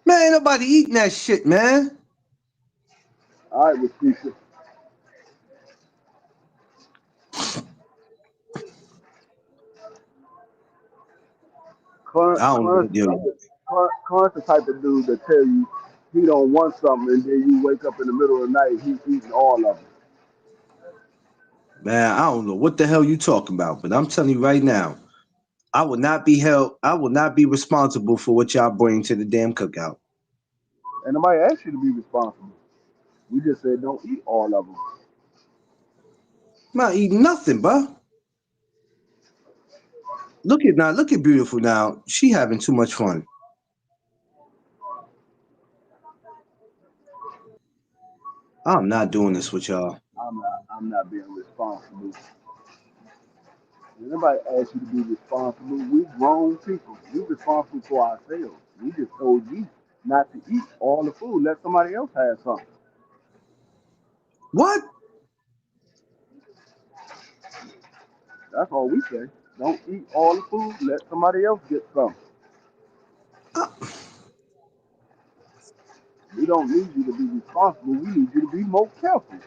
Man, ain't nobody eating that shit, man. All right, with Fuchsia. Clarence the type of dude that tell you he don't want something, and then you wake up in the middle of the night, he's eating all of it. Man, I don't know what the hell you talking about, but I'm telling you right now, I will not be responsible for what y'all bring to the damn cookout. And nobody asked you to be responsible. We just said don't eat all of them. I'm not eating nothing, bro. Look at beautiful now. She having too much fun. I'm not doing this with y'all. I'm not being responsible. Nobody asked you to be responsible. We grown people. We responsible for ourselves. We just told you not to eat all the food. Let somebody else have something. What? That's all we say. Don't eat all the food. Let somebody else get some. We don't need you to be responsible. We need you to be more careful.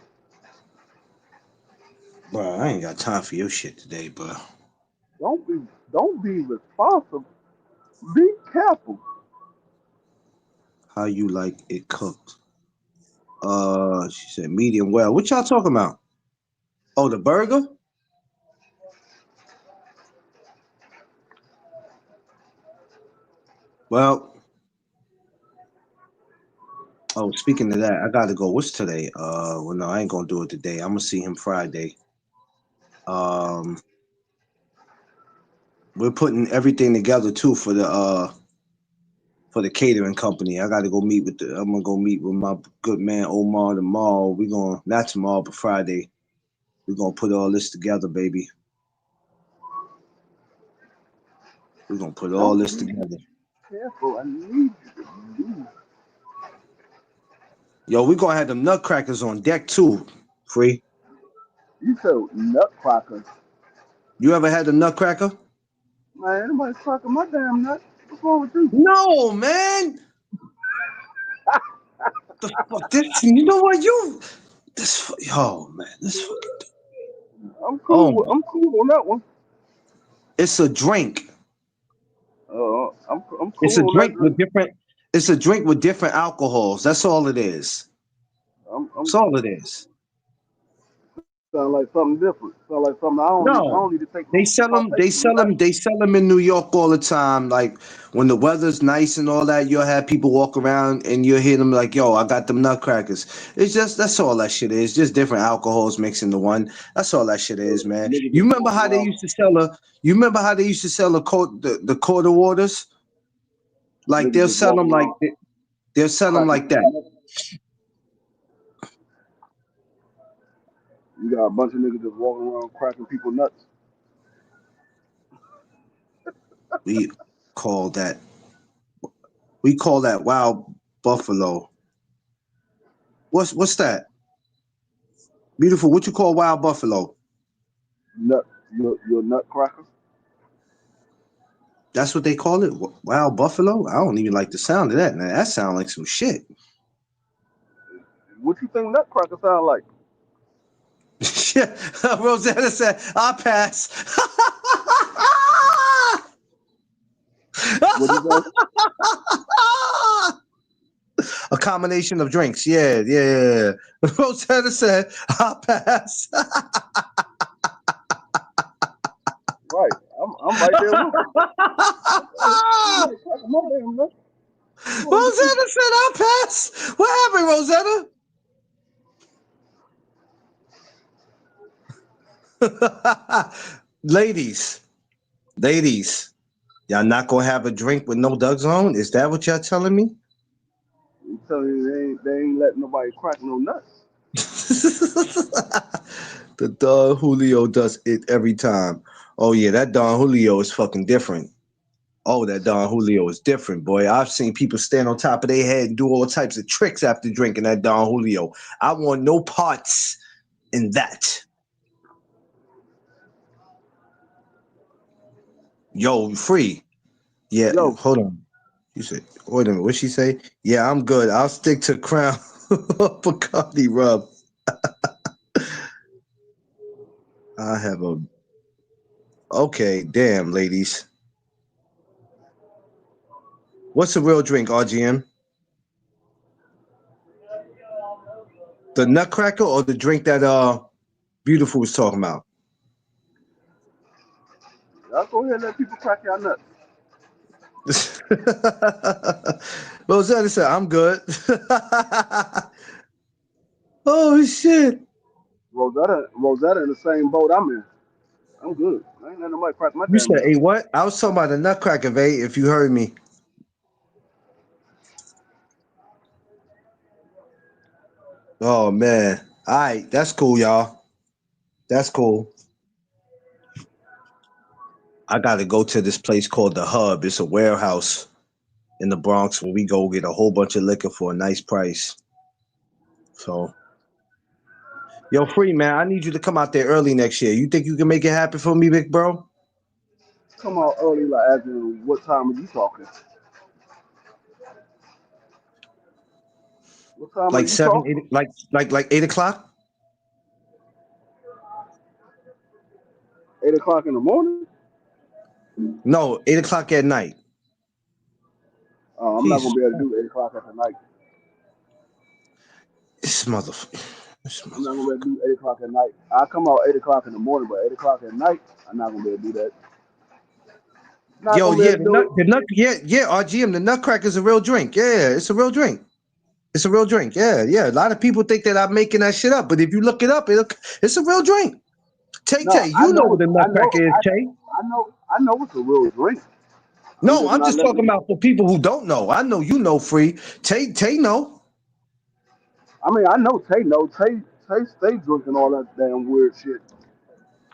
Bro, I ain't got time for your shit today, bro. Don't be responsible. Be careful. How you like it cooked? She said medium well. What y'all talking about? Oh, the burger? Well, oh, speaking of that, I gotta go. What's today? Well, no, I ain't gonna do it today. I'm gonna see him Friday. We're putting everything together too for for the catering company. I got to go meet with I'm gonna go meet with my good man Omar tomorrow. We gonna not tomorrow, but Friday. We're gonna put all this together, baby. We're gonna put all this together. Careful, I need you to move. Yo, we're gonna have them nutcrackers on deck too. Free. You said nutcrackers. You ever had a nutcracker? Man, anybody's cracking my damn nut. What's wrong with you? No, man. The fuck this? You know what you? This. Oh man, this fucking. I'm cool. Oh, I'm cool on that one. it's a drink. I'm cool. It's a on drink that with different. It's a drink with different alcohols. That's all it is. That's all it is. Sound like something different. Sound like something I don't need to take. They sell them in New York all the time. Like when the weather's nice and all that, you'll have people walk around and you'll hear them like, "Yo, I got them nutcrackers." It's just that's all that shit is. Just different alcohols mixed into one. That's all that shit is, man. You remember how they used to sell the quarter waters? Like they'll sell them like that. You got a bunch of niggas just walking around cracking people nuts. We call that Wild Buffalo. What's that? Beautiful. What you call Wild Buffalo? Your nutcracker. That's what they call it? Wild Buffalo? I don't even like the sound of that, man. That sounds like some shit. What you think nutcracker sound like? Yeah, Rosetta said, I'll pass. What is that? A combination of drinks. Yeah. Rosetta said, I'll pass. Right. I'm right there with you. Rosetta said, I'll pass. What happened, Rosetta? Ladies, y'all not gonna have a drink with no dugs on? Is that what y'all telling me? I'm telling you, they ain't letting nobody crack no nuts. The Don Julio does it every time. Oh yeah, that Don Julio is fucking different. Oh, that Don Julio is different, boy. I've seen people stand on top of their head and do all types of tricks after drinking that Don Julio. I want no parts in that. Yo, free. Yeah, Yo. hold on. You said, wait a minute, what'd she say? Yeah, I'm good. I'll stick to Crown Bacardi rub. I have a... Okay, damn, ladies. What's a real drink, RGM? The Nutcracker or the drink that Beautiful was talking about? Y'all go ahead and let people crack your nuts. Rosetta said, I'm good. Oh, shit. Rosetta in the same boat I'm in. I'm good. I ain't letting nobody crack my You damn said, nuts. hey, what? I was talking about the Nutcracker, Vay, if you heard me. Oh, man. All right, that's cool, y'all. That's cool. I got to go to this place called The Hub. It's a warehouse in the Bronx where we go get a whole bunch of liquor for a nice price. So, yo, Free, man, I need you to come out there early next year. You think you can make it happen for me, big bro? Come out early, like as in what time are you talking? What time Like are you 7, talking? 8, like 8 o'clock? 8 o'clock in the morning? No, 8 o'clock at night. I'm not gonna be able to do 8 o'clock at night. This motherfucker. I'm not gonna be able to do 8 o'clock at night. I come out 8 o'clock in the morning, but 8 o'clock at night, I'm not gonna be able to do that. Yo, yeah, RGM, the Nutcracker is a real drink. Yeah, it's a real drink. It's a real drink. Yeah. A lot of people think that I'm making that shit up, but if you look it up, it's a real drink. Tay, you know what the Nutcracker is, Tay. I know it's a real drink. No, I'm just talking about for people who don't know. I know you know, Free. Tay know. I mean, I know Tay know. Tay stay drinking all that damn weird shit.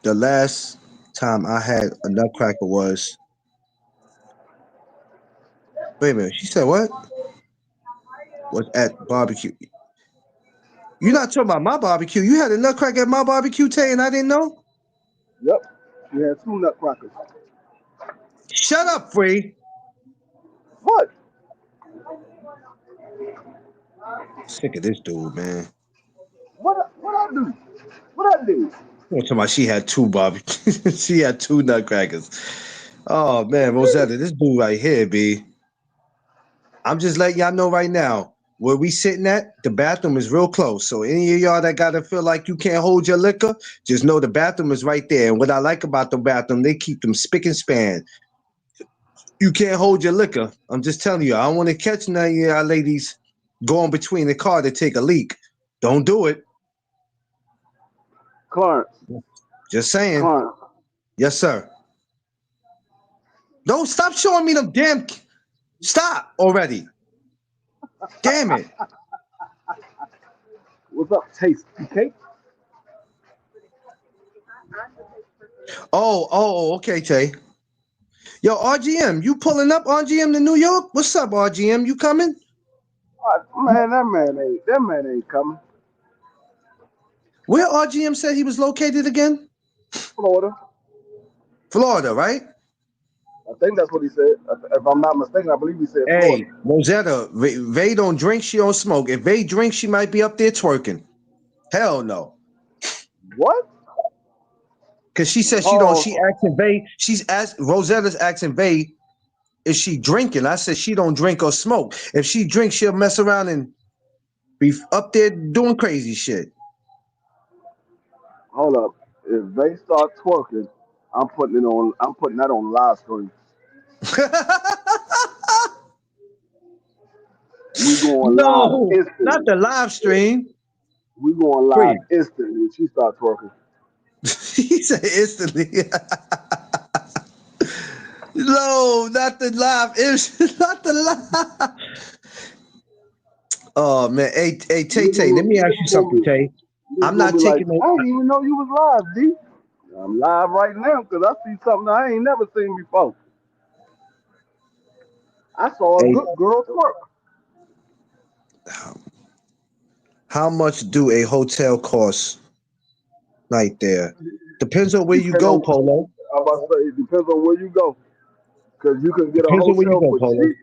The last time I had a nutcracker was. Wait a minute. She said what? Was at barbecue. You're not talking about my barbecue. You had a nutcracker at my barbecue, Tay, and I didn't know? Yep. She had 2 nutcrackers. Shut up, Free. What? Sick of this dude, man. What I do? What I do? You talking about she had 2 barbecues. She had 2 nutcrackers. Oh man, Rosetta, this dude right here, B. I'm just letting y'all know right now. Where we sitting at, the bathroom is real close. So any of y'all that gotta feel like you can't hold your liquor, just know the bathroom is right there. And what I like about the bathroom, they keep them spick and span. You can't hold your liquor. I'm just telling you, I don't want to catch none of y'all ladies going between the car to take a leak. Don't do it. Clarence. Just saying. Clarence. Yes, sir. Don't stop showing me them damn. Stop already. Damn it. What's up, Tasty Cake? Oh, okay, Tay. Yo, RGM, you pulling up RGM to New York? What's up, RGM? You coming? Man, that man ain't coming. Where RGM said he was located again? Florida. Florida, right? I think that's what he said. If I'm not mistaken, I believe he said Hey, Florida. Rosetta, Vay don't drink, she don't smoke. If Vay drinks, she might be up there twerking. Hell no. What? Because she said she don't, she asking Vay, Rosetta's asking Vay, is she drinking? I said she don't drink or smoke. If she drinks, she'll mess around and be up there doing crazy shit. Hold up. If they start twerking, I'm putting that on live stream. We going live No, instantly. not the live stream. We going live instantly. She start twerking. He said instantly. No, not the live. Not the live. Oh man, hey, Tay, let me ask you something, Tay. I'm not taking like, I didn't even know you was live, D. I'm live right now because I see something I ain't never seen before. I saw a good girl twerk. How much do a hotel cost? Right there. Depends on where you go, Polo. I'm about to say it depends on where you go. Because you can get Depends a on where you hotel go, for Polo. cheap.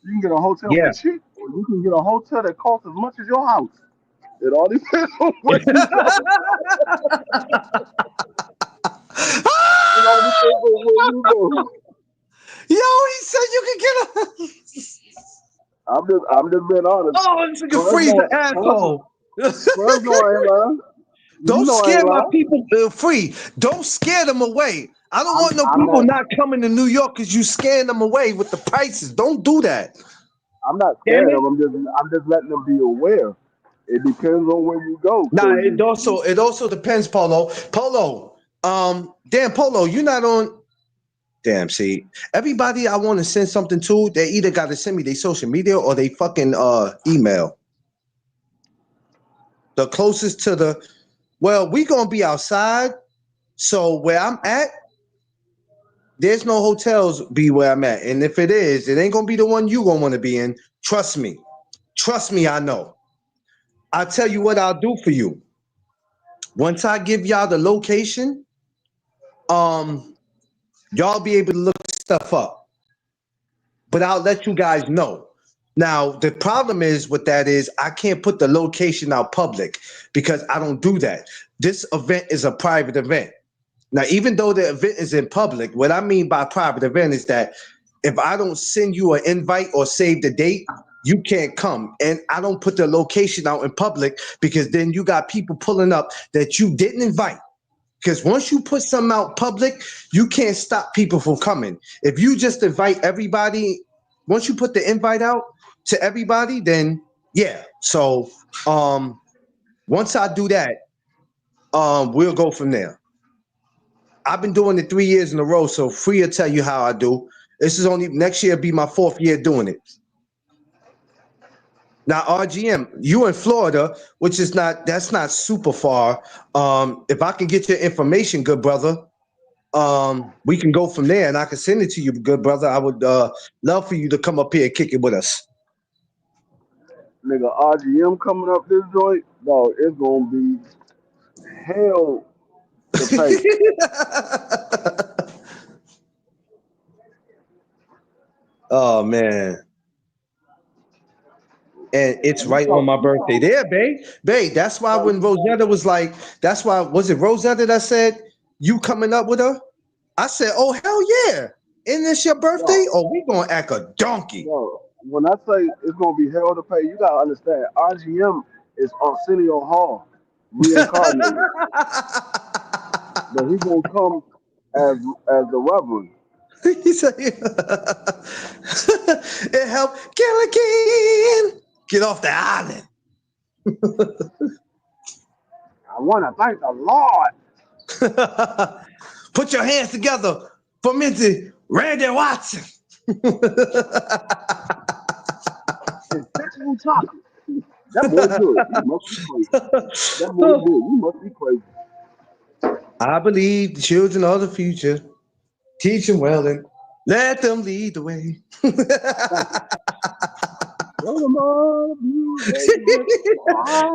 You can get a hotel for cheap, or you can get a hotel that costs as much as your house. It all depends on where you go. It all depends on where you go. Yo, he said you can get a. I'm just being honest. Oh, this nigga Free's an asshole. First, no, I ain't lying. Don't scare my people, Free. Don't scare them away. I don't want no people not coming to New York because you scaring them away with the prices. Don't do that. I'm not scaring them. I'm just letting them be aware. It depends on where you go. Nah, it also depends, Polo. Polo, damn, Polo, you're not on. Damn, see, everybody I want to send something to, they either got to send me their social media or they fucking email. The closest to the, well, we gonna be outside, so where I'm at, there's no hotels be where I'm at, and if it is, it ain't gonna be the one you gonna want to be in. Trust me, I know. I'll tell you what I'll do for you. Once I give y'all the location, y'all be able to look stuff up, but I'll let you guys know. Now, the problem is with that is I can't put the location out public because I don't do that. This event is a private event. Now, even though the event is in public, what I mean by private event is that if I don't send you an invite or save the date, you can't come. And I don't put the location out in public because then you got people pulling up that you didn't invite. Because once you put something out public, you can't stop people from coming. If you just invite everybody, once you put the invite out to everybody, then yeah. So once I do that, we'll go from there. I've been doing it 3 years in a row, so Free will tell you how I do. This is only next year be my 4th year doing it. Now, RGM, you in Florida, which is that's not super far. If I can get your information, good brother, we can go from there and I can send it to you, good brother. I would love for you to come up here and kick it with us. Nigga, RGM coming up this joint, dog, it's gonna be hell to pay. Oh man. And it's right on my birthday. There, babe. Babe, that's why when Rosetta was like, that's why, was it Rosetta that said, you coming up with her? I said, oh, hell yeah. Isn't this your birthday? Oh, we gonna act a donkey. Yo, when I say it's gonna be hell to pay, you gotta understand. RGM is Arsenio Hall reincarnated, but he gonna come as the Reverend. He said, it helped Gilligan get off the island. I want to thank the Lord. Put your hands together for Mr. Randy Watson. Sexual chocolate. That boy good. He must be crazy. That boy good. You must be crazy. I believe the children of the future. Teach them well and let them lead the way.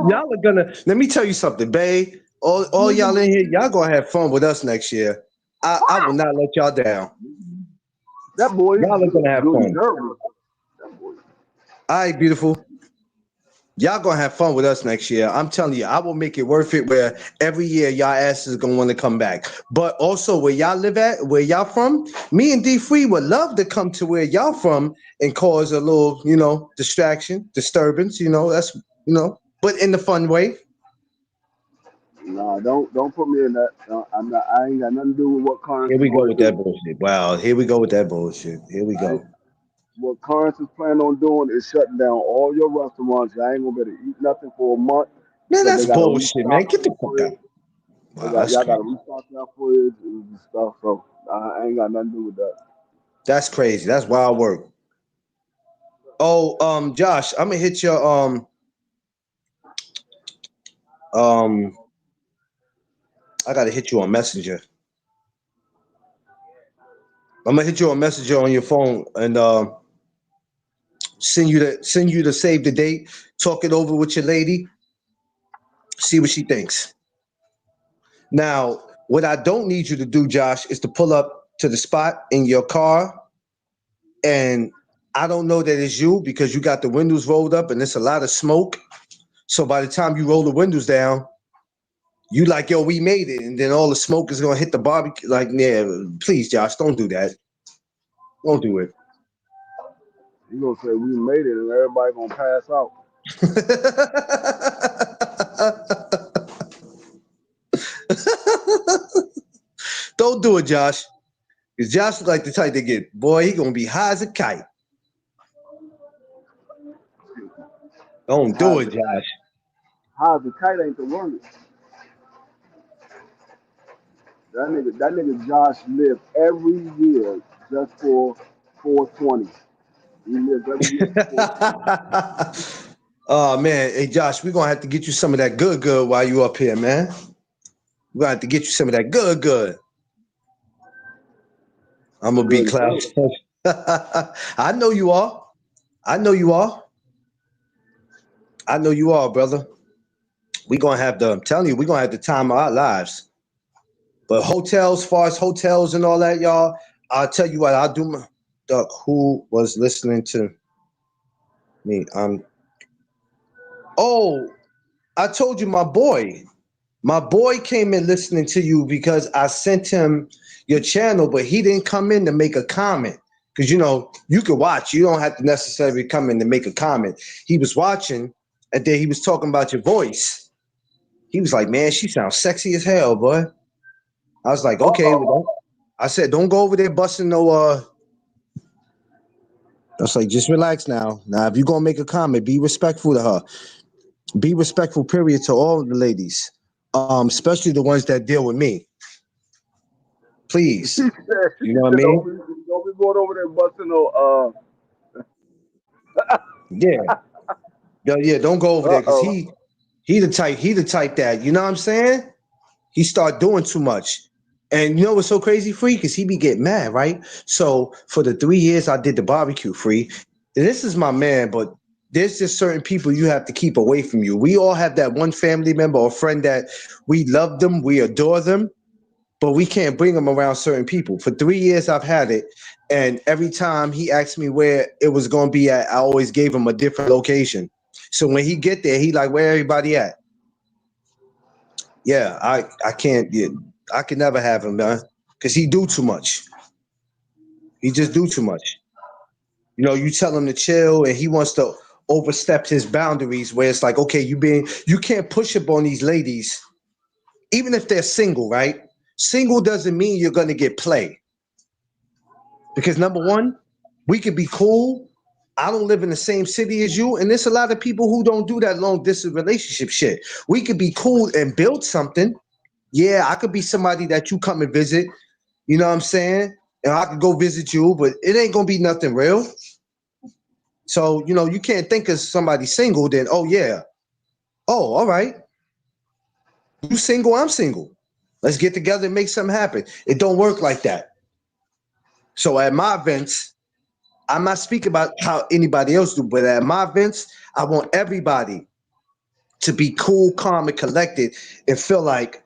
Y'all are gonna, let me tell you something, babe. All y'all in here, y'all gonna have fun with us next year. I will not let y'all down. That boy, y'all are gonna have fun. All right, beautiful. Y'all gonna have fun with us next year. I'm telling you, I will make it worth it where every year y'all asses gonna want to come back. But also where y'all live at, where y'all from, me and D Free would love to come to where y'all from and cause a little, distraction, disturbance, that's, but in the fun way. Nah, don't put me in that. I ain't got nothing to do with what Currency. Here we go with that bullshit. Wow, here we go with that bullshit. Here we go. What Currency's planning on doing is shutting down all your restaurants. I ain't gonna be able to eat nothing for a month. Man, that's bullshit, man. Get the fuck out. Wow, y'all gotta restock your footage and stuff. So I ain't got nothing to do with that. That's crazy. That's wild work. Oh, Josh, I'm gonna hit your I gotta hit you on Messenger. I'm gonna hit you on Messenger on your phone and send you to save the date, talk it over with your lady, see what she thinks. Now, what I don't need you to do, Josh, is to pull up to the spot in your car, and I don't know that it's you because you got the windows rolled up and there's a lot of smoke. So by the time you roll the windows down, you like, yo, we made it, and then all the smoke is gonna hit the barbecue. Like, yeah, please, Josh, don't do that. Don't do it. You gonna say we made it and everybody gonna pass out. Don't do it, Josh. Because Josh is like the type to get, boy, he gonna be high as a kite. Don't do it, Josh. High as a kite ain't the word. That nigga Josh lived every year just for 420. He lived every year for 420. Oh man, hey Josh, we're gonna have to get you some of that good while you up here, man. We're gonna have to get you some of that good. I'm gonna be Klaus. I know you are. I know you are, brother. We're gonna have I'm telling you, we're gonna have the time of our lives. But hotels, far as hotels and all that, y'all, I'll tell you what, I'll do my who was listening to me. Oh, I told you my boy came in listening to you because I sent him your channel, but he didn't come in to make a comment. Because you could watch, you don't have to necessarily come in to make a comment. He was watching, and then he was talking about your voice. He was like, man, she sounds sexy as hell, boy. I was like, okay. I said, don't go over there busting no I was like, just relax now. Now, if you're gonna make a comment, be respectful to her. Be respectful, period, to all the ladies. Especially the ones that deal with me. Please. You know what I mean? Don't be going over there busting no. Yeah, yeah. Don't go over there because Uh-oh. he the type that, you know what I'm saying? He start doing too much. And you know what's so crazy, Free? Because he be getting mad, right? So for the 3 years I did the barbecue, Free, and this is my man, but there's just certain people you have to keep away from you. We all have that one family member or friend that we love them, we adore them, but we can't bring them around certain people. For 3 years I've had it, and every time he asked me where it was going to be at, I always gave him a different location. So when he get there, he like, where everybody at? Yeah, I can't. Yeah, I can never have him, man, because he do too much. He just do too much. You know, you tell him to chill, and he wants to overstep his boundaries. Where it's like, okay, you can't push up on these ladies, even if they're single, right? Single doesn't mean you're gonna get play, because number one, we could be cool. I don't live in the same city as you, and there's a lot of people who don't do that long distance relationship shit. We could be cool and build something. Yeah, I could be somebody that you come and visit, you know what I'm saying? And I could go visit you, but it ain't gonna be nothing real. So, you know, you can't think of somebody single, then, oh yeah. Oh, all right. You single, I'm single. Let's get together and make something happen. It don't work like that. So at my events, I'm not speaking about how anybody else do, but at my events, I want everybody to be cool, calm, and collected and feel like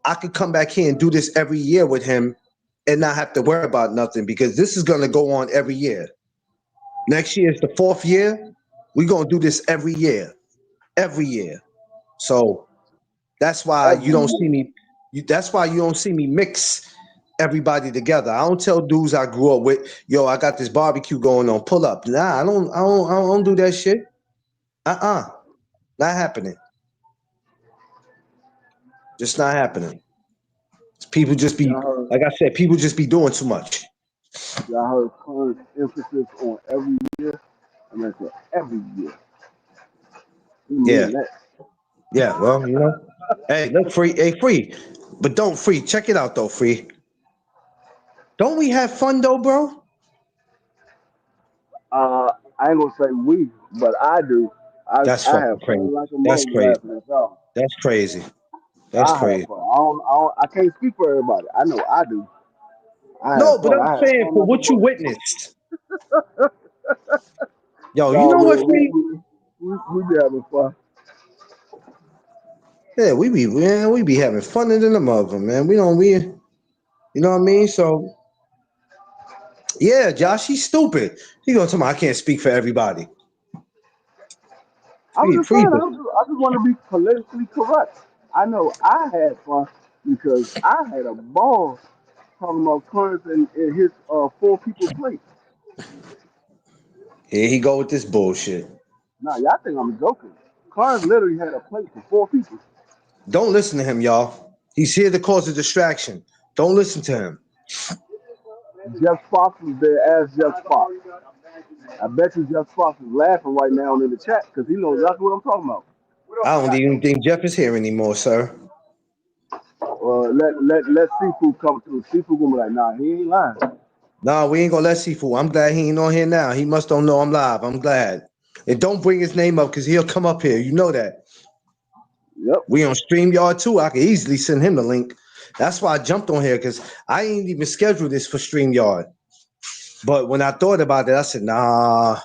I could come back here and do this every year with him and not have to worry about nothing, because this is going to go on every year. Next year is the 4th year. We're going to do this every year, every year. So that's why you don't see me. That's why you don't see me mix everybody together. I don't tell dudes I grew up with, yo, I got this barbecue going on, pull up. Nah, I don't do that shit. Not happening. Just not happening. People just be, Y'all heard, like I said, people just be doing too much. y'all heard current emphasis on every year. I mean, for every year. He Yeah. mean that. Yeah, well, you know. Hey, look, Free. Hey, Free. But don't, Free. Check it out, though, Free. Don't we have fun, though, bro? I ain't gonna say we, but I do. That's I fucking have crazy. fun like a That's mother crazy. laughing at y'all. That's crazy. That's I have crazy. fun. I can't speak for everybody. I know I do. I have No, but fun. I'm I have saying fun for like a what you mother. witnessed. Yo, you No, know what, man, Free? we be having fun. Yeah, we be having fun than the mother, man. You know what I mean? So, yeah, Josh, he's stupid. He gonna tell me I can't speak for everybody. I'm Free, just free, saying. but I just want to be politically correct. I know I had fun because I had a ball talking about Clarence and his 4 people plate. here he go with this bullshit. Now y'all think I'm joking. Clarence literally had a plate for 4 people. Don't listen to him, y'all. He's here to cause a distraction. Don't listen to him. Jeff Fox was there as Jeff Fox. I bet you Jeff Fox is laughing right now in the chat because he knows exactly what I'm talking about. I don't even think Jeff is here anymore, sir. Let Seafood come through. Seafood gonna be like, nah, he ain't lying. Nah, we ain't gonna let Sifu. I'm glad he ain't on here now. He must don't know I'm live. I'm glad. And don't bring his name up because he'll come up here. You know that. Yep. We on StreamYard too. I could easily send him the link. That's why I jumped on here, because I ain't even scheduled this for StreamYard. But when I thought about it, I said, nah,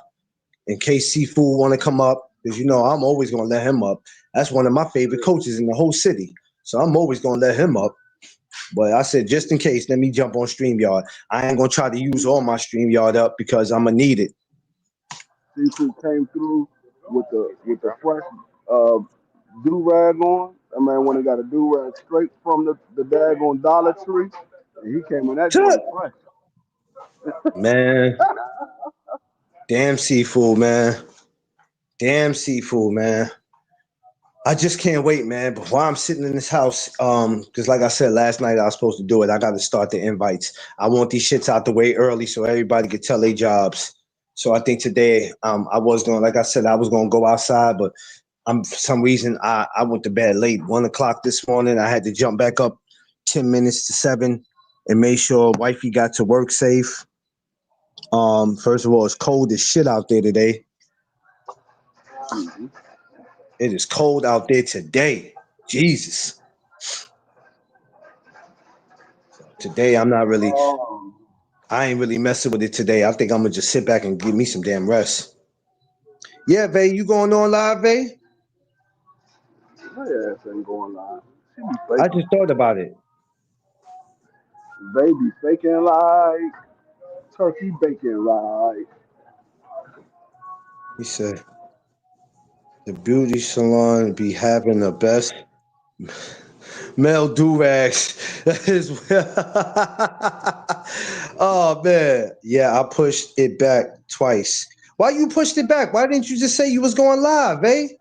in case Seafood want to come up, because you know I'm always gonna let him up. That's one of my favorite coaches in the whole city. So I'm always gonna let him up. But I said, just in case, let me jump on StreamYard. I ain't gonna try to use all my StreamYard up because I'm gonna need it. Seafood came through with the fresh uh, do rag on. I mean, when he got a do rag straight from the daggone Dollar Tree, and he came in that joint fresh. Man, damn Seafood, man. Damn Seafood, man. I just can't wait, man. But while I'm sitting in this house, because like I said last night, I was supposed to do it. I got to start the invites. I want these shits out the way early so everybody could tell their jobs. So I think today, I was going, like I said, I was gonna go outside, but for some reason I went to bed late, 1 o'clock this morning. I had to jump back up 10 minutes to 7 and make sure wifey got to work safe. First of all, it's cold as shit out there today. Mm-hmm. It is cold out there today. Jesus. Today I'm not really. I ain't really messing with it today. I think I'm gonna just sit back and give me some damn rest. Yeah, Vay, you going on live, Vay? My ass ain't going live. She be I faking. just thought about it. They be faking like turkey bacon, like. He said the beauty salon be having the best male do-rags. That is oh man. Yeah, I pushed it back twice. Why you pushed it back? Why didn't you just say you was going live, Vay?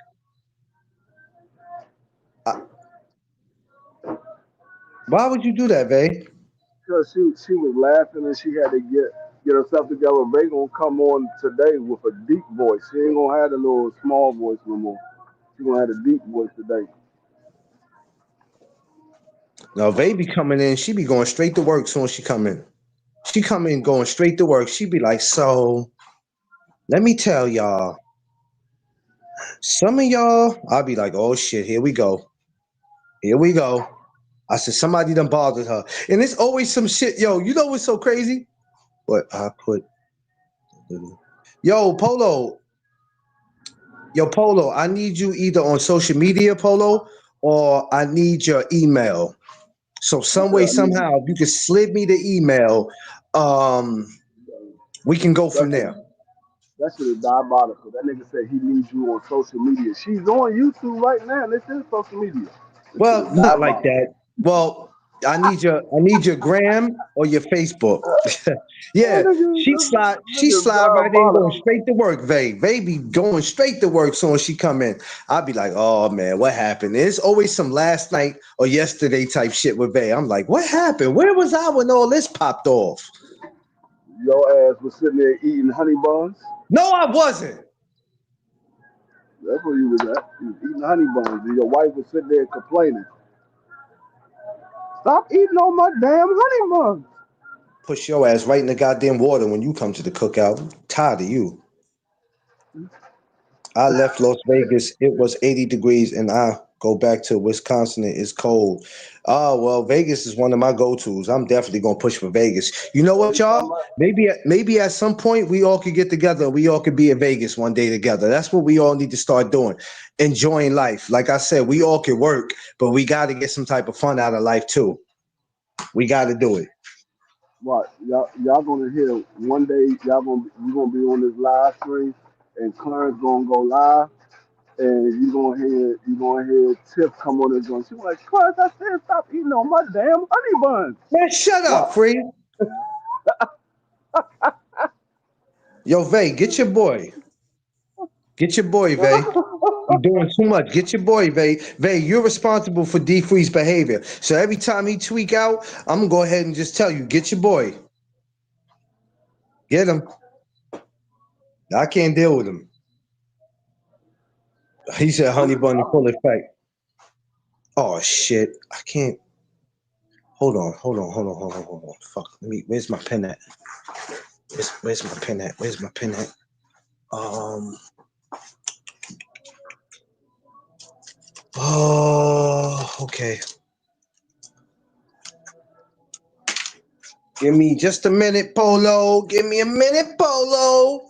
Why would you do that, Vay? Because she was laughing and she had to get herself together. They gonna come on today with a deep voice. She ain't gonna have the little small voice no more. She gonna have a deep voice today. No, Vay be coming in. She be going straight to work soon as she come in. She come in going straight to work. She be like, so let me tell y'all. Some of y'all, I'll be like, oh shit, here we go. Here we go. I said, somebody done bothered her. And it's always some shit. Yo, you know what's so crazy? What I put. Yo, Polo. Yo, Polo, I need you either on social media, Polo, or I need your email. So some way, Yeah, I need somehow, if you can slip me the email, we can go from that there. shit. That shit is diabolical. That nigga said he needs you on social media. She's on YouTube right now. This is social media. This shit is Well, not like diabolical. that. Well, I need your gram or your Facebook. That Yeah, she slide right in going diabolical. straight to work, Vay. Vay be going straight to work soon as she come in. I'll be like, oh man, what happened? There's always some last night or yesterday type shit with Vay. I'm like, what happened? Where was I when all this popped off? Your ass was sitting there eating honey buns. No, I wasn't. That's where you was at. You was eating honey buns. And your wife was sitting there complaining. Stop eating all my damn honey buns. Push your ass right in the goddamn water when you come to the cookout. I'm tired of you. I left Las Vegas. It was 80 degrees, and I go back to Wisconsin. It's cold. Oh well, Vegas is one of my go-tos. I'm definitely gonna push for Vegas. You know what, Every time y'all? I, Maybe at some point we all could get together. We all could be in Vegas one day together. That's what we all need to start doing. Enjoying life. Like I said, we all can work, but we got to get some type of fun out of life too. We got to do it. what, y'all gonna hear one day, we gonna be on this live stream and Clarence gonna go live and you gonna hear Tiff come on and joint. She was like, Clarence, I said stop eating on my damn honey buns. Man, shut up, What? free. Yo, Vay, get your boy. Get your boy, Vay. You're doing too much. Get your boy, Vay. Vay, you're responsible for D Free's behavior. So every time he tweak out, I'm gonna go ahead and just tell you, get your boy. Get him. I can't deal with him. He said honey bun in full effect. Oh shit. I can't. Hold on. Fuck. Where's my pen at? Where's my pen at? Where's my pen at? Oh, okay. Give me just a minute, Polo. Give me a minute, Polo.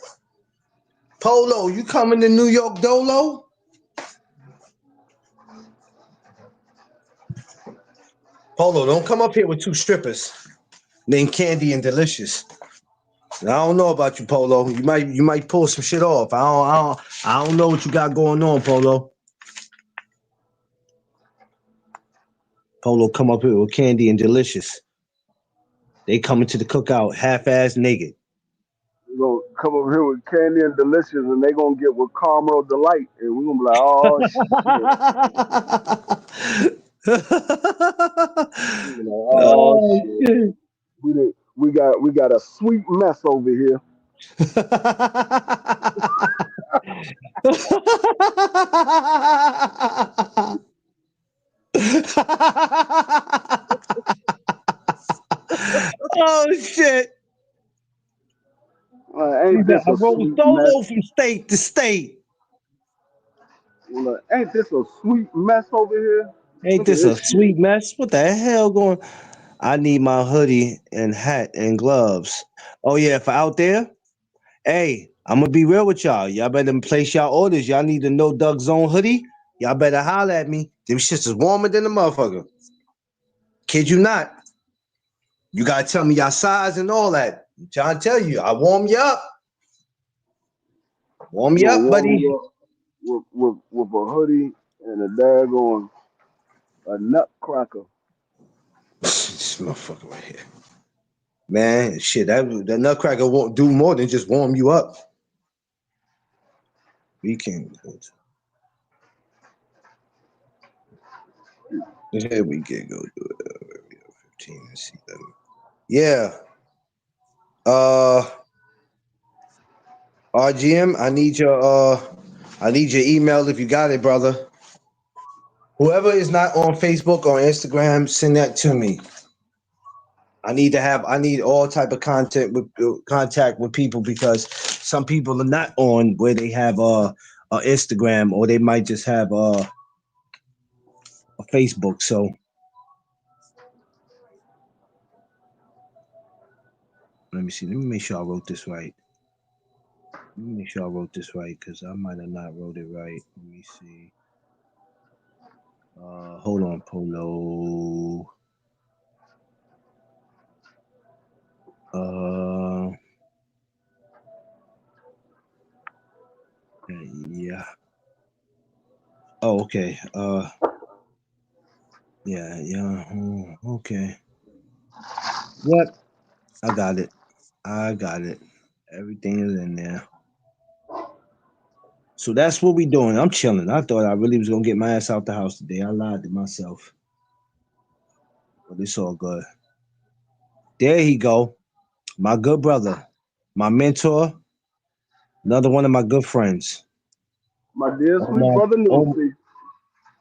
Polo, you coming to New York Dolo? Polo, don't come up here with two strippers named Candy and Delicious. I don't know about you, Polo. You might pull some shit off. I don't know what you got going on, Polo. Polo come up here with Candy and Delicious. They coming to the cookout half-ass naked. We're gonna come over here with Candy and Delicious and they gonna get with Caramel Delight and we're gonna be like, oh shit. We're gonna be like, oh Oh shit. shit. We got a sweet mess over here. Oh shit. Ain't this I a roll sweet mess? solo from state to state. Ain't this a sweet mess over here? Ain't Look at this a this shit. sweet mess? What the hell going? I need my hoodie and hat and gloves. Oh yeah, for out there. Hey, I'm gonna be real with y'all. Y'all better place y'all orders. Y'all need the No Duck Zone hoodie. Y'all better holler at me. Them shits is warmer than the motherfucker. Kid you not. You gotta tell me your size and all that. I'm trying to tell you, I warm you up. Warm I'm you gonna up, warm buddy. you up with a hoodie and a daggone a nutcracker. This motherfucker right here. Man, shit, that nutcracker won't do more than just warm you up. We can go to here. We can go to 15 and see them. Yeah. RGM, I need your email if you got it, brother. Whoever is not on Facebook or Instagram, send that to me. I need all type of contact with people because some people are not on where they have Instagram, or they might just have a Facebook. So let me see. Let me make sure I wrote this right. Let me make sure I wrote this right because I might have not wrote it right. Let me see. Hold on, Polo. Yeah. Oh, okay. Yeah. Okay. Yep. I got it. Everything is in there. So that's what we doing. I'm chilling. I thought I really was gonna get my ass out the house today. I lied to myself, but it's all good. There he go, my good brother, my mentor, another one of my good friends, My dear sweet Omar. brother Newsy.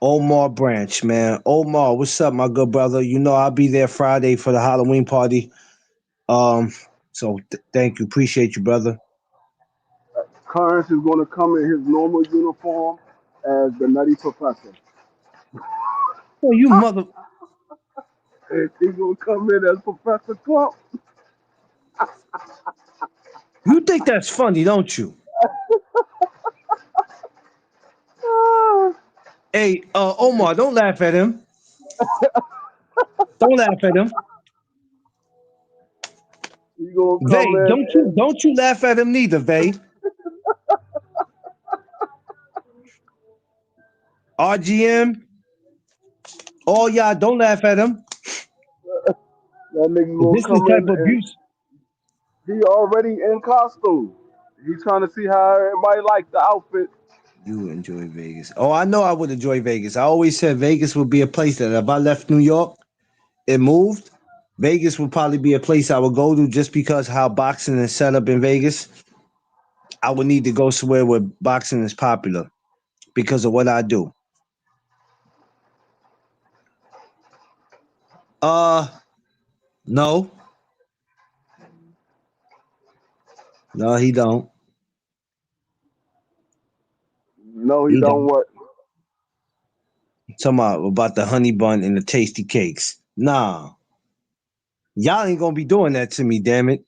Omar Branch, man. Omar, what's up, my good brother? You know I'll be there Friday for the Halloween party. So thank you, appreciate you, brother. Clarence is gonna come in his normal uniform as the Nutty Professor. Oh, you mother! He's gonna come in as Professor Clump. You think that's funny, don't you? Ah, Hey, Omar, don't laugh at him. Don't laugh at him. he's gonna come Vay, in and don't you laugh at him neither, Vay. RGM, all y'all don't laugh at him. that nigga gonna This is the come type in of and abuse. he already in costume. He's trying to see how everybody like the outfit. You enjoy Vegas. Oh, I know I would enjoy Vegas. I always said Vegas would be a place that if I left New York and moved, Vegas would probably be a place I would go to just because how boxing is set up in Vegas. I would need to go somewhere where boxing is popular because of what I do. Uh, no, no, he don't. No, he He don't don't. what? Talking about the honey bun and the tasty cakes. Nah, y'all ain't gonna be doing that to me, damn it.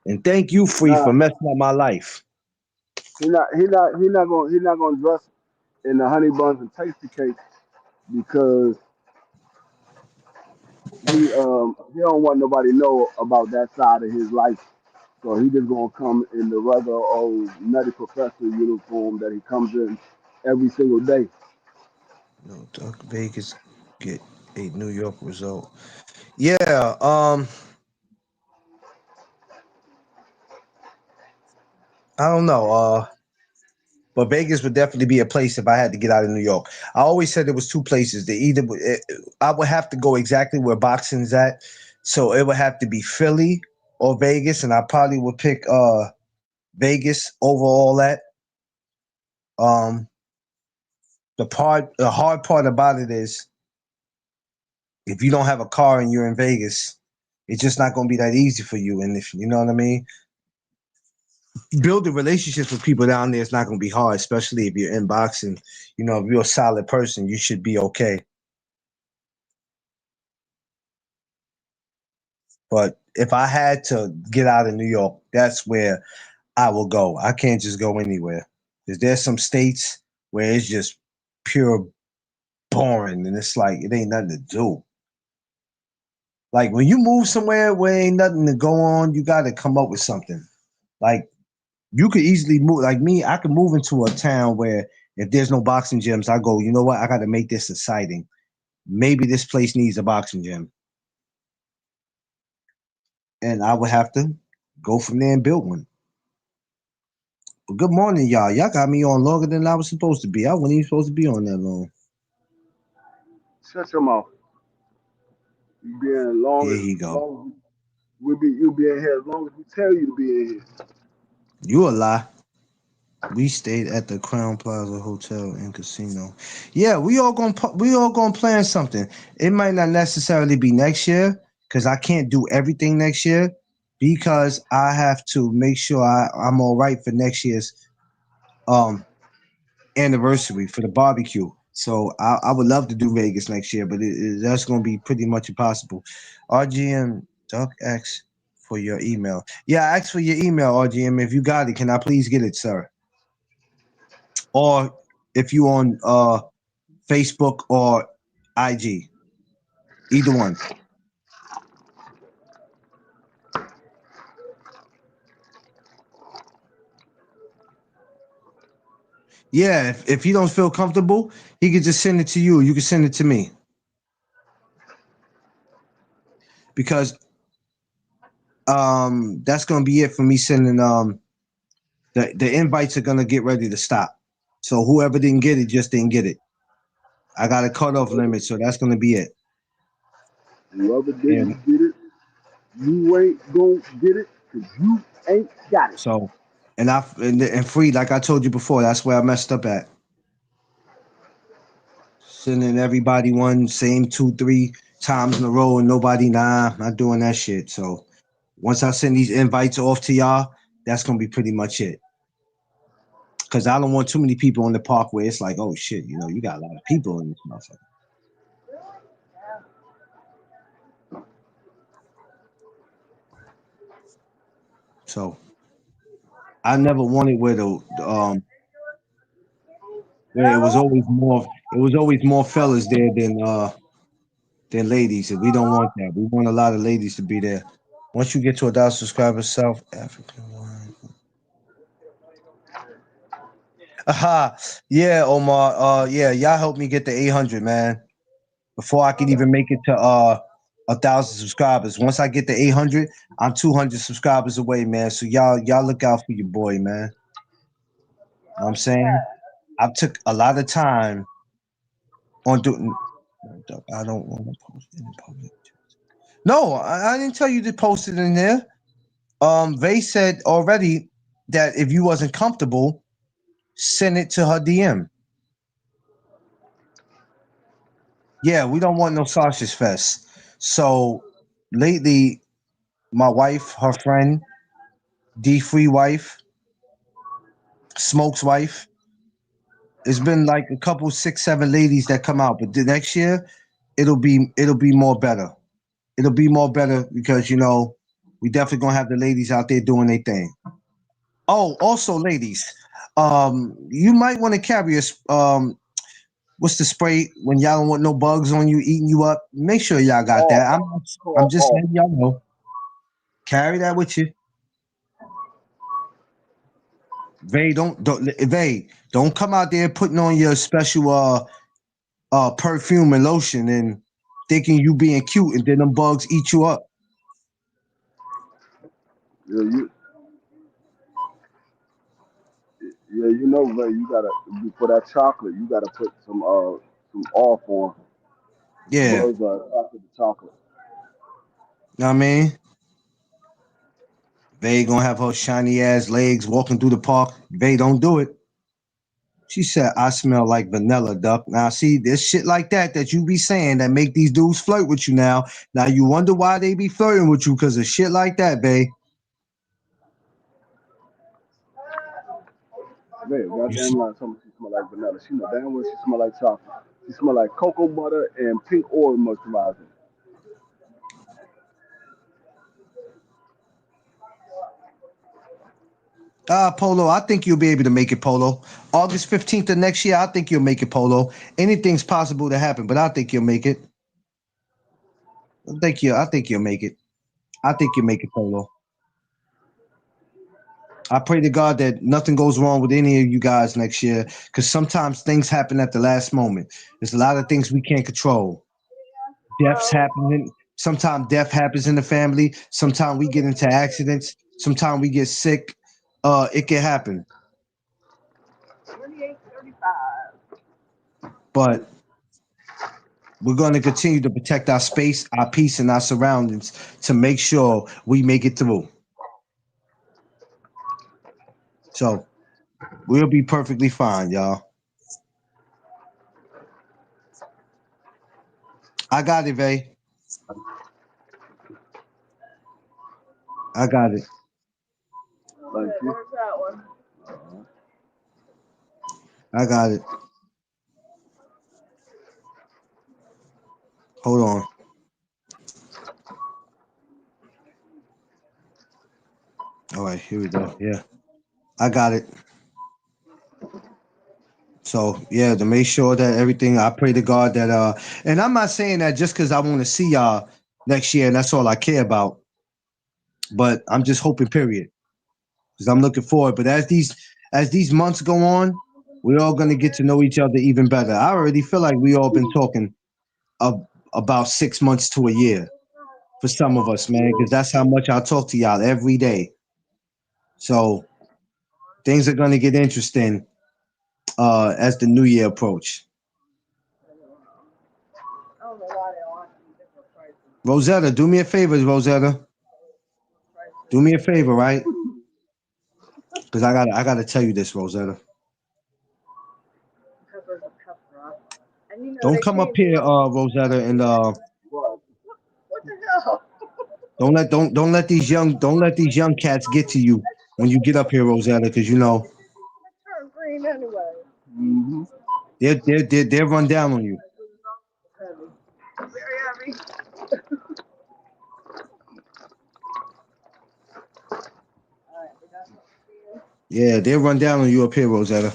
And thank you, Free, Nah, for messing up my life. he not gonna dress in the honey buns and tasty cakes because he don't want nobody know about that side of his life. So he just gonna come in the regular old Nutty Professor uniform that he comes in every single day. No, Duck Vegas get a New York result. Yeah, I don't know. But Vegas would definitely be a place if I had to get out of New York. I always said there was two places. I would have to go exactly where boxing's at, so it would have to be Philly or Vegas, and I probably would pick Vegas over all that. Um, the hard part about it is if you don't have a car and you're in Vegas, It's just not gonna be that easy for you. And if you know what I mean, building relationships with people down there is not gonna be hard, especially if you're in boxing. You know, if you're a solid person, you should be okay. But if I had to get out of New York, that's where I will go. I can't just go anywhere. Because there's some states where it's just pure boring and it's like it ain't nothing to do. Like when you move somewhere where ain't nothing to go on, you gotta come up with something. Like you could easily move like me, I could move into a town where if there's no boxing gyms, I go, you know what, I gotta make this exciting. Maybe this place needs a boxing gym. And I would have to go from there and build one. But good morning, y'all. Y'all got me on longer than I was supposed to be. I wasn't even supposed to be on that long. Shut your mouth. You be in Here he go. long you'll be in here as long as we tell you to be in here. You a lie. We stayed at the Crown Plaza Hotel and Casino. Yeah, we all gonna plan something. It might not necessarily be next year because I can't do everything next year because I have to make sure I'm all right for next year's um anniversary for the barbecue. So I would love to do Vegas next year, but that's gonna be pretty much impossible. RGM Duck X for your email. Yeah, I asked for your email, RGM. If you got it, can I please get it, sir? Or if you on Facebook or IG, either one. Yeah, if he don't feel comfortable, he could just send it to you. You can send it to me because that's gonna be it for me sending the invites are gonna get ready to stop. So whoever didn't get it just didn't get it. I got a cutoff limit, so that's gonna be it. Whoever And didn't get it, you ain't gonna get it because you ain't got it. so and free, like I told you before, that's where I messed up at. Sending everybody one same 2-3 times in a row and nobody not doing that shit. So once I send these invites off to y'all, that's gonna be pretty much it. Cause I don't want too many people in the park where it's like, oh shit, you know, you got a lot of people in this motherfucker. So I never wanted where it was always more fellas there than ladies, and we don't want that. We want a lot of ladies to be there. Once you get to 1,000 subscribers, South African one. Aha, yeah, Omar. Yeah, y'all help me get to 800, man. Before I can even make it to 1,000 subscribers. Once I get to 800, I'm 200 subscribers away, man. So y'all look out for your boy, man. You know what I'm saying? I took a lot of time on doing. I don't want to post it in public. No, I didn't tell you to post it in there. They said already that if you wasn't comfortable, send it to her DM. Yeah, we don't want no sausage fest. So lately, my wife, her friend, D Free wife, Smoke's wife, it's been like a couple 6, 7 ladies that come out, but the next year it'll be more better. It'll be more better because you know we definitely gonna have the ladies out there doing their thing. Oh, also ladies, you might want to carry what's the spray when y'all don't want no bugs on you eating you up? Make sure y'all got that. I'm just letting y'all know. Carry that with you. They don't come out there putting on your special perfume and lotion and thinking you being cute and then them bugs eat you up. Yeah, you know, Ray, you gotta for that chocolate, you gotta put some off on. The Yeah. bugs are attracted to chocolate. Know what I mean? They gonna have her shiny ass legs walking through the park. They don't do it. She said, I smell like vanilla, Duck. Now, see, there's shit like that you be saying that make these dudes flirt with you now. Now, you wonder why they be flirting with you because of shit like that, babe. Man, You see, goddamn lie, something she smell like vanilla. She know damn well she smell like chocolate. She smell like cocoa butter and pink oil moisturizer. Polo, I think you'll be able to make it, Polo. August 15th of next year, I think you'll make it, Polo. Anything's possible to happen, but I think you'll make it. I think you'll make it. I think you'll make it, Polo. I pray to God that nothing goes wrong with any of you guys next year, because sometimes things happen at the last moment. There's a lot of things we can't control. Deaths happen. Sometimes death happens in the family. Sometimes we get into accidents. Sometimes we get sick. It can happen. 28:35. But we're going to continue to protect our space, our peace, and our surroundings to make sure we make it through. So we'll be perfectly fine, y'all. I got it, Vay. I got it. Thank you. Where's that one? I got it. Hold on. All right, here we go. Yeah, I got it. So yeah, to make sure that everything, I pray to God that and I'm not saying that just because I want to see y'all next year and that's all I care about. But I'm just hoping, period. Because I'm looking forward. But as these months go on, we're all gonna get to know each other even better. I already feel like we all been talking about 6 months to a year for some of us, man, because that's how much I talk to y'all every day. So things are gonna get interesting as the new year approach. I don't know why they want different prices. Rosetta, do me a favor, Rosetta. Do me a favor, right? Because I gotta tell you this, Rosetta. Because there's a pep drop. And you know Don't they come up changed here, it. Rosetta, and What? What the hell? don't let these young cats get to you when you get up here, Rosetta, because you know It turned green anyway. Mm-hmm. they'll run down on you. Heavy. Very heavy. Alright, we got some here. Yeah, they'll run down on you up here, Rosetta.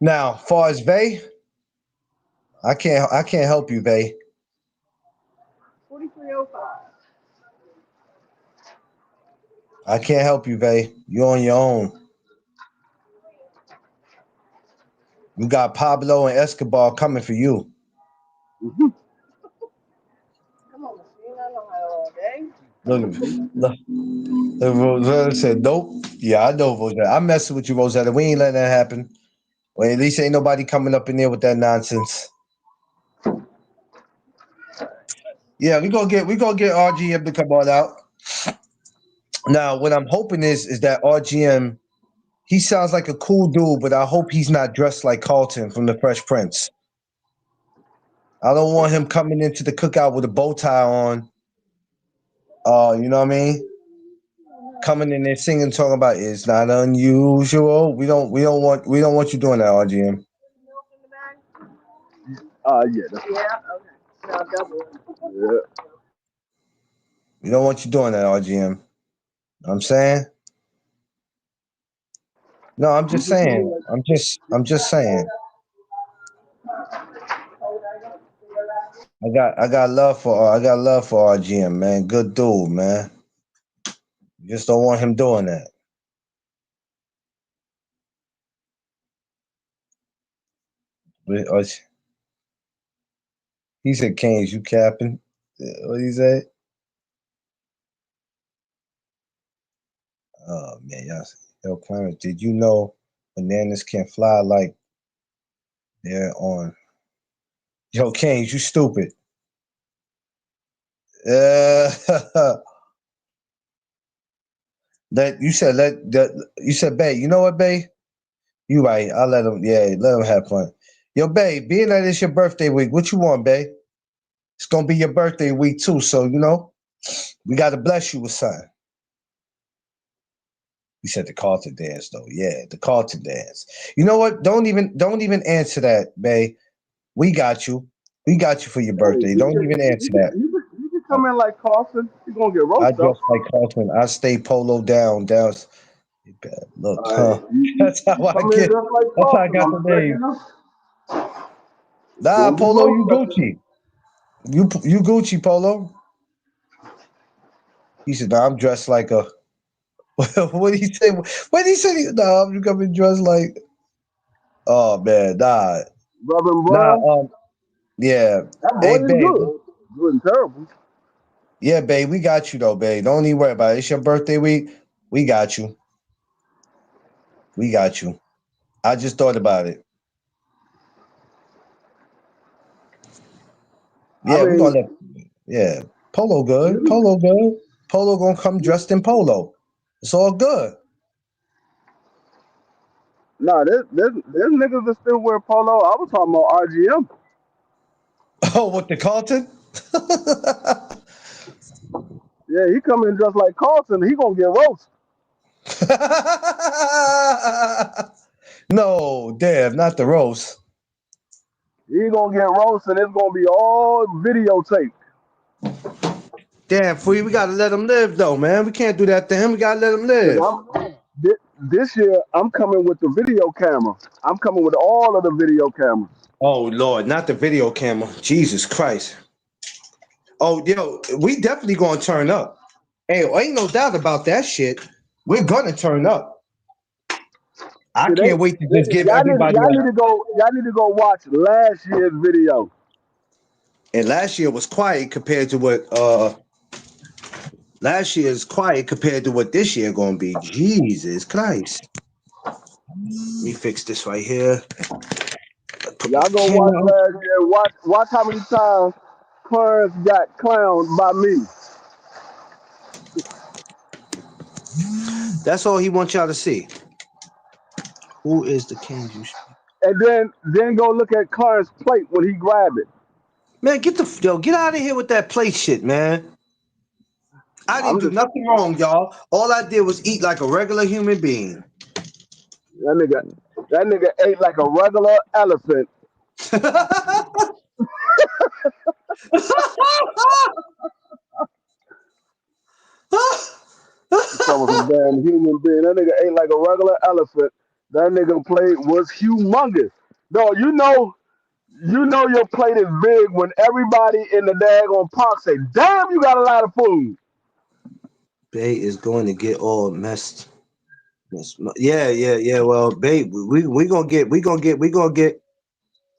Now, far as Bay, I can't help you, Bay. 4305. I can't help you, Bay. You're on your own. You got Pablo and Escobar coming for you. Mm-hmm. Come on, machine. I know how all day. Look, Rosetta said, nope. Yeah, I know, Rosetta. I'm messing with you, Rosetta. We ain't letting that happen. Well, at least ain't nobody coming up in there with that nonsense. Yeah, we gonna get RGM to come on out. Now, what I'm hoping is that RGM, he sounds like a cool dude, but I hope he's not dressed like Carlton from the Fresh Prince. I don't want him coming into the cookout with a bow tie on. You know what I mean? Coming in there singing, talking about it's not unusual. We don't want you doing that, RGM. Milk in the bag? Yeah. Yeah, okay. Now double it. Yeah. We don't want you doing that, RGM. Know what I'm saying? No, I'm just saying. I'm just saying. I got love for RGM, man. Good dude, man. Just don't want him doing that. But, he said, "Canes, you capping?" What he say? Oh man, yo, Clarence, did you know bananas can fly like they're on? Yo, Canes, you stupid. You said, babe, you know what, babe? You right. I'll let him, let him have fun. Yo, babe, being that it's your birthday week, what you want, babe? It's gonna be your birthday week too, so we gotta bless you with something. He said the Carlton dance, though. Yeah, the Carlton dance. You know what? Don't even answer that, babe. We got you. We got you for your Hey, birthday. Don't even answer that. you can come in like Carson. You're gonna get I roasted dress up. like Carlton. I stay polo down. Look, All right, huh? That's how you I come in get. just like That's how I Carson. got I'm the letting name. you know. Nah, Gonna get Polo, you roasted up there. Gucci. You Gucci, Polo. He said, "Nah, I'm dressed like a." What did he say? What did he say? Nah, I'm coming dressed like. Oh man, Reverend nah. Brown, Yeah. that boy Hey, is babe. good. Good and terrible. Yeah, babe, we got you though, babe. Don't even worry about it. It's your birthday week. We got you. We got you. I just thought about it. I Yeah, we're mean, gonna let. Yeah, Polo good. you, Polo good. Polo gonna come dressed in polo. It's all good. nah, there's niggas that still wear polo. I was talking about RGM. Oh, with the Carlton? Yeah, he come in dressed like Carlton. He gonna get roasted. No, damn, not the roast. He gonna get roasted. It's gonna be all videotape. Damn, we gotta let him live though, man. We can't do that to him. We gotta let him Cause live. this year I'm coming with the video camera. I'm coming with all of the video cameras. Oh Lord, not the video camera. Jesus Christ. Oh, yo, we definitely gonna turn up. Hey, ain't no doubt about that shit. We're gonna turn up. I See, can't wait to just give everybody y'all need to go watch last year's video. and last year was quiet compared to what last year is quiet compared to what this year gonna be. Jesus Christ. Let me fix this right here. Put my Y'all go watch camera. last year. Watch how many times Clarence got clowned by me. That's all he wants y'all to see. Who is the king? And then go look at Clarence's plate when he grabbed it. Man, get out of here with that plate shit, man. I didn't I'm do just nothing wrong, y'all. All I did was eat like a regular human being. that nigga ate like a regular elephant. Some of some damn human being. That nigga ate like a regular elephant. That nigga plate was humongous. No, you know your plate is big when everybody in the daggone park say, "Damn, you got a lot of food." Bay is going to get all messed. Yeah. Well, babe, we gonna get.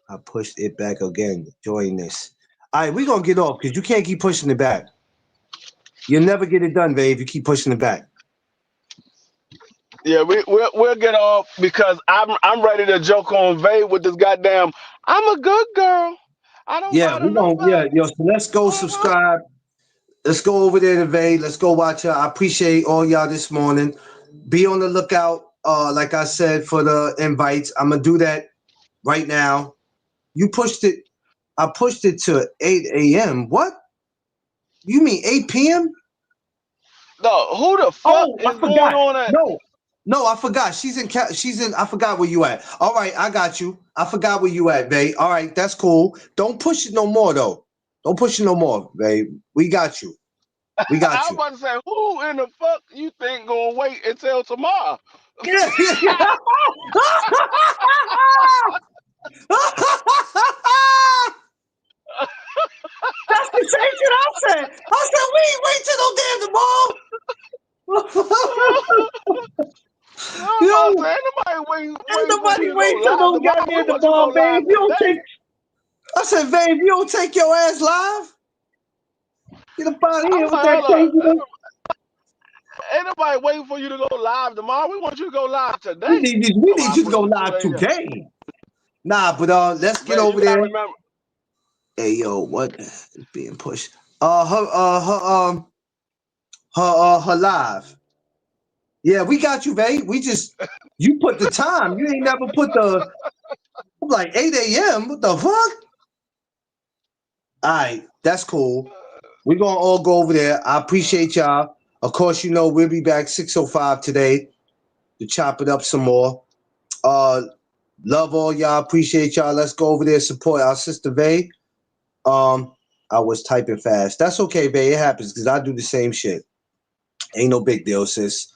I pushed it back again. Join this. All right, we gonna get off because you can't keep pushing it back. You'll never get it done, babe. If you keep pushing it back. Yeah, we'll get off because I'm ready to joke on Vay with this goddamn. I'm a good girl. I don't Yeah, bother we gonna nobody. yo. So let's go Uh-huh. subscribe. Let's go over there to Vay. Let's go watch her. I appreciate all y'all this morning. Be on the lookout. Like I said, for the invites. I'm gonna do that right now. You pushed it. I pushed it to 8 a.m. What? You mean 8 p.m.? No, who the fuck Oh, I is going forgot. on at? No, I forgot. She's in. I forgot where you at. All right, I got you. I forgot where you at, babe. All right, that's cool. Don't push it no more, though. Don't push it no more, babe. We got you. We got I you. about to say, who in the fuck you think gonna wait until tomorrow? Yeah. That's the same shit I said. I said we ain't wait till no damn tomorrow. I'm about to Yo, say, ain't nobody ain't waiting for you nobody to go wait till live no tomorrow. We goddamn want you to go tomorrow, babe. live You don't today. take. I said, babe, you don't take your ass live. Get up out of I'm here with like, that hold up. craziness. Ain't nobody waiting for you to go live tomorrow. We want you to go live We today. need you, we Oh, need I you to put go it to 2 live a.m. today. Nah, but let's get Man, you over gotta there. remember. Hey, yo, what is being pushed? Her live. Yeah, we got you, babe. You put the time. You ain't never put the. I'm like 8 a.m. What the fuck? All right, that's cool. We're gonna all go over there. I appreciate y'all. Of course, you know we'll be back 6:05 today to chop it up some more. Love all y'all. Appreciate y'all. Let's go over there support our sister Vay. I was typing fast. That's okay, Vay. It happens because I do the same shit. Ain't no big deal, sis.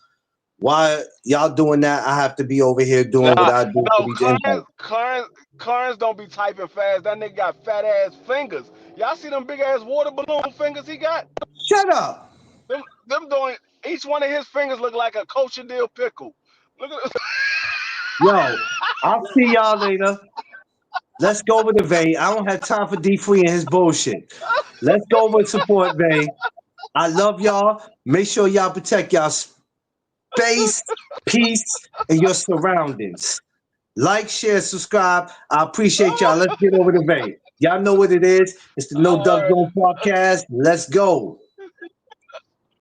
Why y'all doing that? I have to be over here doing what Nah, I do for no, these invites. Clarence don't be typing fast. That nigga got fat ass fingers. Y'all see them big ass water balloon fingers he got? Shut up. Them doing each one of his fingers look like a cochineal pickle. Look at Yo, I'll see y'all later. Let's go over to Vay. I don't have time for D3 and his bullshit. Let's go over and support Vay. I love y'all. Make sure y'all protect y'all space, peace, and your surroundings. Like, share, subscribe. I appreciate y'all. Let's get over to Vay. Y'all know what it is. It's the No Duck All right. Zone podcast. Let's go.